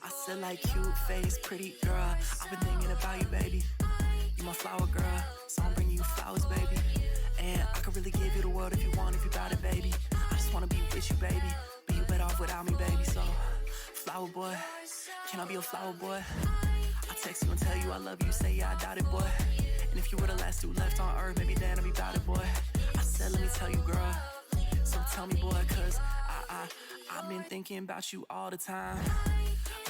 I said like cute face, pretty girl. I've been thinking about you, baby. You my flower girl, so I'm bringing you flowers, baby. And I could really give you the world if you want, if you got it, baby. I just wanna be with you, baby. But you better off without me, baby. So, flower boy, can I be a flower boy? I text you and tell you I love you, say yeah, I doubt it, boy. And if you were the last dude left on earth, maybe then I'd be about it, boy. I said, let me tell you, girl. So tell me, boy, cause I've been thinking about you all the time.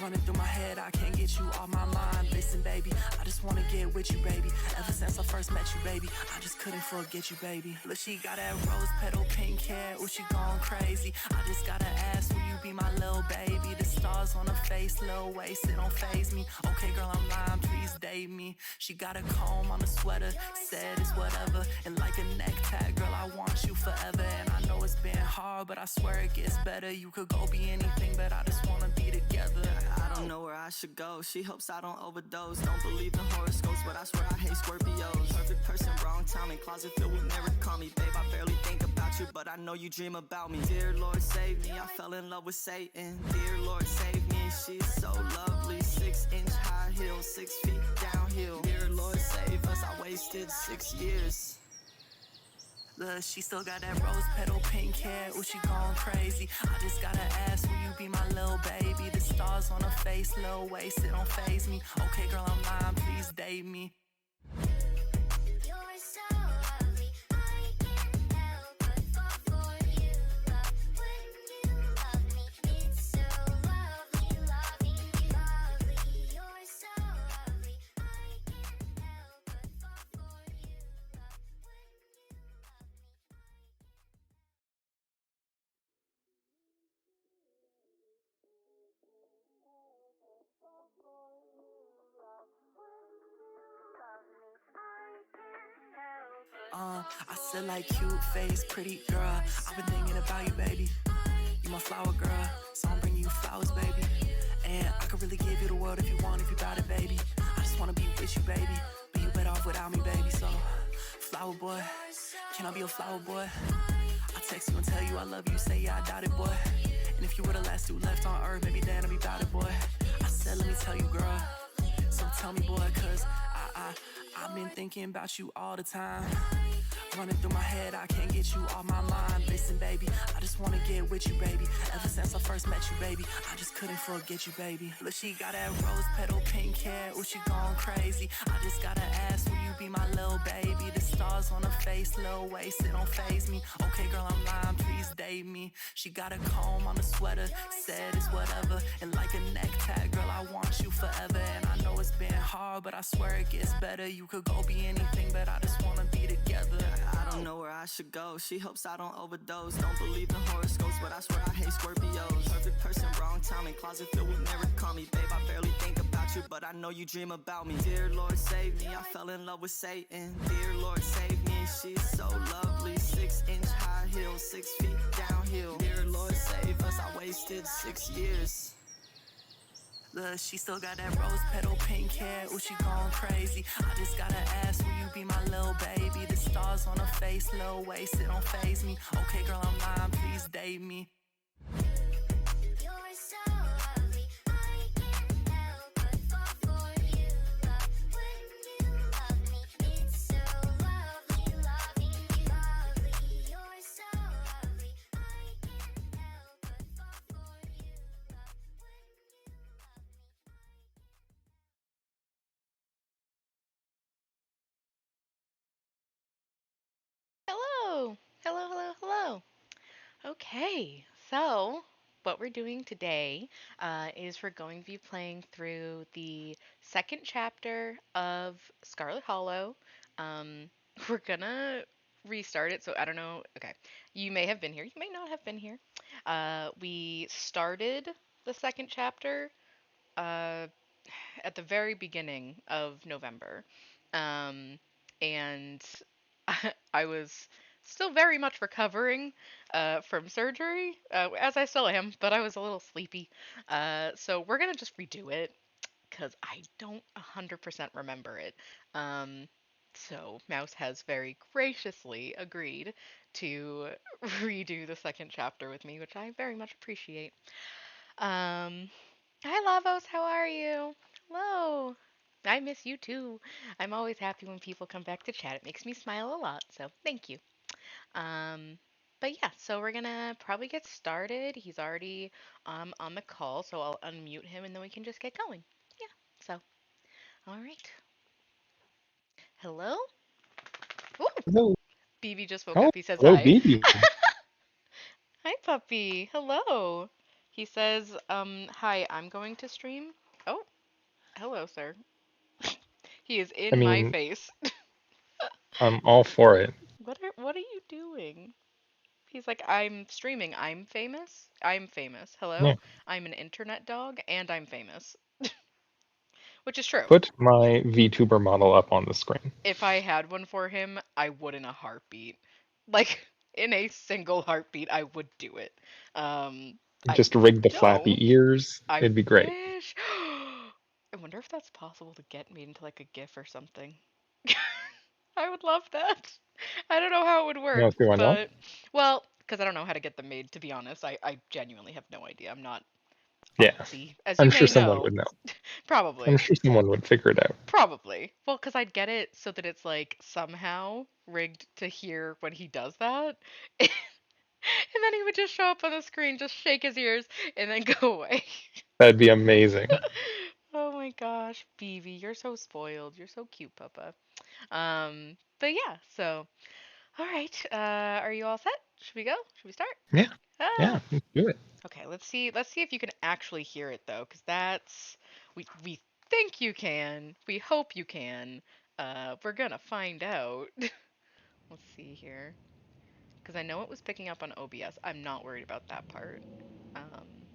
Running through my head, I can't get you off my mind. Listen, baby, I just wanna get with you, baby. Ever since I first met you, baby, I just couldn't forget you, baby. Look, she got that rose petal pink hair, ooh, she gone crazy. I just gotta ask, will you be my little baby? The stars on her face, little waist, it don't faze me. Okay, girl, I'm lying, please date me. She got a comb on the sweater, said it's whatever. And like a necktie, girl, I want you forever. And I know it's been hard, but I swear it gets better. You could go be anything, but I just wanna be together. I don't know where I should go. She hopes I don't overdose. Don't believe in horoscopes, but I swear I hate Scorpios. Perfect person, wrong timing. Closet filled with mirror, call me babe. I barely think about you, but I know you dream about me. Dear Lord, save me. I fell in love with Satan. Dear Lord, save me. She's so lovely. 6-inch high heels, 6 feet downhill. Dear Lord, save us. I wasted 6 years. Look, she still got that rose petal pink hair, ooh, she gone crazy. I just gotta ask, will you be my little baby? The stars on her face, little waist, it don't faze me. Okay, girl, I'm lying, please date me. You're so lovely, I can't help but fall for you, love. When you love me, it's so lovely, loving you, lovely. You're so lovely, I can't help but fall for you, love. When you love me. I said like cute face, pretty girl. I've been thinking about you, baby. You my flower girl, so I'm bringing you flowers, baby. And I could really give you the world if you want, if you got it, baby. I just wanna be with you, baby. But you better off without me, baby. So, flower boy, can I be a flower boy? I text you and tell you I love you, say yeah, I doubt it, boy. And if you were the last dude left on earth, maybe then I'd be about it, boy. I said, let me tell you, girl. So tell me, boy, cause I've been thinking about you all the time. Running through my head, I can't get you off my mind. Listen, baby, I just wanna get with you, baby. Ever since I first met you, baby, I just couldn't forget you, baby. Look, she got that rose petal pink hair, ooh, she gone crazy. I just gotta ask, will you be my little baby? The stars on her face, little waist, it don't faze me. Okay, girl, I'm lying, please date me. She got a comb on the sweater, said it's whatever. And like a necktie, girl, I want you forever. And I know it's been hard, but I swear it gets better. You could go be anything, but I just wanna be together. I don't know where I should go. She hopes I don't overdose. Don't believe in horoscopes, but I swear I hate Scorpios. Perfect person, wrong timing. Closet filled with mirror, call me babe. I barely think about you, but I know you dream about me. Dear Lord, save me. I fell in love with Satan. Dear Lord, save me. She's so lovely. 6-inch high heels, 6 feet downhill. Dear Lord, save us. I wasted 6 years. Look, she still got that rose petal pink hair, ooh, she gone crazy. I just gotta ask, will you be my little baby? The stars on her face, little waist, it don't faze me. Okay, girl, I'm lying, please date me. You're so lovely, I can't help but fall for you, love. When you love me, it's so lovely, loving you, lovely. You're so lovely, I can't help but fall for you, love. When you love me. Hello! Hello, hello, hello. Okay, so what we're doing today is we're going to be playing through the second chapter of Scarlet Hollow. We're gonna restart it, so I don't know. Okay, you may have been here, you may not have been here. We started the second chapter uh, at the very beginning of November. Um, and I was still very much recovering from surgery, as I still am, but I was a little sleepy. So we're going to just redo it because I don't 100% remember it. Um, so Mouse has very graciously agreed to redo the second chapter with me, which I very much appreciate. Um, Hi, Lavos. How are you? Hello. I miss you too. I'm always happy when people come back to chat. It makes me smile a lot. So thank you. Um, but yeah, so we're gonna probably get started. He's already on the call, so I'll unmute him and then we can just get going. Yeah. So, all right. Hello. Ooh, Hello. BB just woke Oh, up. He says hello, hi. BB. Hi, puppy. Hello. He says, hi. I'm going to stream. Oh, hello, sir. He is I in my mean, face. I'm all for it. What are you doing? He's like, I'm streaming. I'm famous. I'm famous. Yeah. Hello? I'm an internet dog and I'm famous. Which is true. Put my VTuber model up on the screen. If I had one for him, I would in a heartbeat. Like in a single heartbeat, I would do it. I Just rig the flappy don't. ears. I It'd be great. wish. I wonder if that's possible to get made into like a GIF or something. I would love that. I don't know how it would Yeah, work, see why not? but well, because I don't know how to get them made, to be honest. I genuinely have no idea. I'm not Yeah. artsy, as you I'm sure may someone know. would know. I'm Probably. sure someone would figure it out. Probably. Well, because I'd get it so that it's like somehow rigged to hear when he does that. And then he would just show up on the screen, just shake his ears, and then go away. That'd be amazing. Oh my gosh, BB, you're so spoiled. You're so cute, Papa. But yeah, so all right. Are you all set? Should we go? Should we start? Yeah. Ah. Yeah. Let's do it. Okay, let's see. Let's see if you can actually hear it though, because that's we think you can. We hope you can. We're gonna find out. Let's see here, because I know it was picking up on OBS. I'm not worried about that part. Um,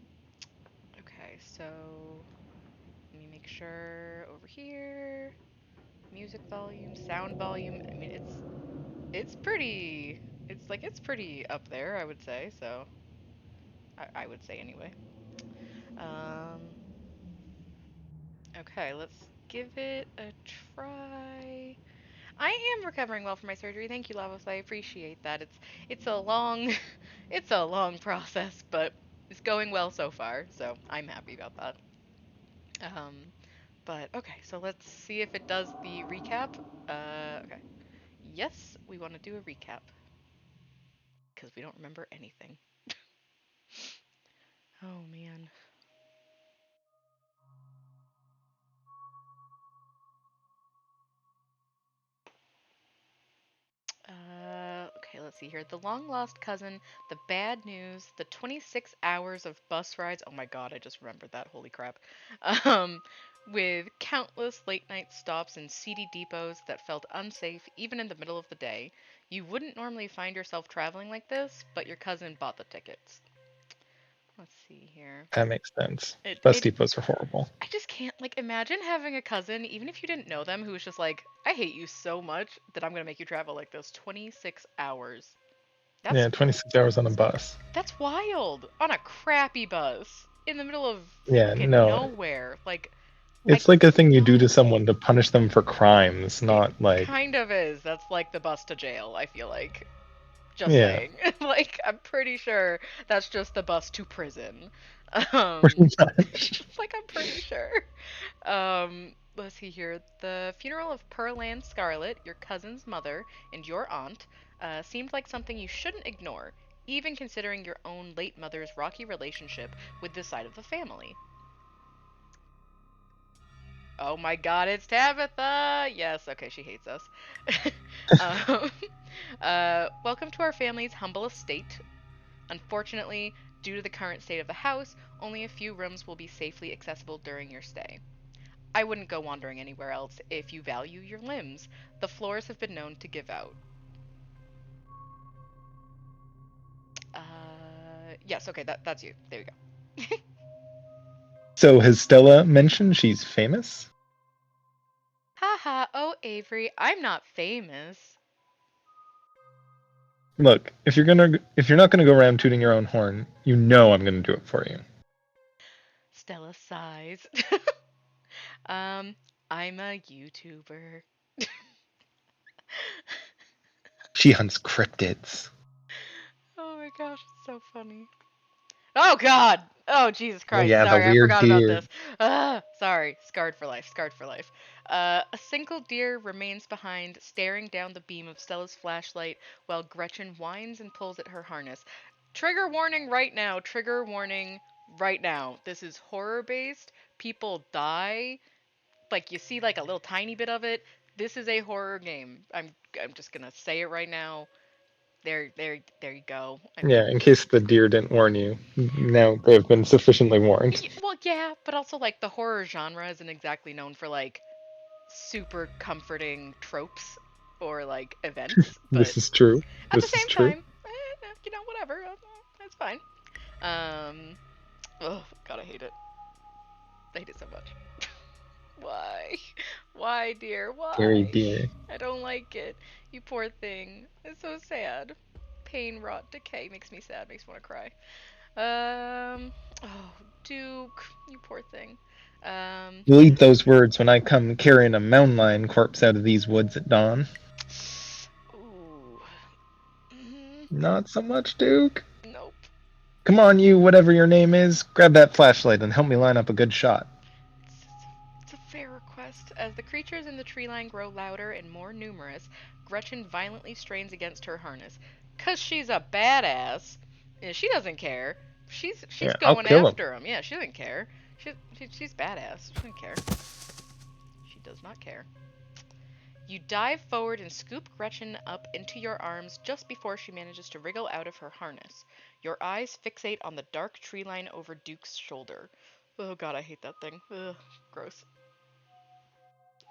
okay, so let me make sure over here. Music volume, sound volume. I mean, it's pretty. It's pretty up there, I would say. So I would say anyway. Um, okay, let's give it a try. I am recovering well from my surgery. Thank you, Lavos. I appreciate that. It's a long it's a long process, but it's going well so far, so I'm happy about that. Um, but okay, so let's see if it does the recap. Okay. Yes, we want to do a recap because we don't remember anything. Oh man. Okay, let's see here. The long lost cousin, the bad news, the 26 hours of bus rides. Oh my god, I just remembered that. Holy crap. Um, with countless late night stops and seedy depots that felt unsafe even in the middle of the day. You wouldn't normally find yourself traveling like this, but your cousin bought the tickets. Let's see here. That makes sense. It Bus it depots are horrible. I just can't like imagine having a cousin, even if you didn't know them, who was just like, I hate you so much that I'm gonna make you travel like this 26 hours. Yeah, That's 26 hours on a bus. that's wild. On a crappy bus in the middle of Yeah, freaking no. nowhere. Like I It's like a thing you do to no. someone to punish them for crimes, It not like, kind of is. That's like the bus to jail, I feel like. Just yeah, saying. Like I'm pretty sure that's just the bus to prison. pretty Um much. like I'm pretty sure. Let's see here. The funeral of Pearl Ann Scarlet, your cousin's mother, and your aunt, seemed like something you shouldn't ignore, even considering your own late mother's rocky relationship with this side of the family. Oh my god, it's Tabitha! Yes, okay, she hates us. um, welcome to our family's humble estate. Unfortunately, due to the current state of the house, only a few rooms will be safely accessible during your stay. I wouldn't go wandering anywhere else if you value your limbs. The floors have been known to give out. Yes, okay, that's you. There we go. So has Stella mentioned she's famous? Haha, oh Avery, I'm not famous. Look, if you're not gonna go around tooting your own horn, you know I'm gonna do it for you. Stella sighs. um, I'm a YouTuber. She hunts cryptids. Oh my gosh, it's so funny. Oh God! Oh Jesus Oh Christ! yeah, the Sorry, I weird forgot about deer. this. Sorry. Scarred for life. Scarred for life. A single deer remains behind, staring down the beam of Stella's flashlight while Gretchen whines and pulls at her harness. Trigger warning right now. Trigger warning right now. This is horror based. People die. Like you see like a little tiny bit of it. This is a horror game. I'm just gonna say it right now. There you go. I Yeah, mean, in case the deer didn't warn you. Now they've been sufficiently warned. well, yeah, but also like the horror genre isn't exactly known for like super comforting tropes or like events, but This is true. at the This is same true. time, whatever, it's fine. Um, oh God, I hate it. I hate it so much. Why? Why, dear? Scary Why? deer. I don't like it. You poor thing. It's so sad. Pain, rot, decay makes me sad. Makes me want to cry. Oh, Duke, you poor thing. Um, Delete those words when I come carrying a mountain lion corpse out of these woods at dawn. ooh, Not so much, Duke. nope. Come on, you, whatever your name is, grab that flashlight and help me line up a good shot. It's a fair request. As the creatures in the tree line grow louder and more numerous, Gretchen violently strains against her harness. 'Cause she's a badass. Yeah, she doesn't care. She's Yeah, I'll going kill him. after him. Yeah, she doesn't care. She's badass. She doesn't care. She does not care. You dive forward and scoop Gretchen up into your arms just before she manages to wriggle out of her harness. Your eyes fixate on the dark tree line over Duke's shoulder. Oh God, I hate that thing. Ugh, gross.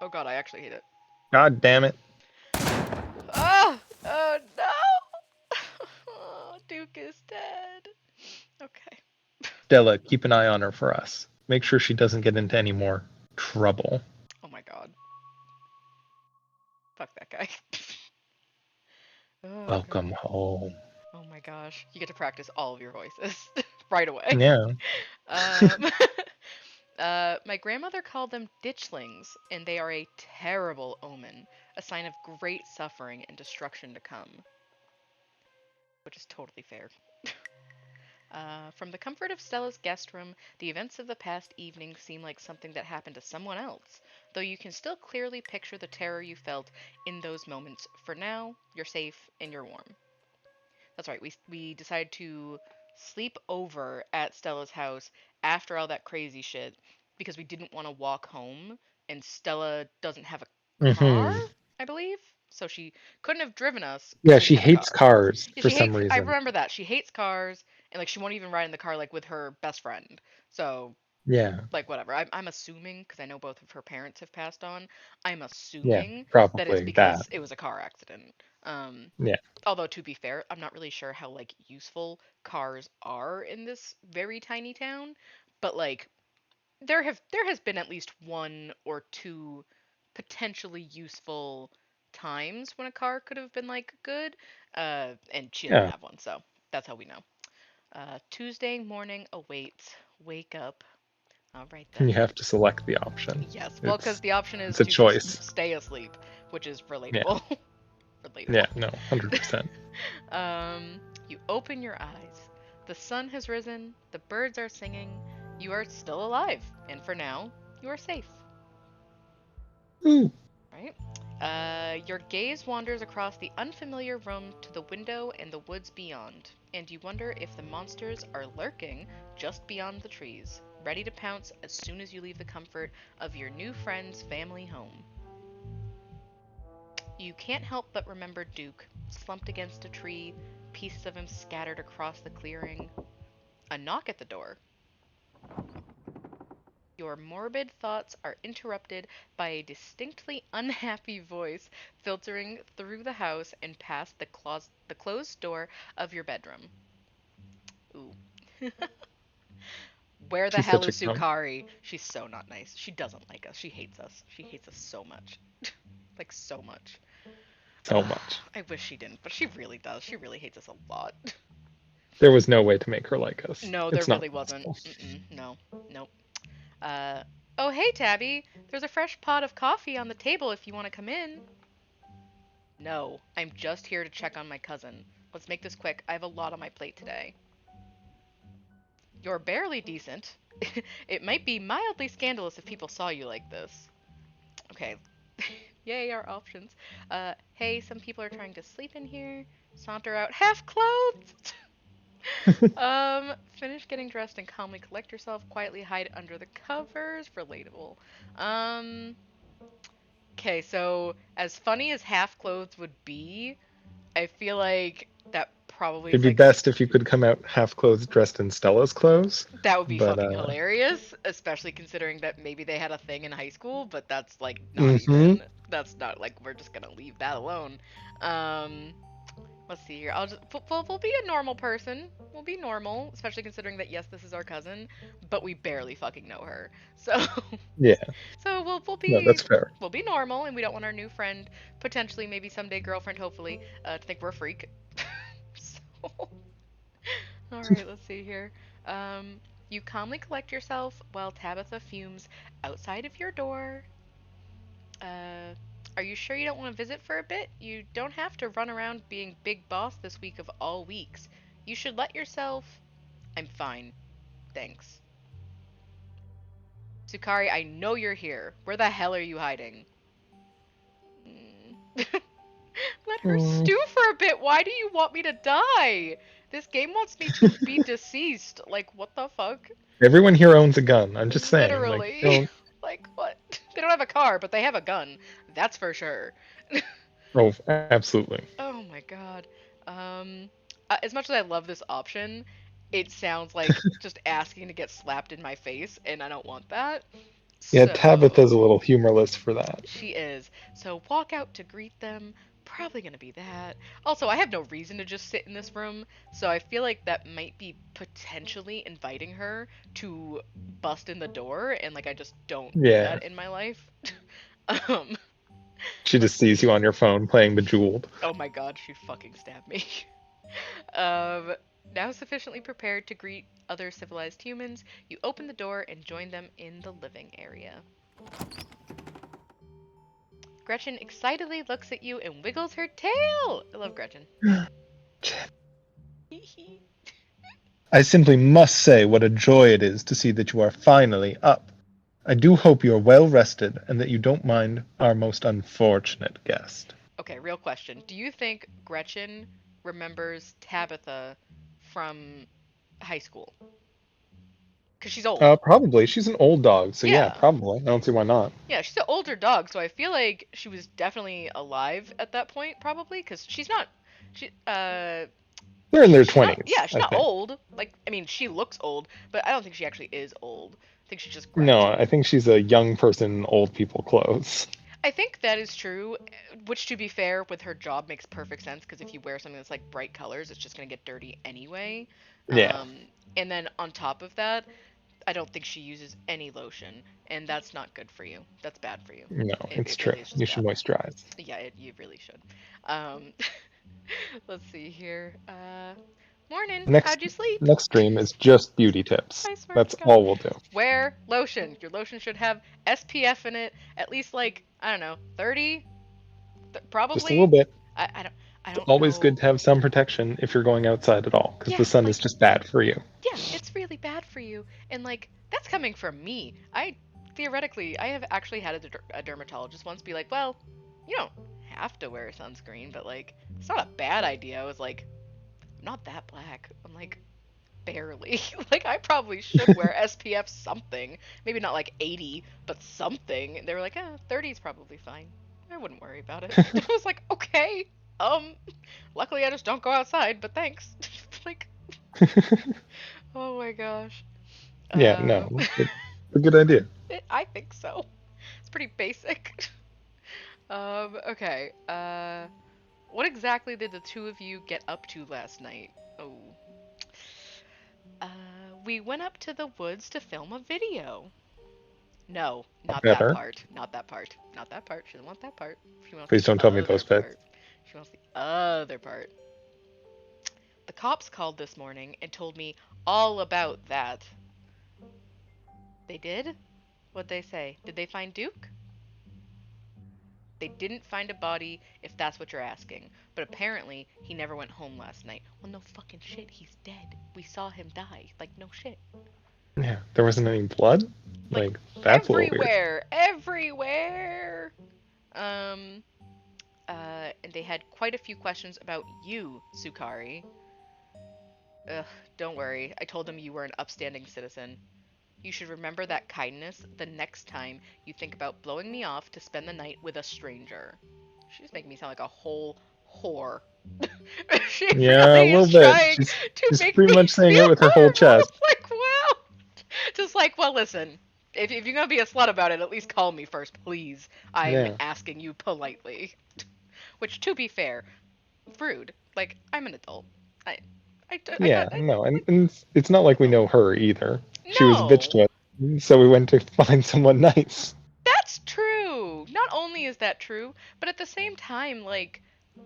Oh God, I actually hate it. God damn it. Ah! Oh no! Duke is dead. Okay. Stella, keep an eye on her for us. Make sure she doesn't get into any more trouble. Oh my God. Fuck that guy. Oh God. Welcome home. Oh my gosh. You get to practice all of your voices right away. Yeah. Um, my grandmother called them ditchlings, and they are a terrible omen, a sign of great suffering and destruction to come. Which is totally fair. From the comfort of Stella's guest room, the events of the past evening seem like something that happened to someone else, though you can still clearly picture the terror you felt in those moments. For now, you're safe and you're warm. That's right, we decided to sleep over at Stella's house after all that crazy shit because we didn't want to walk home, and Stella doesn't have a car, Hmm. I believe. So she couldn't have driven us because Yeah, she didn't she have a hates car. cars Yeah, for she some hates. I reason. remember that she hates cars, and like she won't even ride in the car like with her best friend. So Yeah. like whatever. I'm assuming because I know both of her parents have passed on. I'm Yeah, assuming that it's probably that. because it was a car accident. Um, Yeah. although to be fair, I'm not really sure how like useful cars are in this very tiny town, but like there has been at least one or two potentially useful times when a car could have been like good, and she doesn't Yeah. have one, so that's how we know. Tuesday morning awaits. Wake up. All right You then. have to select the option. Yes, well, because It's the option is it's a to just choice. stay asleep, which is Yeah. relatable. Yeah, Relatable. no, 100%. You open your eyes. The sun has risen, the birds are singing, you are still alive, and for now, you are safe, Ooh. right? Your gaze wanders across the unfamiliar room to the window and the woods beyond, and you wonder if the monsters are lurking just beyond the trees, ready to pounce as soon as you leave the comfort of your new friend's family home. You can't help but remember Duke, slumped against a tree, pieces of him scattered across the clearing. A knock at the door. Your morbid thoughts are interrupted by a distinctly unhappy voice filtering through the house and past the closed door of your bedroom. Ooh. Where the She's hell such a is grump. Sukari? She's so not nice. She doesn't like us. She hates us. She hates us so much. Like, so much. So much. I wish she didn't, but she really does. She really hates us a lot. There was no way to make her like us. No, there It's not really wasn't. possible. Mm-mm, no. Nope. Uh, oh, hey, Tabby. There's a fresh pot of coffee on the table if you want to come in. No, I'm just here to check on my cousin. Let's make this quick. I have a lot on my plate today. You're barely decent. It might be mildly scandalous if people saw you like this. Okay. Yay, our options. Hey, some people are trying to sleep in here. Saunter out half clothed. Finish getting dressed and calmly collect yourself. Quietly hide under the covers. Relatable. Um, okay, so as funny as half clothes would be, I feel like that probably It'd is be like best if you could come out half clothes dressed in Stella's clothes. that would be But fucking hilarious, especially considering that maybe they had a thing in high school, but that's like not hmm even that's not like we're just gonna leave that alone. Um, let's see here. We'll be a normal person. We'll be normal, especially considering that yes, this is our cousin, but we barely fucking know her. So yeah, so we'll no, be that's fair. we'll be normal, and we don't want our new friend, potentially maybe someday girlfriend, hopefully, to think we're a freak. So all right, let's see here. You calmly collect yourself while Tabitha fumes outside of your door. Uh, are you sure you don't want to visit for a bit? You don't have to run around being big boss this week of all weeks. You should let yourself. I'm fine. Thanks. Sukari, I know you're here. Where the hell are you hiding? Mm. Let her Mm, stew for a bit. Why do you want me to die? This game wants me to be deceased. Like, what the fuck? everyone here owns a gun. I'm just saying, like, Literally. don't. Like, what? They don't have a car, but they have a gun. That's for sure. Oh, absolutely. Oh my god. Um, as much as I love this option, it sounds like just asking to get slapped in my face, and I don't want that. Yeah, So, Tabitha's a little humorless for that. she is. So, walk out to greet them. Probably gonna be that. Also, I have no reason to just sit in this room, so I feel like that might be potentially inviting her to bust in the door, and like I just don't need Yeah, that in my life. um, she let's just sees you see. on your phone playing Bejeweled. Oh my god, she fucking stabbed me. Um, now sufficiently prepared to greet other civilized humans, you open the door and join them in the living area. Gretchen excitedly looks at you and wiggles her tail. I love Gretchen. I simply must say what a joy it is to see that you are finally up. I do hope you are well rested and that you don't mind our most unfortunate guest. Okay, real question. Do you think Gretchen remembers Tabitha from high school? Because she's old. Probably. She's an old dog, so yeah, Yeah. probably. I don't see why not. Yeah, she's an older dog, so I feel like she was definitely alive at that point, probably, because she's not. She, They're in their she's not. Yeah, 20s, she's I not think. old. Like, I mean, she looks old, but I don't think she actually is old. I think she's just No, grouchy. I think she's a young person in old people clothes. I think that is true, which to be fair, with her job makes perfect sense because if you wear something that's like bright colors, it's just gonna get dirty anyway. Yeah. Um, and then on top of that, I don't think she uses any lotion, and that's not good for you. That's bad for you. No, it's It true. really is You just should bad. moisturize. Yeah, you really should. Um, let's see here. Morning. Next How'd you sleep? next stream is just beauty tips. I swear to That's God. all we'll do. Wear lotion. Your lotion should have SPF in it, at least like I don't know, 30, Just a little probably. bit. I don't I It's don't always good know. to have some protection if you're going outside at all, because Yeah, the sun is like just bad for you. yeah, it's really bad for you, and like that's coming from me. I theoretically I have actually had a dermatologist once be like, well, you don't have to wear sunscreen, but like it's not a bad idea. I was like, I'm not that black. I'm like barely. Like I probably should wear SPF something. Maybe not like 80, but something. And they were like, 30 is probably fine. I wouldn't worry about it. I was like, okay. Luckily I just don't go outside, but thanks. Like, oh my gosh. Yeah, Uh, no, it's a good idea. I think so. It's pretty basic. Okay. What exactly did the two of you get up to last night? Oh. Uh, we went up to the woods to film a video. No, not that Better. part. Not that part. Not that part. She doesn't want that part. She wants Please the don't tell me other those bits. part. She wants the other part. The cops called this morning and told me all about that. They did? What'd they say? Did they find Duke? They didn't find a body, if that's what you're asking. But apparently, he never went home last night. Well, no fucking shit. He's dead. We saw him die. Like, no shit. Yeah, there wasn't any blood? Like, Like, that's a little weird. everywhere. Everywhere. Um, and they had quite a few questions about you, Sukari. Ugh, don't worry. I told them you were an upstanding citizen. You should remember that kindness the next time you think about blowing me off to spend the night with a stranger. She's making me sound like a whole whore. She Yeah, a really little is bit. trying to She's make pretty me much saying it feel with her whole horrible. chest. Like, wow. Just like, well, listen. If you're gonna be a slut about it, at least call me first, please. I'm Yeah. asking you politely. Which, to be fair, rude. Like, I'm an adult. I, I Yeah, thought, no, and, like, and it's not like we know her either. She was a bitch no. to us, so we went to find someone nice. That's true. Not only is that true, but at the same time, like,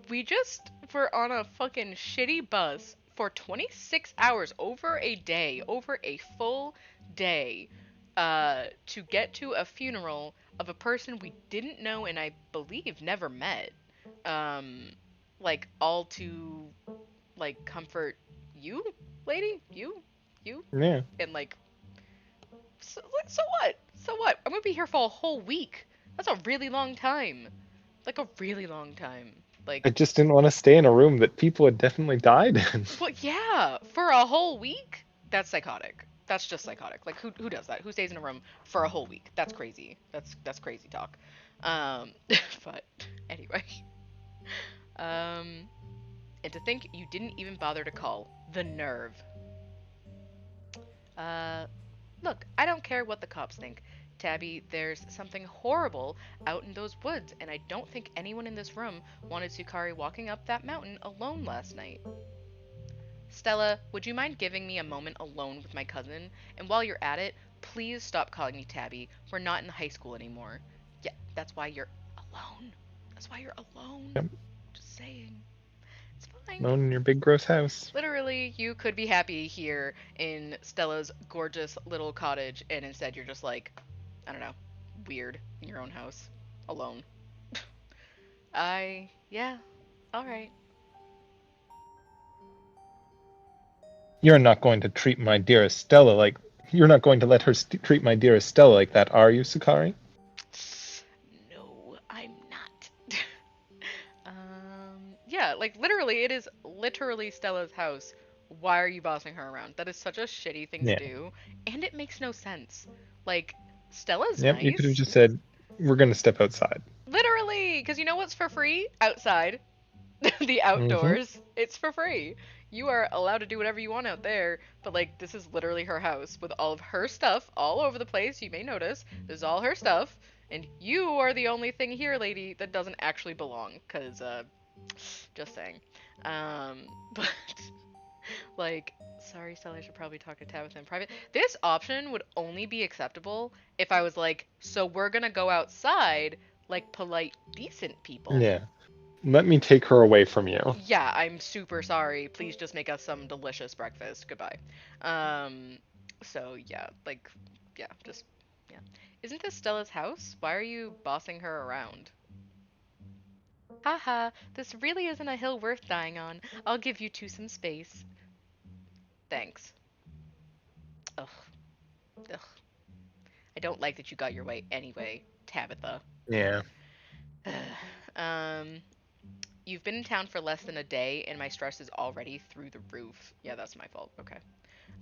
we just were on a fucking shitty bus for 26 hours over a day, over a full day, to get to a funeral of a person we didn't know and I believe never met. Um, like, all to, like, comfort you, lady? You? Yeah. And, like, so what? So what? I'm gonna be here for a whole week. That's a really long time. Like a really long time. I Like, just didn't want to stay in a room that people had definitely died in. well, yeah, for a whole week? That's psychotic. That's just psychotic. Like, who does that? Who stays in a room for a whole week? That's crazy. That's crazy talk. But anyway. Um, and to think you didn't even bother to call. The nerve. Uh, Look, I don't care what the cops think. Tabby, there's something horrible out in those woods, and I don't think anyone in this room wanted Sukari walking up that mountain alone last night. Stella, would you mind giving me a moment alone with my cousin? And while you're at it, please stop calling me Tabby. We're not in high school anymore. Yeah, that's why you're alone. That's why you're alone. Yep, Just saying. It's fine. alone in your big gross house. Literally, you could be happy here in Stella's gorgeous little cottage, and instead you're just like, I don't know, weird in your own house, alone. Yeah, alright. You're not going to treat my dearest Stella like. You're not going to let her treat my dearest Stella like that, are you, Sukari? No, I'm not. Yeah, like literally, it is literally Stella's house. Why are you bossing her around? That is such a shitty thing to Yeah. do, and it makes no sense. Like, Stella's Yep, you could have nice. just said, we're going to step outside. Literally, because you know what's for free? Outside. The Mm-hmm. outdoors. It's for free. You are allowed to do whatever you want out there, but like this is literally her house with all of her stuff all over the place. You may notice this is all her stuff, and you are the only thing here, lady, that doesn't actually belong. Cause just saying. Um, but like, sorry, Stella, I should probably talk to Tabitha in private. This option would only be acceptable if I was like, so we're gonna go outside like polite, decent people. Yeah. Let me take her away from you. Yeah, I'm super sorry. Please just make us some delicious breakfast. Goodbye. Um, so yeah, like, yeah, just, yeah. Isn't this Stella's house? Why are you bossing her around? Haha, this really isn't a hill worth dying on. I'll give you two some space. Thanks. Ugh, ugh. I don't like that you got your way anyway, Tabitha. Yeah. um, you've been in town for less than a day, and my stress is already through the roof. Yeah, that's my fault. Okay.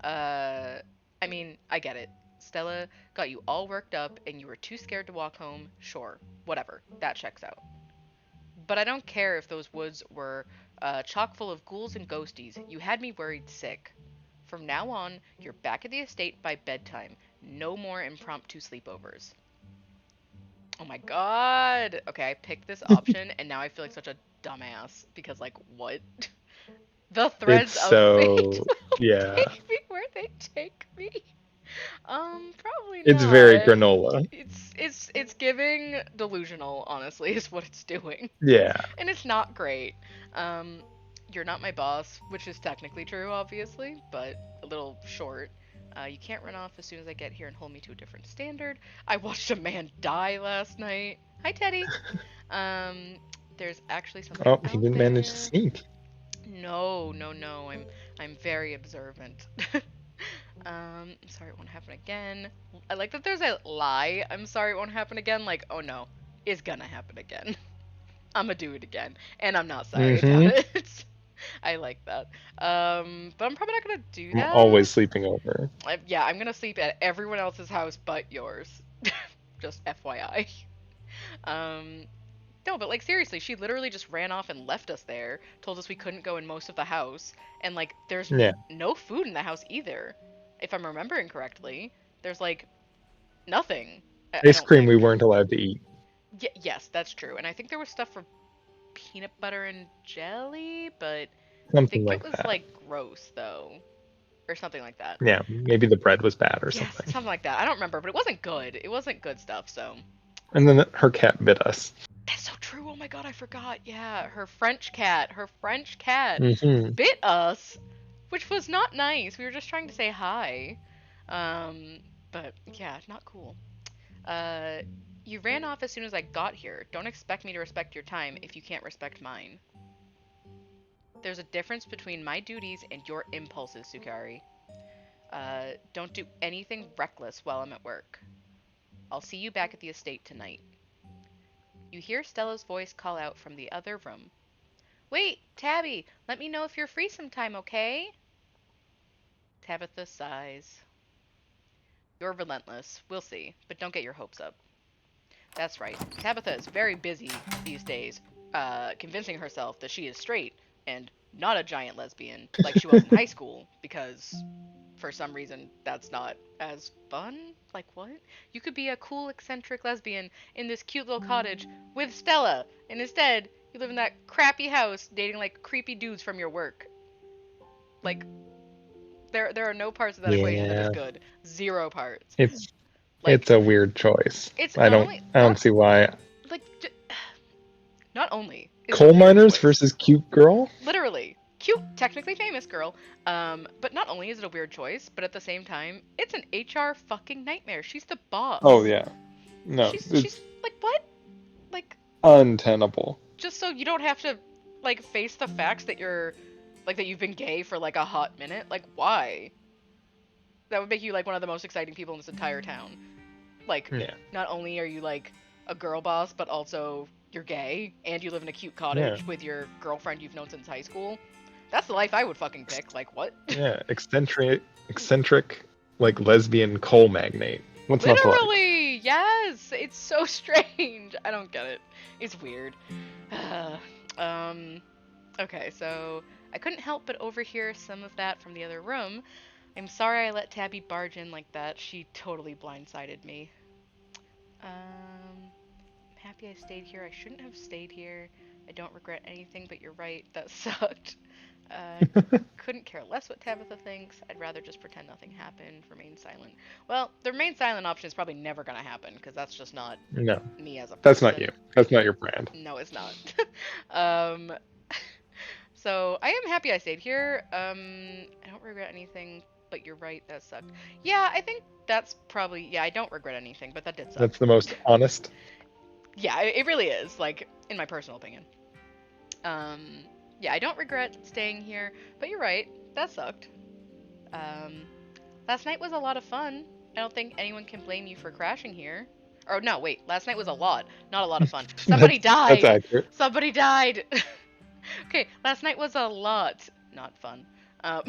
I mean, I get it. Stella got you all worked up and you were too scared to walk home. Sure, whatever. That checks out. But I don't care if those woods were chock full of ghouls and ghosties. You had me worried sick. From now on, you're back at the estate by bedtime. No more impromptu sleepovers. Oh my god. Okay, I picked this option and now I feel like such a dumbass because, like, what? The It's threads of fate so. will Yeah. take me where they take me. Probably It's very not. granola. It's giving delusional, honestly, is what it's doing. Yeah. And it's not great. Um, you're not my boss, which is technically true, obviously, but a little short. You can't run off as soon as I get here and hold me to a different standard. I watched a man die last night. Hi, Teddy. Um, there's actually something Oh, he out didn't manage to there. sneak. No, no, no. I'm very observant. I'm sorry it won't happen again. I like that there's a lie. I'm sorry it won't happen again. Like, oh no, it's gonna happen again. I'm gonna do it again, and I'm not sorry about Mm-hmm. it. I like that. But I'm probably not gonna do I'm that. always sleeping over. Yeah, I'm gonna sleep at everyone else's house but yours. Just FYI. Um, no, but like seriously, she literally just ran off and left us there. Told us we couldn't go in most of the house, and like there's Yeah. no food in the house either. If I'm remembering correctly, there's like nothing. I Ice don't cream we think. weren't allowed to eat. Yes, that's true. And I think there was stuff for peanut butter and jelly, but I Something think it like was that. like gross though, or something like that. Yeah, maybe the bread was bad or Yes, something. something like that. I don't remember, but it wasn't good. It wasn't good stuff. So And then her cat bit us. that's so true. Oh my god, I forgot. Yeah, her French cat Mm-hmm. bit us, which was not nice. We were just trying to say hi. Um, but yeah, not cool. Uh, you ran off as soon as I got here. Don't expect me to respect your time if you can't respect mine. There's a difference between my duties and your impulses, Sukari. Don't do anything reckless while I'm at work. I'll see you back at the estate tonight. You hear Stella's voice call out from the other room. Wait, Tabby, let me know if you're free sometime, okay? Tabitha sighs. You're relentless. We'll see, but don't get your hopes up. That's right. Tabitha is very busy these days, convincing herself that she is straight and not a giant lesbian like she was in high school, because for some reason that's not as fun. Like, what? You could be a cool, eccentric lesbian in this cute little cottage with Stella, and instead you live in that crappy house dating like creepy dudes from your work. Like, there are no parts of that equation that is Yeah, good. Zero parts. it's Like, it's a weird choice. it's I not don't only I don't not see why. like not only is it a Coal weird miners choice, versus cute girl? literally cute, technically famous girl. But not only is it a weird choice, but at the same time, it's an HR fucking nightmare. She's the Oh boss. yeah. No, She's it's like what? Like untenable. just so you don't have to like face the facts that you've been gay for like a hot minute. Like why? That would make you like one of the most exciting people in this entire town. Like Yeah. not only are you like a girl boss, but also you're gay and you live in a cute Yeah. cottage with your girlfriend you've known since high school. That's the life I would fucking pick. Like what? Yeah. Eccentric like lesbian coal magnate. What's not to like? Literally, yes. It's so strange. I don't get it. It's weird. um, okay, so I couldn't help but overhear some of that from the other room. I'm sorry I let Tabby barge in like that. She totally blindsided me. I'm happy I stayed here. I shouldn't have stayed here. I don't regret anything, but you're right. That sucked. Uh, couldn't care less what Tabitha thinks. I'd rather just pretend nothing happened, remain silent. Well, the remain silent option is probably never gonna happen because that's just not No, me as a that's not you. person. That's not your brand. No, it's not. um, so I am happy I stayed here. I don't regret anything, but you're right. That sucked. Yeah, I think that's probably yeah. I don't regret anything, but that did suck. That's the most honest. Yeah, it really is. Like in my personal opinion. Um, yeah, I don't regret staying here, but you're right. That sucked. Um, last night was a lot of fun. I don't think anyone can blame you for crashing here. Or no, wait. Last night was a lot, not a lot of fun. Somebody That's died. accurate. Somebody died. Okay, last night was a lot, not fun. Um,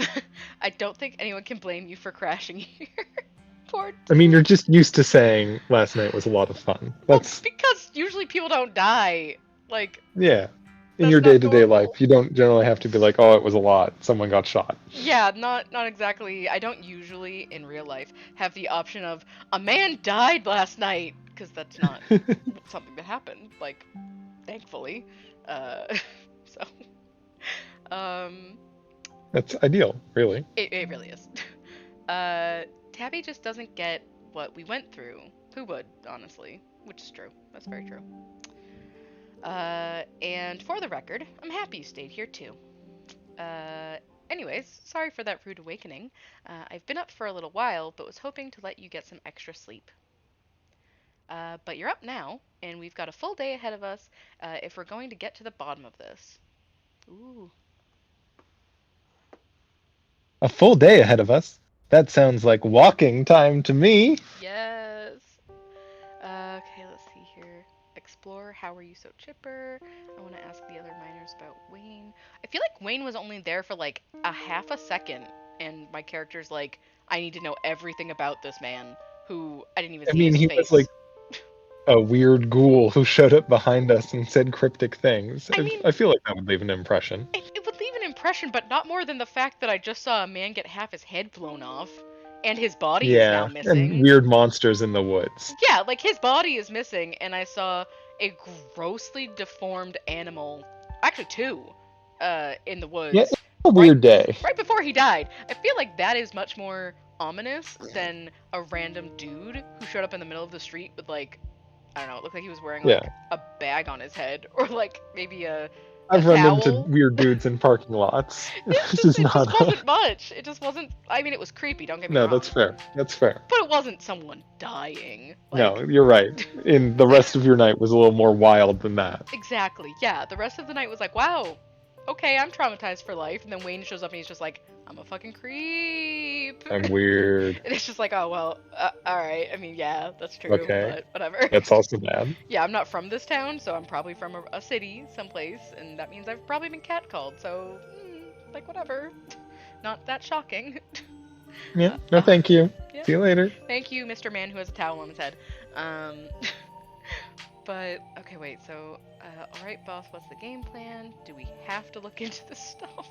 I don't think anyone can blame you for crashing here. Poor I mean, you're dude. just used to saying last night was a lot of fun. Well, That's because usually people don't die. Like yeah. In that's your not day-to-day normal. life, you don't generally have to be like, "Oh, it was a lot. Someone got shot." Yeah, not exactly. I don't usually in real life have the option of a man died last night because that's not something that happened. Like, thankfully. Uh, so, um, That's ideal, really. it really is. Uh, Tabby just doesn't get what we went through. Who would, honestly? Which is true. That's very true. And for the record, I'm happy you stayed here too. Uh, anyways, sorry for that rude awakening. I've been up for a little while, but was hoping to let you get some extra sleep. But you're up now, and we've got a full day ahead of us if we're going to get to the bottom of this. Ooh. A full day ahead of us. That sounds like walking time to me. Yes. Okay, let's see here. Explore. How are you so chipper? I want to ask the other miners about Wayne. I feel like Wayne was only there for like a half a second, and my character's like, I need to know everything about this man who I didn't even I see mean, his he was like face. a weird ghoul who showed up behind us and said cryptic things. I mean, I feel like that would leave an impression. it would leave an impression, but not more than the fact that I just saw a man get half his head blown off, and his body is now Yeah, and missing. weird monsters in the woods. Yeah, like his body is missing, and I saw a grossly deformed animal, actually two, in the Yeah, it's woods, a right, weird day. right before he died. I feel like that is much more ominous than a random dude who showed up in the middle of the street with like, I don't know, it looked like he was wearing Yeah. like a bag on his head, or like maybe a I've run into towel. weird dudes in parking lots. It It's just just it just not. wasn't much. It just wasn't. I mean, it was creepy. Don't get me No, wrong, that's fair. That's fair. but it wasn't someone dying. No, Like you're right. In the rest of your night was a little more wild than that. exactly. Yeah. The rest of the night was like, wow, okay, I'm traumatized for life. And then Wayne shows up and he's just like, I'm a fucking creep. I'm weird. And it's just like, oh well, all right. I mean, yeah, that's true, Okay. but whatever. That's also bad. Yeah, I'm not from this town, so I'm probably from a city someplace, and that means I've probably been catcalled. So, like, whatever. Not that shocking. Yeah. No, thank you. Yeah. See you later. Thank you, Mr. Man who has a towel on his head. But okay, wait. So, all right, boss. What's the game plan? Do we have to look into this stuff?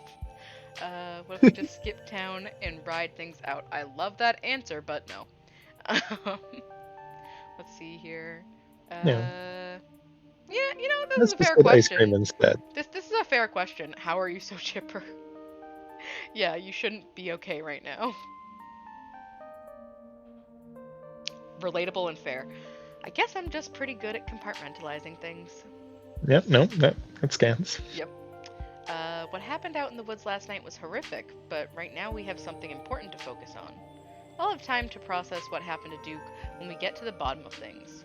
What if we just skip town and ride things out? I love that answer, but no. Let's see here. Yeah. Yeah, you know, this Let's is a just fair get ice cream question. instead. This is a fair question. How are you so chipper? Yeah, you shouldn't be okay right now. Relatable and fair. I guess I'm just pretty good at compartmentalizing things. Yep. No, that scans. Yep. What happened out in the woods last night was horrific, but right now we have something important to focus on. I'll have time to process what happened to Duke when we get to the bottom of things.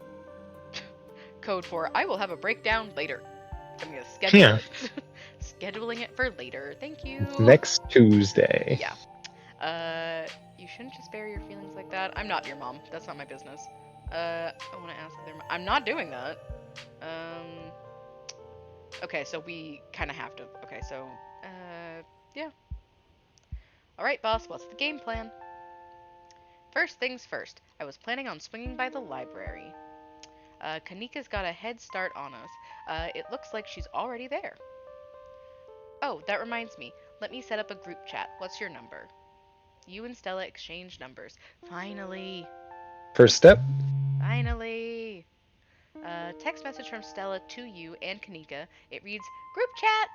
Code for I will have a breakdown later. I'm gonna schedule Yeah. it. Scheduling it for later. Thank you. Next Tuesday. Yeah. You shouldn't just bury your feelings like that. I'm not your mom. That's not my business. I want to ask their. I'm not doing that. Okay, so we kind of have to. Okay, so, yeah. All right, boss. What's the game plan? First things first. I was planning on swinging by the library. Kanika's got a head start on us. It looks like she's already there. Oh, that reminds me. Let me set up a group chat. What's your number? You and Stella exchange numbers. Finally. First step. Finally. Text message from Stella to you and Kanika. It reads, Group chat!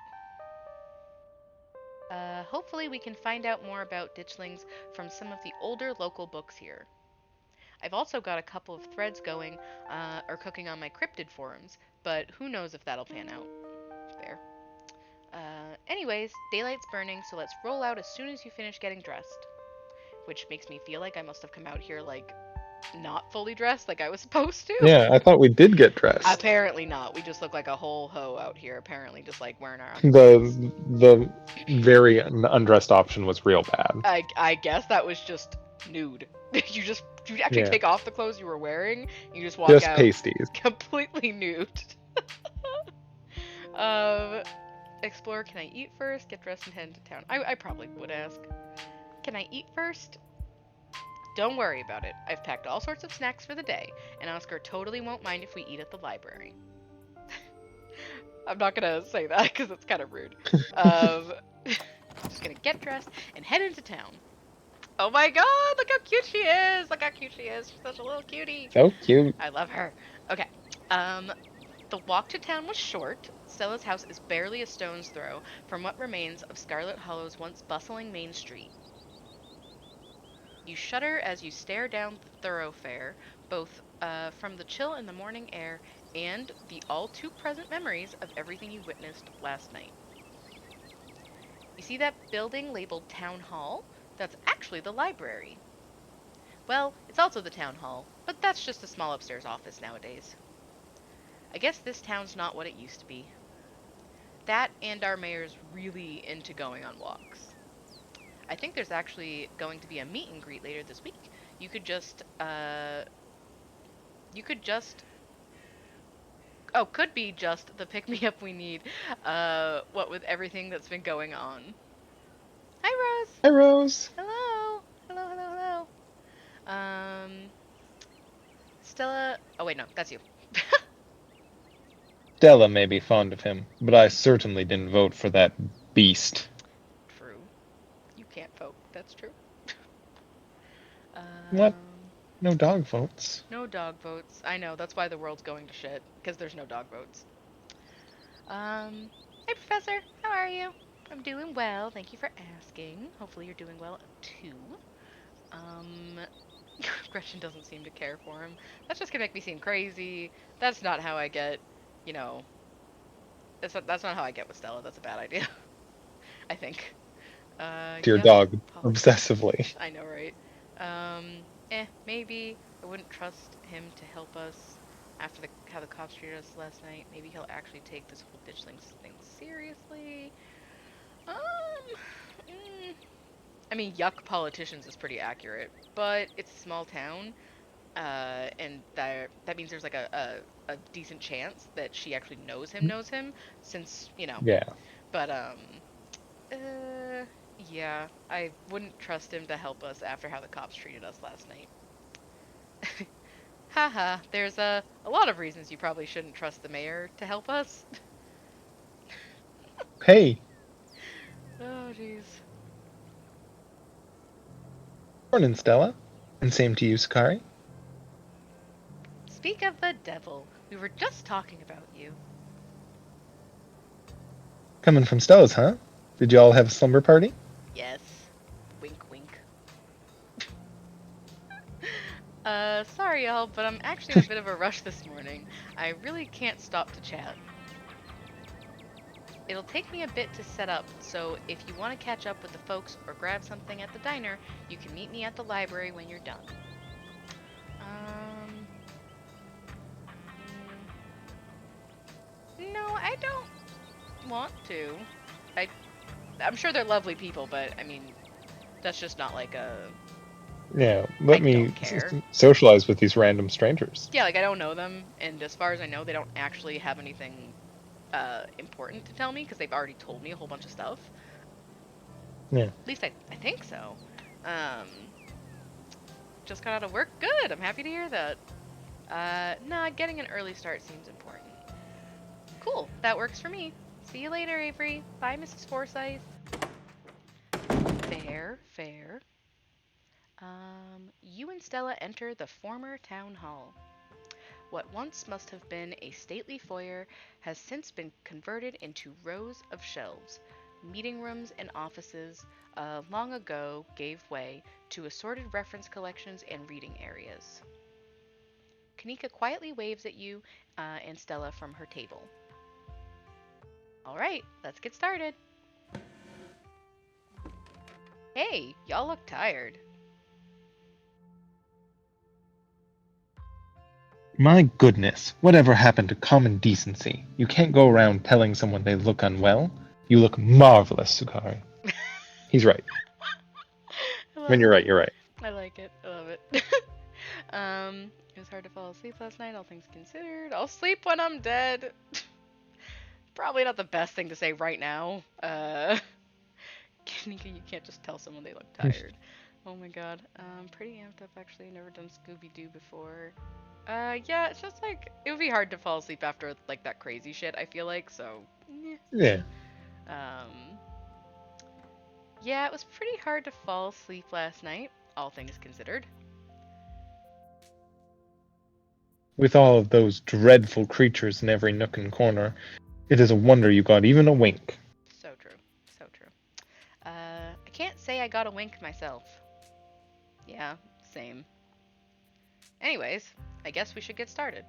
Hopefully we can find out more about ditchlings from some of the older local books here. I've also got a couple of threads going, or cooking on my cryptid forums, but who knows if that'll pan out. There. Anyways, daylight's burning, so let's roll out as soon as you finish getting dressed. Which makes me feel like I must have come out here, like, not fully dressed like I was supposed to. Yeah, I thought we did get dressed. Apparently not. We just look like a whole hoe out here, apparently, just like wearing our The very undressed option was real bad. I guess that was just nude. You actually Yeah. take off the clothes you were wearing, you just walk Just out pasties. completely nude. Explore, can I eat first? Get dressed and head into town. I probably would ask. Can I eat first? Don't worry about it. I've packed all sorts of snacks for the day, and Oscar totally won't mind if we eat at the library. I'm not gonna say that because it's kind of rude. Just gonna get dressed and head into town. Oh my god, look how cute she is! Look how cute she is. She's such a little cutie. So cute. I love her. Okay. The walk to town was short. Stella's house is barely a stone's throw from what remains of Scarlet Hollow's once bustling main street. You shudder as you stare down the thoroughfare, both from the chill in the morning air and the all too present memories of everything you witnessed last night. You see that building labeled Town Hall? That's actually the library. Well, it's also the town hall, but that's just a small upstairs office nowadays. I guess this town's not what it used to be. That and our mayor's really into going on walks. I think there's actually going to be a meet and greet later this week. You could just you could just oh, could be just the pick me up we need. What with everything that's been going on. Hi Rose. Hi, Rose. Hello. Hello, hello, hello. Stella. Oh wait, no, that's you. Stella may be fond of him, but I certainly didn't vote for that beast. True. You can't vote. That's true. What? Um, No dog votes. no dog votes. I know, that's why the world's going to shit, because there's no dog votes. Hey Professor, how are you? I'm doing well, thank you for asking. Hopefully you're doing well too. Um, Gretchen doesn't seem to care for him. That's just gonna make me seem crazy. That's not how I get, you know, that's not how I get with Stella. That's a bad idea, I think. To your Yuck dog, politicians. obsessively. I know, right? Maybe I wouldn't trust him to help us after how the cops treated us last night. Maybe he'll actually take this whole thing seriously. Um, mm, I mean, yuck politicians is pretty accurate, but it's a small town, and that means there's like a decent chance that she actually knows him, since Yeah. But uh, yeah, I wouldn't trust him to help us after how the cops treated us last night. Haha, there's a lot of reasons you probably shouldn't trust the mayor to help us. Hey, Oh, jeez. morning, Stella. And same to you, Sakari. Speak of the devil, we were just talking about you. Coming from Stella's, huh? Did you all have a slumber party? Yes. Wink, wink. Sorry y'all, but I'm actually in a bit of a rush this morning. I really can't stop to chat. It'll take me a bit to set up, so if you want to catch up with the folks or grab something at the diner, you can meet me at the library when you're done. Um, no, I don't want to. I I'm sure they're lovely people, but I mean, that's just not like a Yeah, I let me don't care. socialize with these random strangers. Yeah, like I don't know them, and as far as I know, they don't actually have anything important to tell me because they've already told me a whole bunch of stuff. Yeah. At least I think so. Um, just got out of work. Good. I'm happy to hear that. Nah, getting an early start seems important. Cool. That works for me. See you later, Avery. Bye, Mrs. Forsyth. Fair, fair. You and Stella enter the former town hall. What once must have been a stately foyer has since been converted into rows of shelves. Meeting rooms and offices long ago gave way to assorted reference collections and reading areas. Kanika quietly waves at you and Stella from her table. All right, let's get started. Hey, y'all look tired. My goodness, whatever happened to common decency? You can't go around telling someone they look unwell. You look marvelous, Sukari. He's right. I I mean, love you're it. right, you're right. I like it. I love it. It was hard to fall asleep last night, all things considered. I'll sleep when I'm dead. Probably not the best thing to say right now. You can't just tell someone they look tired. Oh my god. Pretty amped up actually. Never done Scooby Doo before. Yeah, it's just like it would be hard to fall asleep after like that crazy shit, I feel like, so Yeah. um yeah, it was pretty hard to fall asleep last night, all things considered. With all of those dreadful creatures in every nook and corner, it is a wonder you got even a wink. So true. So true. I can't say I got a wink myself. Yeah, same. Anyways, I guess we should get started.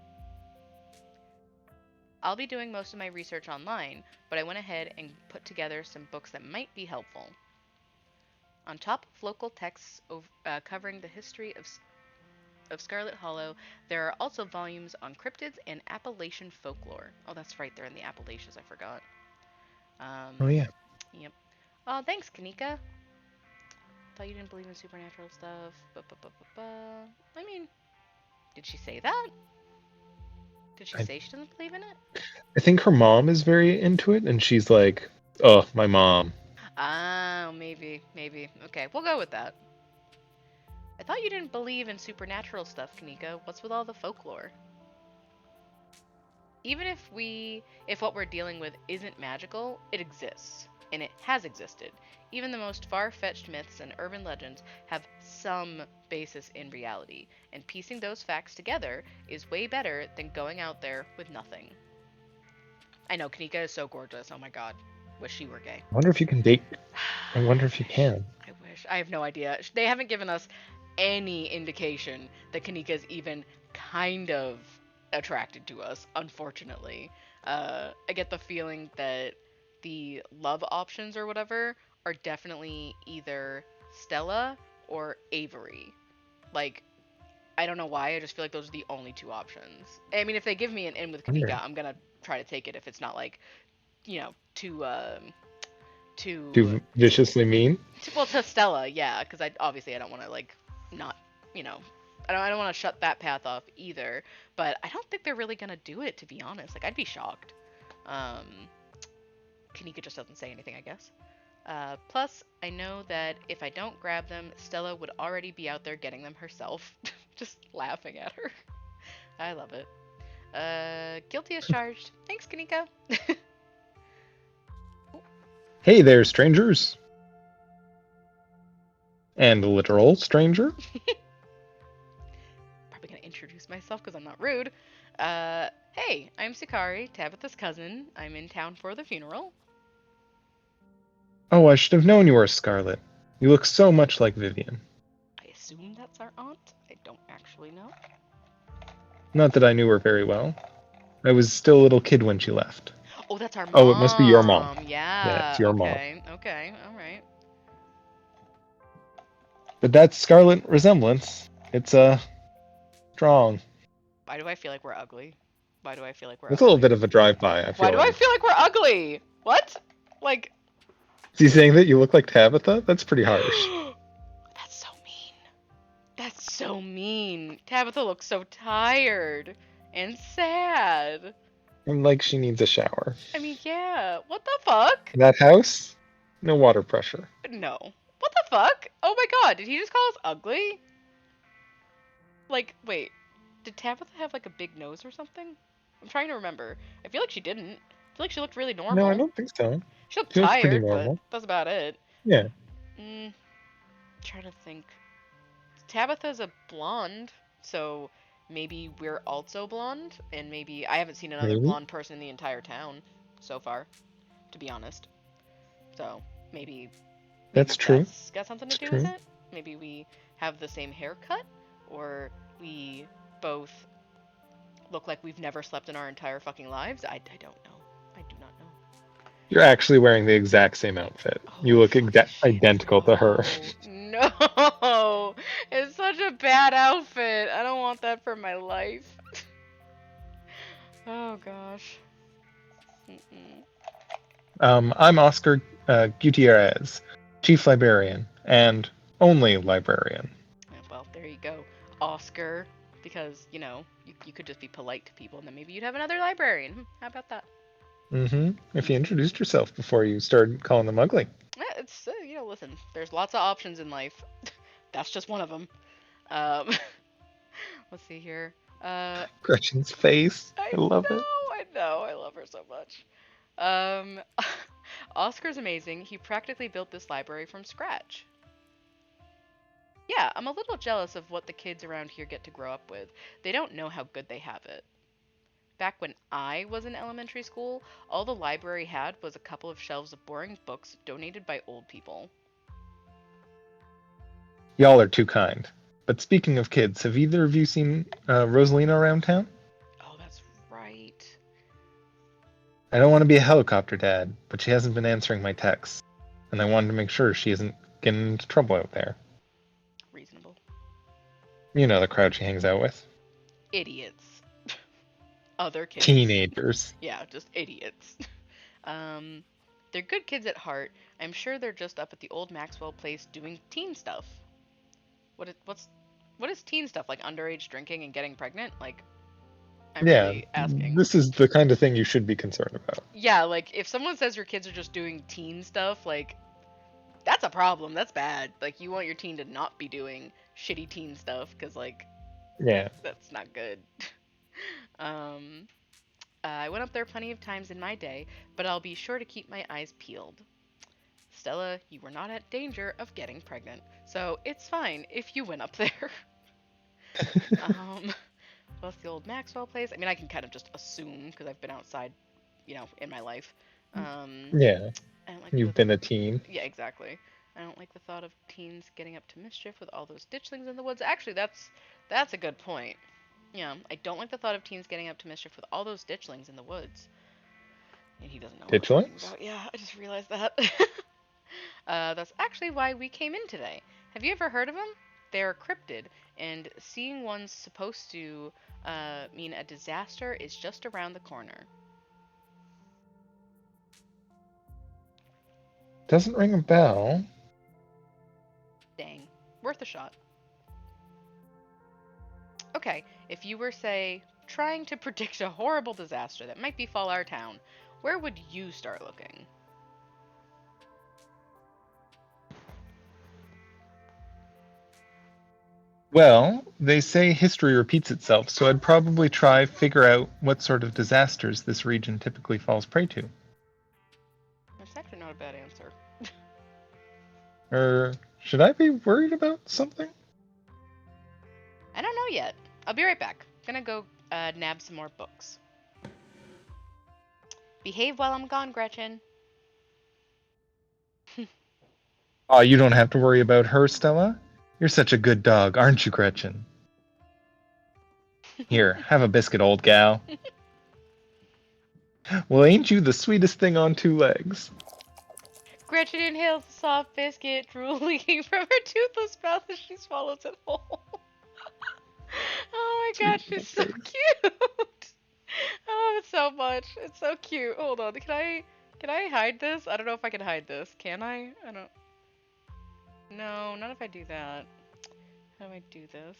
I'll be doing most of my research online, but I went ahead and put together some books that might be helpful. On top of local texts covering the history of Scarlet Hollow, there are also volumes on cryptids and Appalachian folklore. Oh, that's right, they're in the Appalachians, I forgot. Oh, Um, yeah. yep. Oh, thanks, Kanika. Thought you didn't believe in supernatural stuff. I mean, did she say that? Did she I, say she doesn't believe in it? I think her mom is very into it, and she's like, "Oh, my mom." Ah, maybe. Okay, we'll go with that. I thought you didn't believe in supernatural stuff, Kanika. What's with all the folklore? Even if what we're dealing with isn't magical, it exists. And it has existed. Even the most far-fetched myths and urban legends have some basis in reality, and piecing those facts together is way better than going out there with nothing. I know, Kanika is so gorgeous. Oh my god. Wish she were gay. I wonder if you can date. I wonder if you wish. can. I wish. I have no idea. They haven't given us any indication that Kanika is even kind of attracted to us, unfortunately. I get the feeling that the love options or whatever are definitely either Stella or Avery. Like, I don't know why, I just feel like those are the only two options. I mean, if they give me an in with Wonder. Kanika, I'm gonna try to take it if it's not like, too Too viciously mean. well, to Stella, yeah, because I don't want to like not, you know, I don't want to shut that path off either. But I don't think they're really gonna do it, to be honest. Like, I'd be shocked. Um, Kanika just doesn't say anything, I guess. Plus, I know that if I don't grab them, Stella would already be out there getting them herself, just laughing at her. I love it. Guilty as charged. Thanks, Kanika. Hey there, strangers. And the literal stranger. Probably gonna introduce myself because I'm not rude. Hey, I'm Sakari, Tabitha's cousin. I'm in town for the funeral. Oh, I should have known you were Scarlet. You look so much like Vivian. I assume that's our aunt. I don't actually know. Not that I knew her very well. I was still a little kid when she left. Oh, that's our Oh, it must be your mom. mom. Yeah, it's Yeah. your mom. Okay. All right. But that Scarlet resemblance, it's strong. Why do I feel like we're ugly? Why do I feel like we're It's a little ugly? bit of a drive-by, I Why feel do I like. feel like we're ugly? What? Like. Is he saying that you look like Tabitha? That's pretty harsh. That's so mean. That's so mean. Tabitha looks so tired and sad. And like she needs a shower. I mean, yeah. What the fuck? That house? No water pressure. No. What the fuck? Oh my god, did he just call us ugly? Like, wait. Did Tabitha have like a big nose or something? I'm trying to remember. I feel like she didn't. I feel like she looked really normal. No, I don't think so. She looked She looks pretty tired, but normal. that's about it. Yeah. Trying to think. Tabitha's a blonde, so maybe we're also blonde, and maybe I haven't seen another Maybe. blonde person in the entire town so far, to be honest. So maybe That's true. that's got something to It's do with true. it. Maybe we have the same haircut, or we both look like we've never slept in our entire fucking lives. I don't know. I do not know. You're actually wearing the exact same outfit. You Oh, look fucking shit, identical to her. No, it's such a bad outfit. I don't want that for my life. Oh gosh. I'm Oscar Gutierrez, Chief Librarian, and only librarian. Well, there you go, Oscar. Because you could just be polite to people, and then maybe you'd have another librarian. How about that? If you introduced yourself before you started calling them ugly. Yeah, it's listen. There's lots of options in life. That's just one of them. Um, let's see here. Gretchen's face. I love it. I know. I love her so much. Um, Oscar's amazing. He practically built this library from scratch. Yeah, I'm a little jealous of what the kids around here get to grow up with. They don't know how good they have it. Back when I was in elementary school, all the library had was a couple of shelves of boring books donated by old people. Y'all are too kind. But speaking of kids, have either of you seen Rosalina around town? Oh, that's right. I don't want to be a helicopter dad, but she hasn't been answering my texts. And I wanted to make sure she isn't getting into trouble out there. Reasonable. You know the crowd she hangs out with. Idiots. Other kids. Teenagers. Yeah, just idiots. They're good kids at heart. I'm sure they're just up at the old Maxwell place doing teen stuff. What is teen stuff? Like underage drinking and getting pregnant? Like, I'm Yeah, really asking. this is the kind of thing you should be concerned about. Yeah, like if someone says your kids are just doing teen stuff, like that's a problem. That's bad. Like you want your teen to not be doing shitty teen stuff because like Yeah. that's not good. um, I went up there plenty of times in my day, but I'll be sure to keep my eyes peeled. Stella, you were not at danger of getting pregnant, so it's fine if you went up there. um, Plus the old Maxwell place. I mean, I can kind of just assume because I've been outside, in my life. Yeah, I don't like you've been a teen. Yeah, exactly. I don't like the thought of teens getting up to mischief with all those ditchlings in the woods. Actually, that's a good point. Yeah, I don't like the thought of teens getting up to mischief with all those ditchlings in the woods. And he doesn't know what I'm talking Ditchlings? about. Yeah, I just realized that. That's actually why we came in today. Have you ever heard of them? They're cryptid, and seeing one's supposed to mean a disaster is just around the corner. Doesn't ring a bell. Dang. Worth a shot. Okay, if you were, say, trying to predict a horrible disaster that might befall our town, where would you start looking? Well, they say history repeats itself, so I'd probably try figure out what sort of disasters this region typically falls prey to. That's actually not a bad answer. Or should I be worried about something? I don't know yet. I'll be right back. Gonna go nab some more books. Behave while I'm gone, Gretchen. Aw, you don't have to worry about her, Stella. You're such a good dog, aren't you, Gretchen? Here, have a biscuit, old gal. Well, ain't you the sweetest thing on two legs? Gretchen inhales the soft biscuit, drool leaking from her toothless mouth as she swallows it whole. Oh my god, she's so cute. I love it so much. It's so cute. Hold on, can I hide this? I don't know if I can hide this. Can I? I don't. No, not if I do that. How do I do this?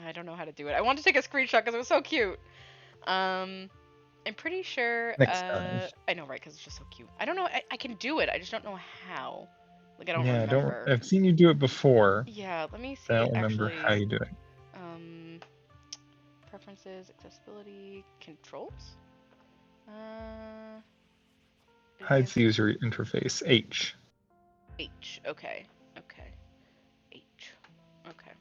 I don't know how to do it. I wanted to take a screenshot because it was so cute. I'm pretty sure. Next time. I know, right? Because it's just so cute. I don't know. I can do it. I just don't know how. Like I don't Yeah, remember. I've seen you do it before. Yeah, let me see. I don't remember Actually, how you do it. Preferences, accessibility, controls. Uh, Hides the advanced- user interface. H. H. Okay. Okay. H. Okay.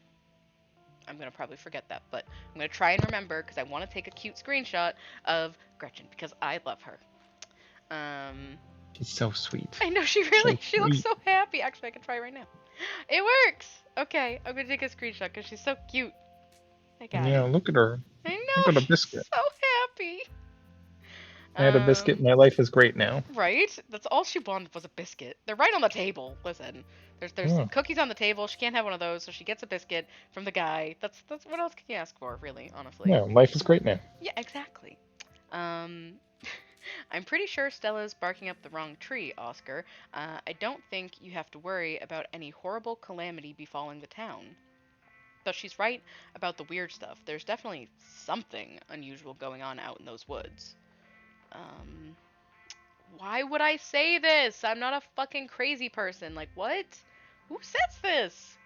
I'm gonna probably forget that, but I'm gonna try and remember because I want to take a cute screenshot of Gretchen because I love her. She's so sweet. I know she looks so happy. Actually, I can try right now. It works. Okay, I'm gonna take a screenshot because she's so cute. I got Yeah, it. look at her. I know. Look at a She's biscuit. so happy. I had a biscuit. My life is great now. Right? That's all she wanted was a biscuit. They're right on the table. Listen, there's Yeah. cookies on the table. She can't have one of those, so she gets a biscuit from the guy. That's what else can you ask for, really? Honestly. Yeah, life is great now. Yeah, exactly. I'm pretty sure Stella's barking up the wrong tree, Oscar. I don't think you have to worry about any horrible calamity befalling the town. But she's right about the weird stuff. There's definitely something unusual going on out in those woods. Why would I say this? I'm not a fucking crazy person. Like, what? Who says this?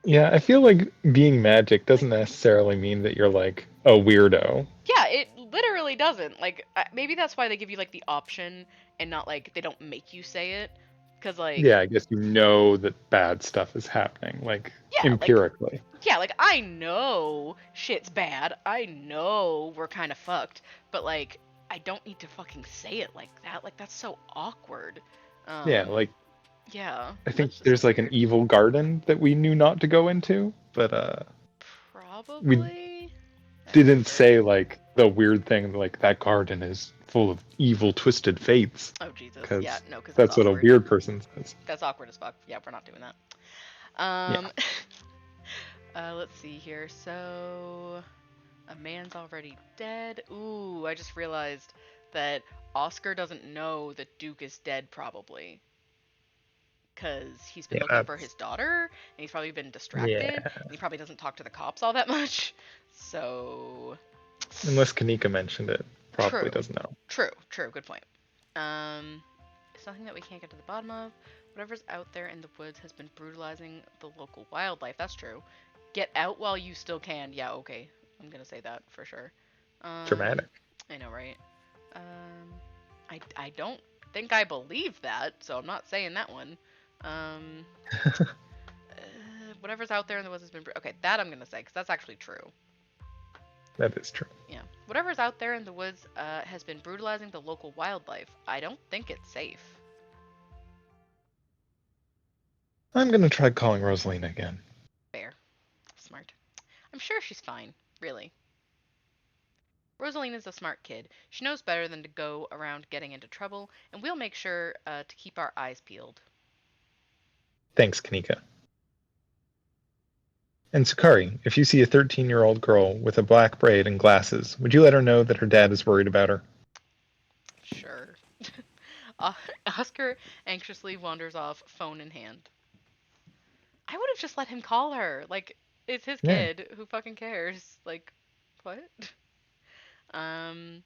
Yeah, I feel like being magic doesn't necessarily mean that you're like a weirdo. Yeah, it literally doesn't. Like, maybe that's why they give you, like, the option and not, like, they don't make you say it. Because, like... Yeah, I guess you know that bad stuff is happening, like, Yeah, empirically. Yeah, like, I know shit's bad. I know we're kind of fucked. But, like, I don't need to fucking say it like that. Like, that's so awkward. Yeah, like, Yeah. I think that's just there's like an weird. evil garden that we knew not to go into, but Probably. didn't say like the weird thing like that garden is full of evil twisted fates. Oh, Jesus. 'Cause Yeah, no, because That's what a awkward. weird person says. That's awkward as fuck. Yeah, we're not doing that. Let's see here. So, a man's already dead. Ooh, I just realized that Oscar doesn't know that Duke is dead, probably. Because he's been Yeah, looking for his daughter, and he's probably been distracted, yeah. and he probably doesn't talk to the cops all that much. So, Unless Kanika mentioned it, probably true. doesn't know. True, good point. Um, it's something that we can't get to the bottom of. Whatever's out there in the woods has been brutalizing the local wildlife. That's true. Get out while you still can. Yeah, okay. I'm gonna say that for sure. Dramatic. I know, right? I don't think I believe that, so I'm not saying that one. Um, whatever's out there in the woods has been okay. That I'm gonna say because that's actually true. That is true. Yeah, whatever's out there in the woods has been brutalizing the local wildlife. I don't think it's safe. I'm gonna try calling Rosalina again. Fair, smart. I'm sure she's fine. Really. Rosalina's a smart kid. She knows better than to go around getting into trouble, and we'll make sure to keep our eyes peeled. Thanks, Kanika. And Sukari, if you see a 13-year-old girl with a black braid and glasses, would you let her know that her dad is worried about her? Sure. Oscar anxiously wanders off, phone in hand. I would have just let him call her. Like, it's his Yeah. kid. Who fucking cares? Like, what? Um,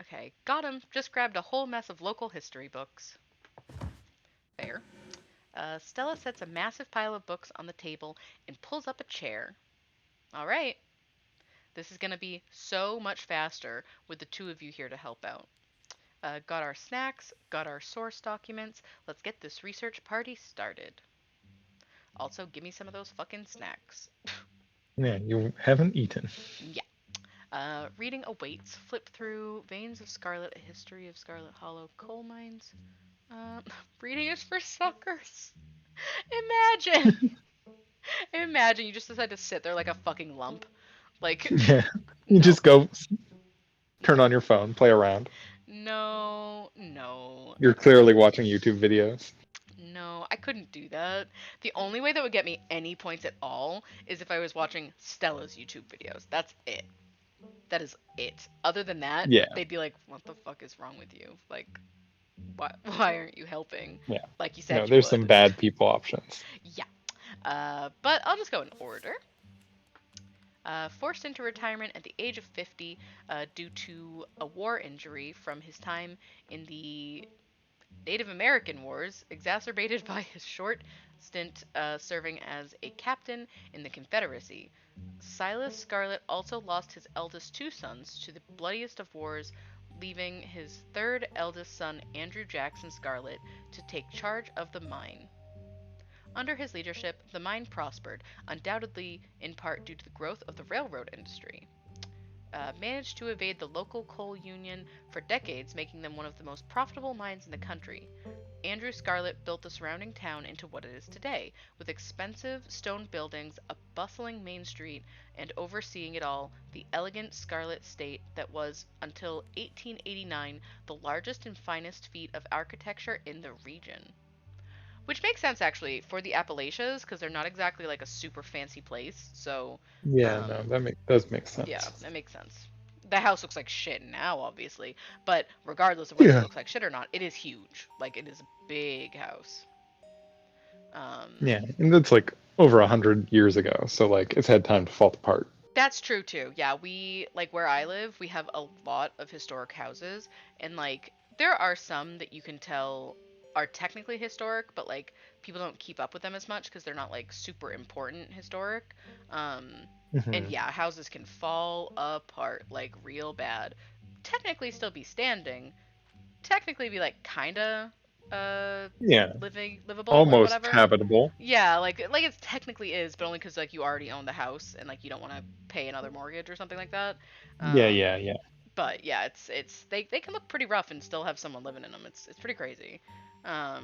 okay. Got him. Just grabbed a whole mess of local history books. Fair. Stella sets a massive pile of books on the table and pulls up a chair. All right. This is going to be so much faster with the two of you here to help out. Got our snacks, got our source documents. Let's get this research party started. Also, give me some of those fucking snacks. Yeah, you haven't eaten. Yeah. Reading awaits. Flip through Veins of Scarlet, A History of Scarlet Hollow Coal Mines. Uh, reading is for suckers. Imagine. Imagine you just decide to sit there like a fucking lump. Like, Yeah. You no. just go turn No. on your phone, play around. No. No. You're clearly watching YouTube videos. No, I couldn't do that. The only way that would get me any points at all is if I was watching Stella's YouTube videos. That's it. That is it. Other than that, Yeah, they'd be like, "What the fuck is wrong with you? Like, why aren't you helping? yeah. Like you No, said you there's some would." bad people options. Yeah. But I'll just go in order. Forced into retirement at the age of 50 due to a war injury from his time in the Native American Wars, exacerbated by his short stint serving as a captain in the Confederacy. Silas Scarlet also lost his eldest two sons to the bloodiest of wars, leaving his third eldest son, Andrew Jackson Scarlet, to take charge of the mine. Under his leadership, the mine prospered, undoubtedly in part due to the growth of the railroad industry. Managed to evade the local coal union for decades, making them one of the most profitable mines in the country. Andrew Scarlet built the surrounding town into what it is today, with expensive stone buildings, a bustling main street, and overseeing it all, the elegant Scarlet State that was, until 1889, the largest and finest feat of architecture in the region. Which makes sense actually for the Appalachians because they're not exactly like a super fancy place. So, Yeah, no, um, does make yeah, sense. that makes sense. The house looks like shit now, obviously, but regardless of whether it Yeah, looks like shit or not, it is huge. Like it is a big house. Um, yeah, and that's like over 100 years ago, so like it's had time to fall apart. That's true too. Yeah, we like where I live, we have a lot of historic houses and like there are some that you can tell are technically historic, but like people don't keep up with them as much because they're not like super important historic. Um and Hmm. yeah, houses can fall apart like real bad. Technically still be standing, technically be like kinda uh Yeah, livable or almost whatever. habitable. Yeah, like it technically is, but only because like you already own the house and like you don't want to pay another mortgage or something like that. Yeah, Um, yeah, yeah. but yeah, it's they can look pretty rough and still have someone living in them. It's pretty crazy. Um,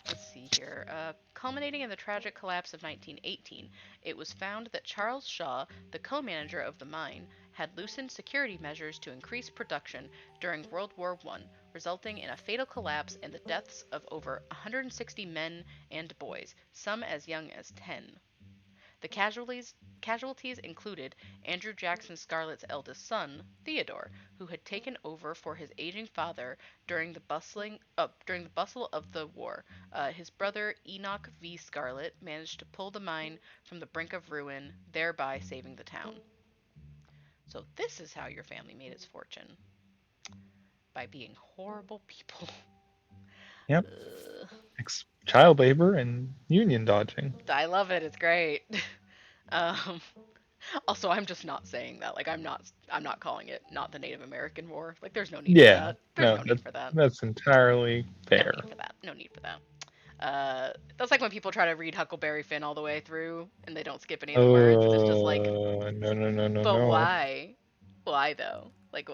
let's see here. Culminating in the tragic collapse of 1918, it was found that Charles Shaw, the co-manager of the mine, had loosened security measures to increase production during World War I, resulting in a fatal collapse and the deaths of over 160 men and boys, some as young as 10. The casualties included Andrew Jackson Scarlett's eldest son, Theodore, who had taken over for his aging father during the bustle of the war. His brother Enoch V. Scarlett managed to pull the mine from the brink of ruin, thereby saving the town. So this is how your family made its fortune, by being horrible people. Yep. Ugh. Child labor and union dodging. I love it. It's great. um, Also, I'm just not saying that. Like, I'm not calling it not the Native American War. Like, there's no need for Yeah. that. There's No, no need for that. that's entirely No fair. need for that. No need for that. That's like when people try to read Huckleberry Finn all the way through and they don't skip any of the words, and it's just like, No, no, no, no, but no, why? Why though? Like,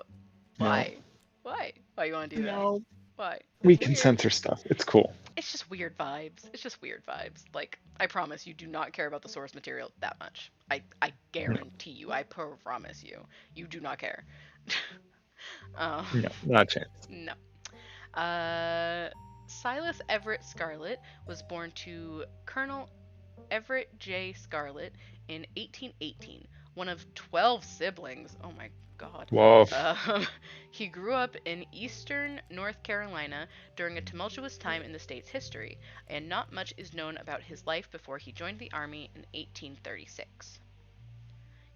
no, why? Why? Why you want to do that? no. Why? We It's can weird. censor stuff. It's cool. It's just weird vibes. It's just weird vibes. Like, I promise you do not care about the source material that much. I No, guarantee you. I promise you. You do not care. um, no, not a chance. no. Uh, Silas Everett Scarlett was born to Colonel Everett J. Scarlett in 1818, one of 12 siblings. Oh my god. Whoa. Um, he grew up in eastern North Carolina during a tumultuous time in the state's history, and not much is known about his life before he joined the Army in 1836.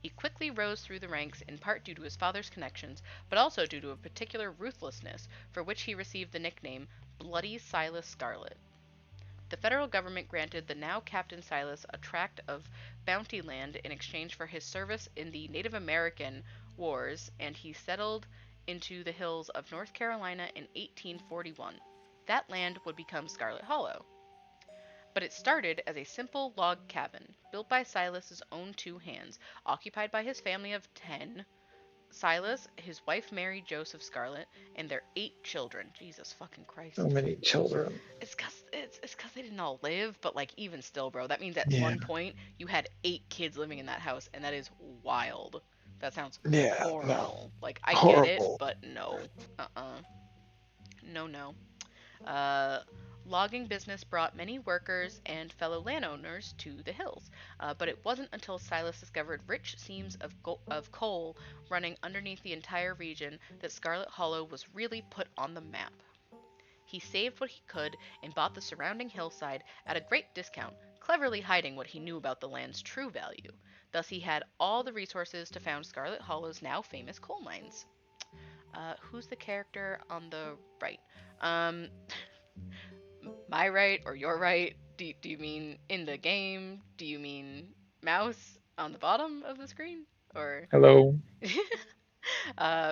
He quickly rose through the ranks in part due to his father's connections, but also due to a particular ruthlessness for which he received the nickname Bloody Silas Scarlett. The federal government granted the now Captain Silas a tract of bounty land in exchange for his service in the Native American wars, and he settled into the hills of North Carolina in 1841. That land would become Scarlet Hollow. But it started as a simple log cabin built by Silas's own two hands, occupied by his family of 10. Silas, his wife Mary Joseph Scarlett, and their 8 children. Jesus fucking So Christ. many children. It's cause they didn't all live, but like even still, bro, that means at Yeah. one point you had 8 kids living in that house, and that is wild. That sounds Yeah. No. horrible. Like I get it, Horrible. but no. Uh-uh. No, no. Uh, Logging business brought many workers and fellow landowners to the hills, but it wasn't until Silas discovered rich seams of coal running underneath the entire region that Scarlet Hollow was really put on the map. He saved what he could and bought the surrounding hillside at a great discount, cleverly hiding what he knew about the land's true value. Thus, he had all the resources to found Scarlet Hollow's now famous coal mines. Who's the character on the right? Um, my right or your right? Do you mean in the game? Do you mean mouse on the bottom of the screen? Or Hello.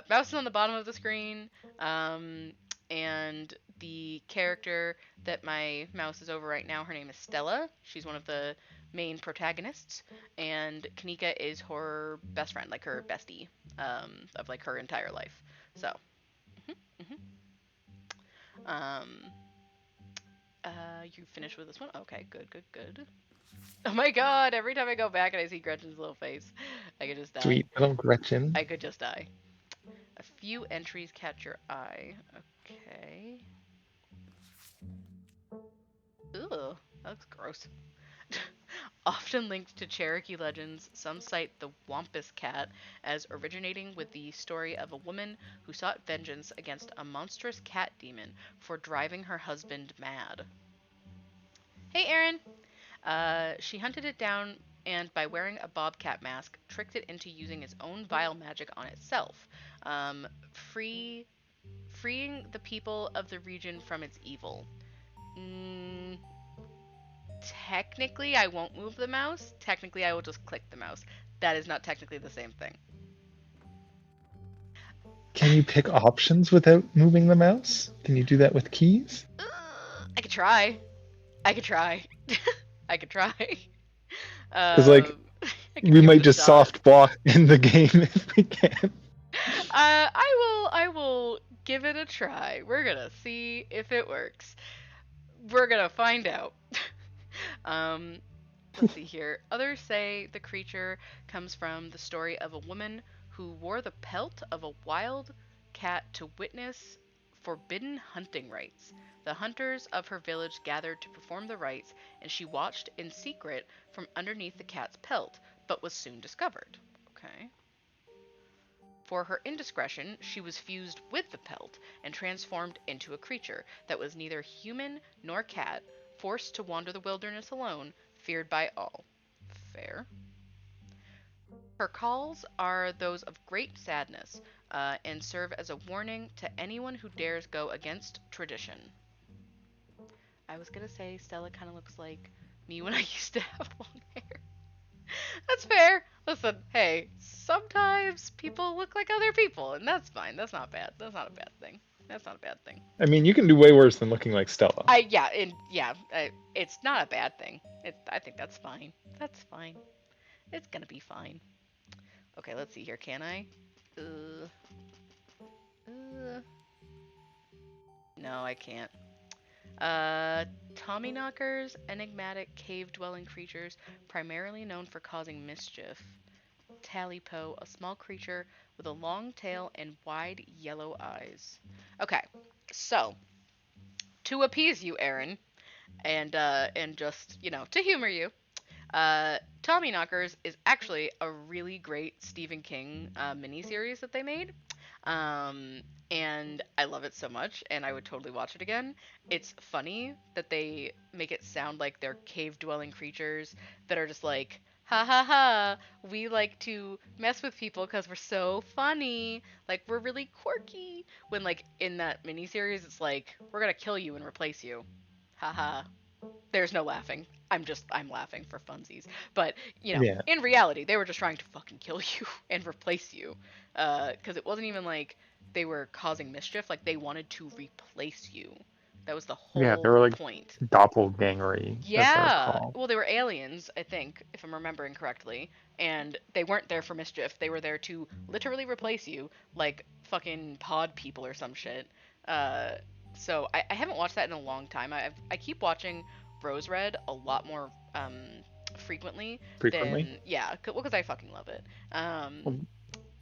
mouse is on the bottom of the screen, um, and the character that my mouse is over right now, her name is Stella. She's one of the main protagonists, and Kanika is her best friend, like her bestie, of like her entire life. So, mhm. um, you finished with this one? Okay, good, good, good. Oh my god, every time I go back and I see Gretchen's little face, I could just die. Sweet little Gretchen. I could just die. A few entries catch your eye. Okay. Ugh, that looks gross. Often linked to Cherokee legends, some cite the Wampus Cat as originating with the story of a woman who sought vengeance against a monstrous cat demon for driving her husband mad. Hey, Aaron! She hunted it down and, by wearing a bobcat mask, tricked it into using its own vile magic on itself, um, free, freeing the people of the region from its evil. Mm, Technically, I won't move the mouse. Technically, I will just click the mouse. That is not technically the same thing. Can you pick options without moving the mouse? Can you do that with keys? I could try. I could try. I could try. Because like I could we give it might a just shot. soft block in the game if we can. I will give it a try. We're gonna see if it works. We're gonna find out. um, let's see here. Others say the creature comes from the story of a woman who wore the pelt of a wild cat to witness forbidden hunting rites. The hunters of her village gathered to perform the rites, and she watched in secret from underneath the cat's pelt, but was soon discovered. Okay. For her indiscretion, she was fused with the pelt and transformed into a creature that was neither human nor cat, forced to wander the wilderness alone, feared by all. Fair. Her calls are those of great sadness and serve as a warning to anyone who dares go against tradition. I was gonna say Stella kind of looks like me when I used to have long hair. That's fair. Listen, hey, sometimes people look like other people, and that's fine. That's not bad. That's not a bad thing. That's not a bad thing. I mean, you can do way worse than looking like Stella. It's not a bad thing. I think that's fine. That's fine. It's gonna be fine. Okay, let's see here. Can I? Uh, no, I can't. Tommyknockers, enigmatic cave-dwelling creatures, primarily known for causing mischief. Talipo, a small creature with a long tail and wide yellow eyes. Okay, so to appease you, Aaron, and just to humor you, Tommyknockers is actually a really great Stephen King miniseries that they made. Um, and I love it so much, and I would totally watch it again. It's funny that they make it sound like they're cave dwelling creatures that are just like, ha ha ha, we like to mess with people because we're so funny. Like, we're really quirky. When, like, in that miniseries, it's like, we're gonna kill you and replace you. Ha ha. There's no laughing. I'm laughing for funsies. But, Yeah. in reality, they were just trying to fucking kill you and replace you. Because it wasn't even like they were causing mischief, like they wanted to replace you. That was the Yeah, they whole were like point. doppelgangery, as they're Yeah. called. Well, they were aliens, I think, if I'm remembering correctly. And they weren't there for mischief. They were there to literally replace you, like fucking pod people or some shit. Uh, so I haven't watched that in a long time. I keep watching Rose Red a lot more frequently Frequently. than, yeah, well, because I fucking love it. Well,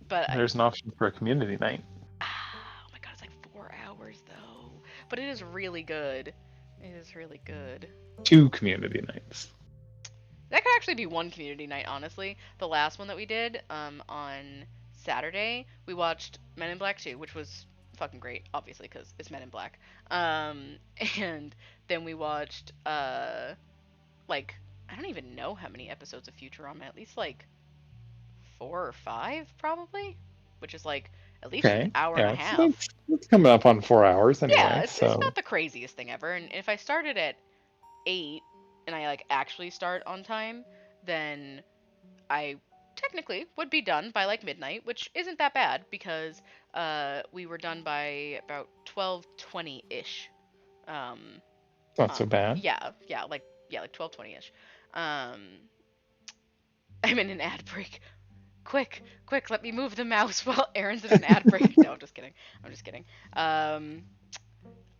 But there's an option for a community night. oh my god, it's like 4 hours though. But it is really good. It is really good. 2 community nights. That could actually be one community night, honestly. The last one that we did on Saturday, we watched Men in Black 2, which was fucking great, obviously, because it's Men in Black. Um, and then we watched, like, I don't even know how many episodes of Futurama, at least like 4 or 5, probably, which is like at least an Okay. hour and a Yeah, so half. that's coming up on 4 hours Yeah, anyway, it's so not the craziest thing ever. And if I started at 8 and I like actually start on time, then I technically would be done by like midnight, which isn't that bad because we were done by about 12:20 ish. Um, it's not so bad. like 12:20 ish. Um, I'm in an ad break. Quick, quick, let me move the mouse while Aaron's in an ad break. No, I'm just kidding. I'm just kidding.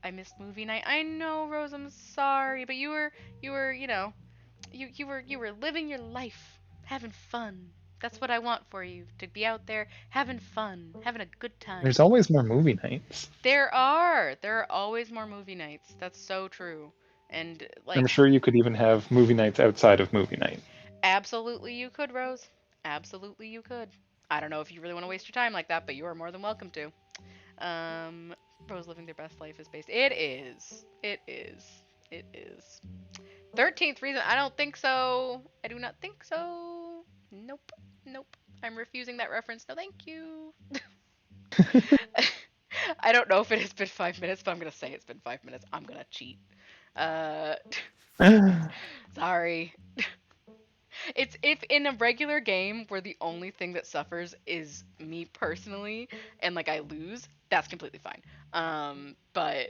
I missed movie night. I know, Rose. I'm sorry, but you were living your life, having fun. That's what I want for you, to be out there having fun, having a good time. There's always more movie nights. There are always more movie nights. That's so true. And I'm like, sure you could even have movie nights outside of movie night. absolutely you could, Rose. Absolutely you could. I don't know if you really want to waste your time like that, but you are more than welcome to. Um, Rose living their best life is based. It is. It is. It is. 13th reason. I don't think so. I do not think so. Nope. Nope. I'm refusing that reference. No, thank you. I don't know if it has been 5 minutes, but I'm gonna say it's been 5 minutes. I'm gonna cheat. Uh, sorry. It's if in a regular game where the only thing that suffers is me personally, and like I lose, that's completely fine. But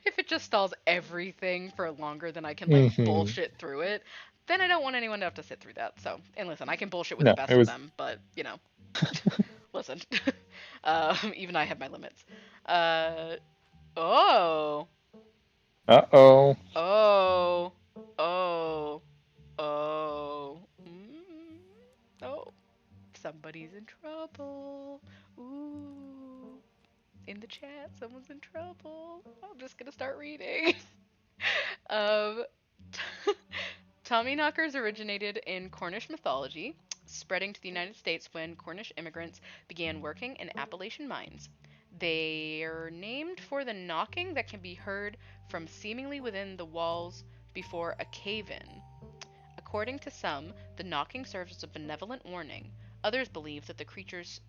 if it just stalls everything for longer than I can like hmm bullshit through it, then I don't want anyone to have to sit through that. So, and listen, I can bullshit with the No, best it of was. them, but listen, even I have my limits. Oh, Uh-oh. oh, oh, oh, oh. Somebody's in trouble. Ooh. in the chat. Someone's in trouble. I'm just gonna start reading. um, Tommyknockers originated in Cornish mythology, spreading to the United States when Cornish immigrants began working in Appalachian mines. They're named for the knocking that can be heard from seemingly within the walls before a cave in. According to some, the knocking serves as a benevolent warning. Others believe that the creatures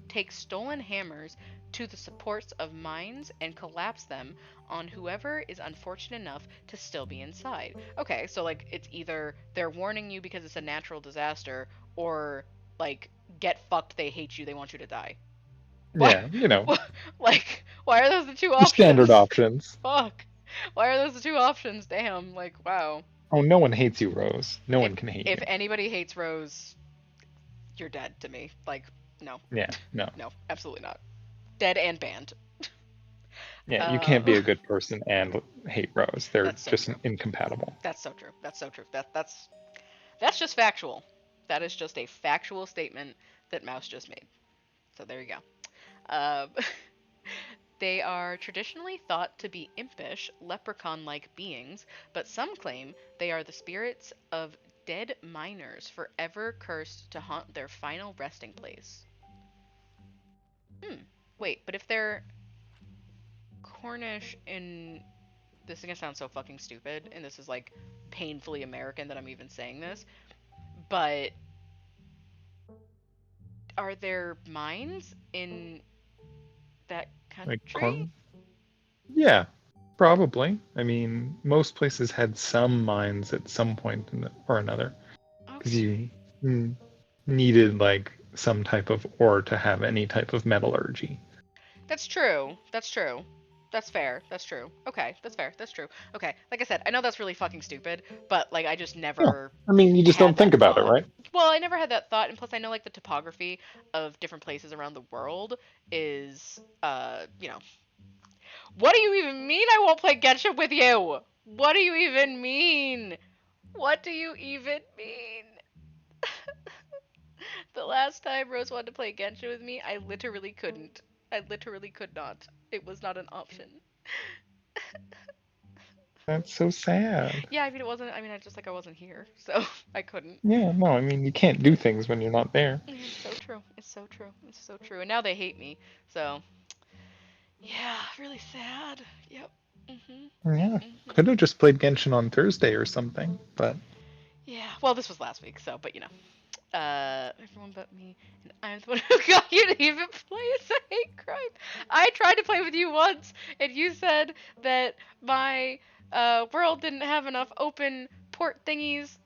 take stolen hammers to the supports of mines and collapse them on whoever is unfortunate enough to still be inside. Okay, so like it's either they're warning you because it's a natural disaster, or like get fucked, they hate you, they want you to die. Why? Yeah, Like, why are those the two the standard options? options. Fuck. Why are those the two options? Damn. Like, wow. Oh, no one hates you, Rose. No If one can hate if you. anybody hates Rose, you're dead to me. Like, no, Yeah, no. no, absolutely not. Dead and banned. Yeah, you can't be Uh, a good person and hate Rose. They're that's so just true. incompatible. That's so true. That's so true. That's just factual. That is just a factual statement that Mouse just made. So there you go. They are traditionally thought to be impish, leprechaun like beings, but some claim they are the spirits of dead miners forever cursed to haunt their final resting place. Hmm. Wait, but if they're Cornish in. This is gonna sound so fucking stupid, and this is like painfully American that I'm even saying this, but are there mines in that Like, country? yeah, probably. I mean, most places had some mines at some point or another, because you Okay. mm, needed like some type of ore to have any type of metallurgy. That's true. That's true. That's fair. That's true. Okay, that's fair. That's true. Okay. Like I said, I know that's really fucking stupid, but like I just Yeah, never I mean, you just don't had think that about it, thought. right? Well, I never had that thought, and plus I know like the topography of different places around the world is what do you even mean I won't play Genshin with you? What do you even mean? What do you even mean? The last time Rose wanted to play Genshin with me, I literally couldn't. I literally could not. It was not an option. That's so sad. Yeah, I mean it wasn't. I mean I just like I wasn't here, so I couldn't. Yeah, no, I mean, you can't do things when you're not there. It's so true. It's so true. It's so true. And now they hate me. So yeah, really sad. Yep. Mhm. Yeah, Mhm. could have just played Genshin on Thursday or something, but Yeah. Well, this was last week, so but everyone but me, and I'm the one who got you to even play. It's a hate crime. I tried to play with you once, and you said that my world didn't have enough open port thingies,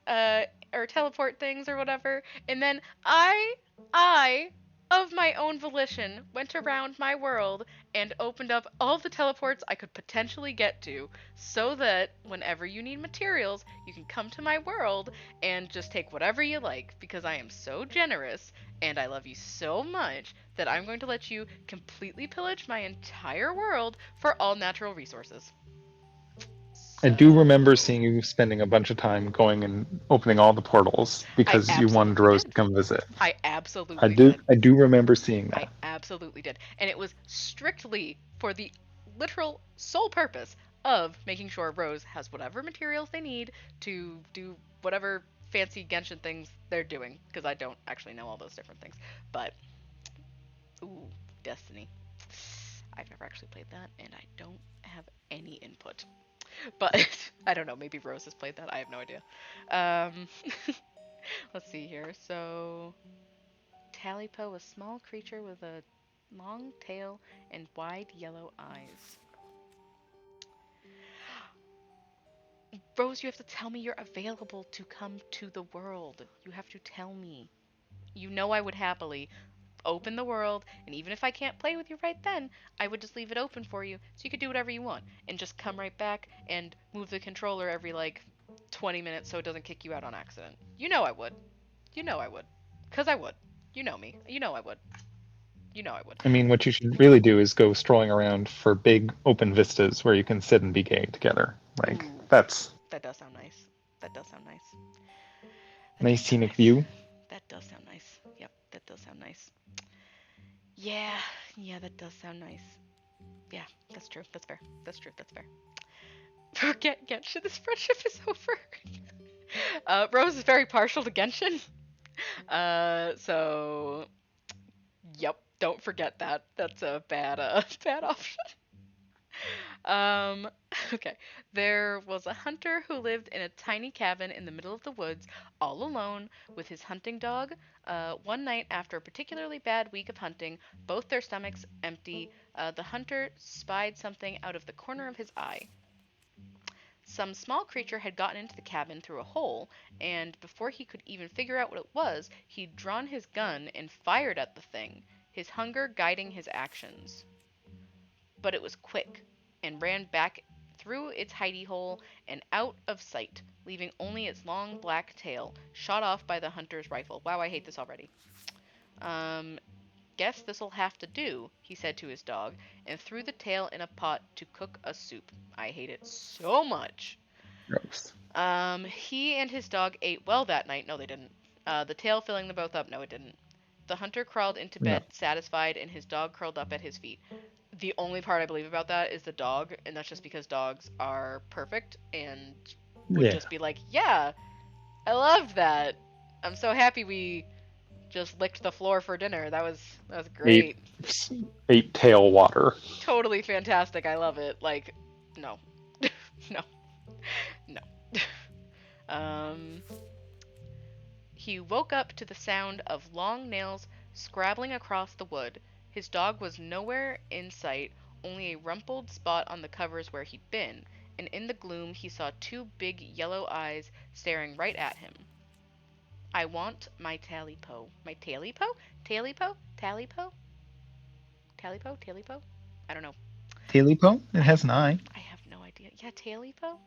or teleport things or whatever, and then I, of my own volition, went around my world and opened up all the teleports I could potentially get to, so that whenever you need materials, you can come to my world and just take whatever you like, because I am so generous and I love you so much that I'm going to let you completely pillage my entire world for all natural resources. I do remember So, seeing you spending a bunch of time going and opening all the portals I because you wanted absolutely Rose to did. come visit. I absolutely did. I do remember seeing I that. absolutely did. And it was strictly for the literal sole purpose of making sure Rose has whatever materials they need to do whatever fancy Genshin things they're doing, because I don't actually know all those different things. But ooh, Destiny. I've never actually played that, and I don't have any input. But I don't know. Maybe Rose has played that. I have no idea. Um, let's see here. So, Talipo, a small creature with a long tail and wide yellow eyes. Rose, you have to tell me you're available to come to the world. You have to tell me. You know I would happily open the world, and even if I can't play with you right then, I would just leave it open for you so you could do whatever you want and just come right back and move the controller every like 20 minutes so it doesn't kick you out on accident. You know I would. You know I would. 'Cause I would. You know me. You know I would. You know I would. I mean, what you should really do is go strolling around for big open vistas where you can sit and be gay together. Like, Ooh, that's that does sound nice. That does sound nice. That does nice sound scenic nice. view. That does sound nice. Yep, that does sound nice. Yeah, Yeah, that does sound nice. Yeah, that's true. That's fair. That's true. That's fair. Forget Genshin. This friendship is over. Rose is very partial to Genshin. So yep. Don't forget that. That's a bad, bad option. Um, okay. There was a hunter who lived in a tiny cabin in the middle of the woods, all alone, with his hunting dog. One night, after a particularly bad week of hunting, both their stomachs empty, the hunter spied something out of the corner of his eye. Some small creature had gotten into the cabin through a hole, and before he could even figure out what it was, he'd drawn his gun and fired at the thing, his hunger guiding his actions. But it was quick and ran back through its hidey hole and out of sight, leaving only its long black tail, shot off by the hunter's rifle. Wow, I hate this already. Um, Guess this'll have to do, he said to his dog, and threw the tail in a pot to cook a soup. I hate it so much. Gross. He and his dog ate well that night. No, they didn't. The tail filling them both up. No, it didn't. The hunter crawled into No. bed, satisfied, and his dog curled up at his feet. The only part I believe about that is the dog, and that's just because dogs are perfect and would Yeah. just be like, yeah, I loved that. I'm so happy we just licked the floor for dinner. That was Ate, great. ate tail water. Totally fantastic. I love it. Like, no. No. No. um He woke up to the sound of long nails scrabbling across the wood. His dog was nowhere in sight, only a rumpled spot on the covers where he'd been, and in the gloom he saw two big yellow eyes staring right at him. I want my Talipo. My Talipo? Talipo? Talipo? Talipo? Talipo? I don't know. Talipo? It I has an eye. I have no idea. Yeah, Talipo?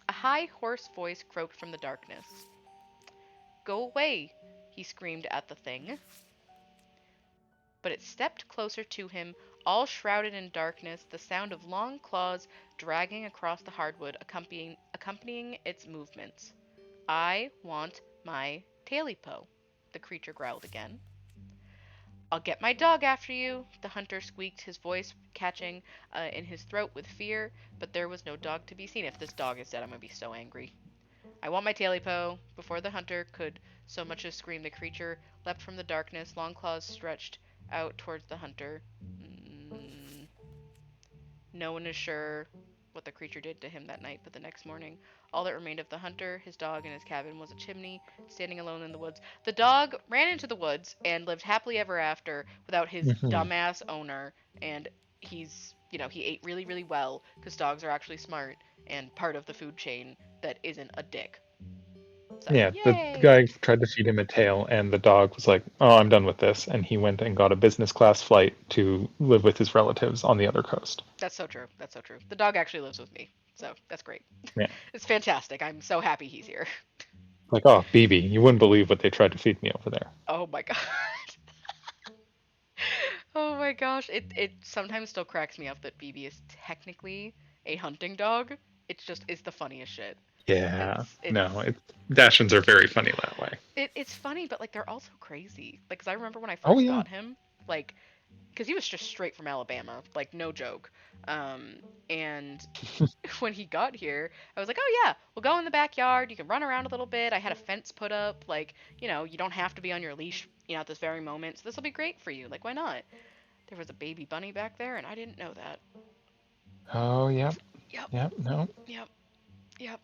A high hoarse voice croaked from the darkness. Go away, he screamed at the thing. But it stepped closer to him, all shrouded in darkness, the sound of long claws dragging across the hardwood accompanying its movements. I want my Talipo, the creature growled again. I'll get my dog after you, the hunter squeaked, his voice catching in his throat with fear, but there was no dog to be seen. If this dog is dead, I'm going to be so angry. I want my Talipo. Before the hunter could so much as scream, the creature leapt from the darkness, long claws stretched out towards the hunter. No one is sure what the creature did to him that night, but the next morning, all that remained of the hunter, his dog, and his cabin was a chimney standing alone in the woods. The dog ran into the woods and lived happily ever after without his Mhm. dumbass owner, and he ate really, really well because dogs are actually smart and part of the food chain that isn't a dick. So, Yeah, the yay! guy tried to feed him a tail, and the dog was like, "Oh, I'm done with this," and he went and got a business class flight to live with his relatives on the other coast. That's so true. That's so true. The dog actually lives with me, so that's great. Yeah, It's fantastic. I'm so happy he's here. like, oh, BB, you wouldn't believe what they tried to feed me over there. Oh my god. Oh my gosh. It sometimes still cracks me up that BB is technically a hunting dog. It's the funniest shit. Yeah, It's no, Dachshunds are very funny that way. it's funny, but like they're also crazy. Like, 'cause I remember when I Oh first yeah. got him, like, because he was just straight from Alabama, like no joke. And when he got here, I was like, oh yeah, we'll go in the backyard. You can run around a little bit. I had a fence put up. Like, you don't have to be on your leash, at this very moment. So this will be great for you. Like, why not? There was a baby bunny back there, and I didn't know that. Oh yep, Yep, yep, no. yep, yep,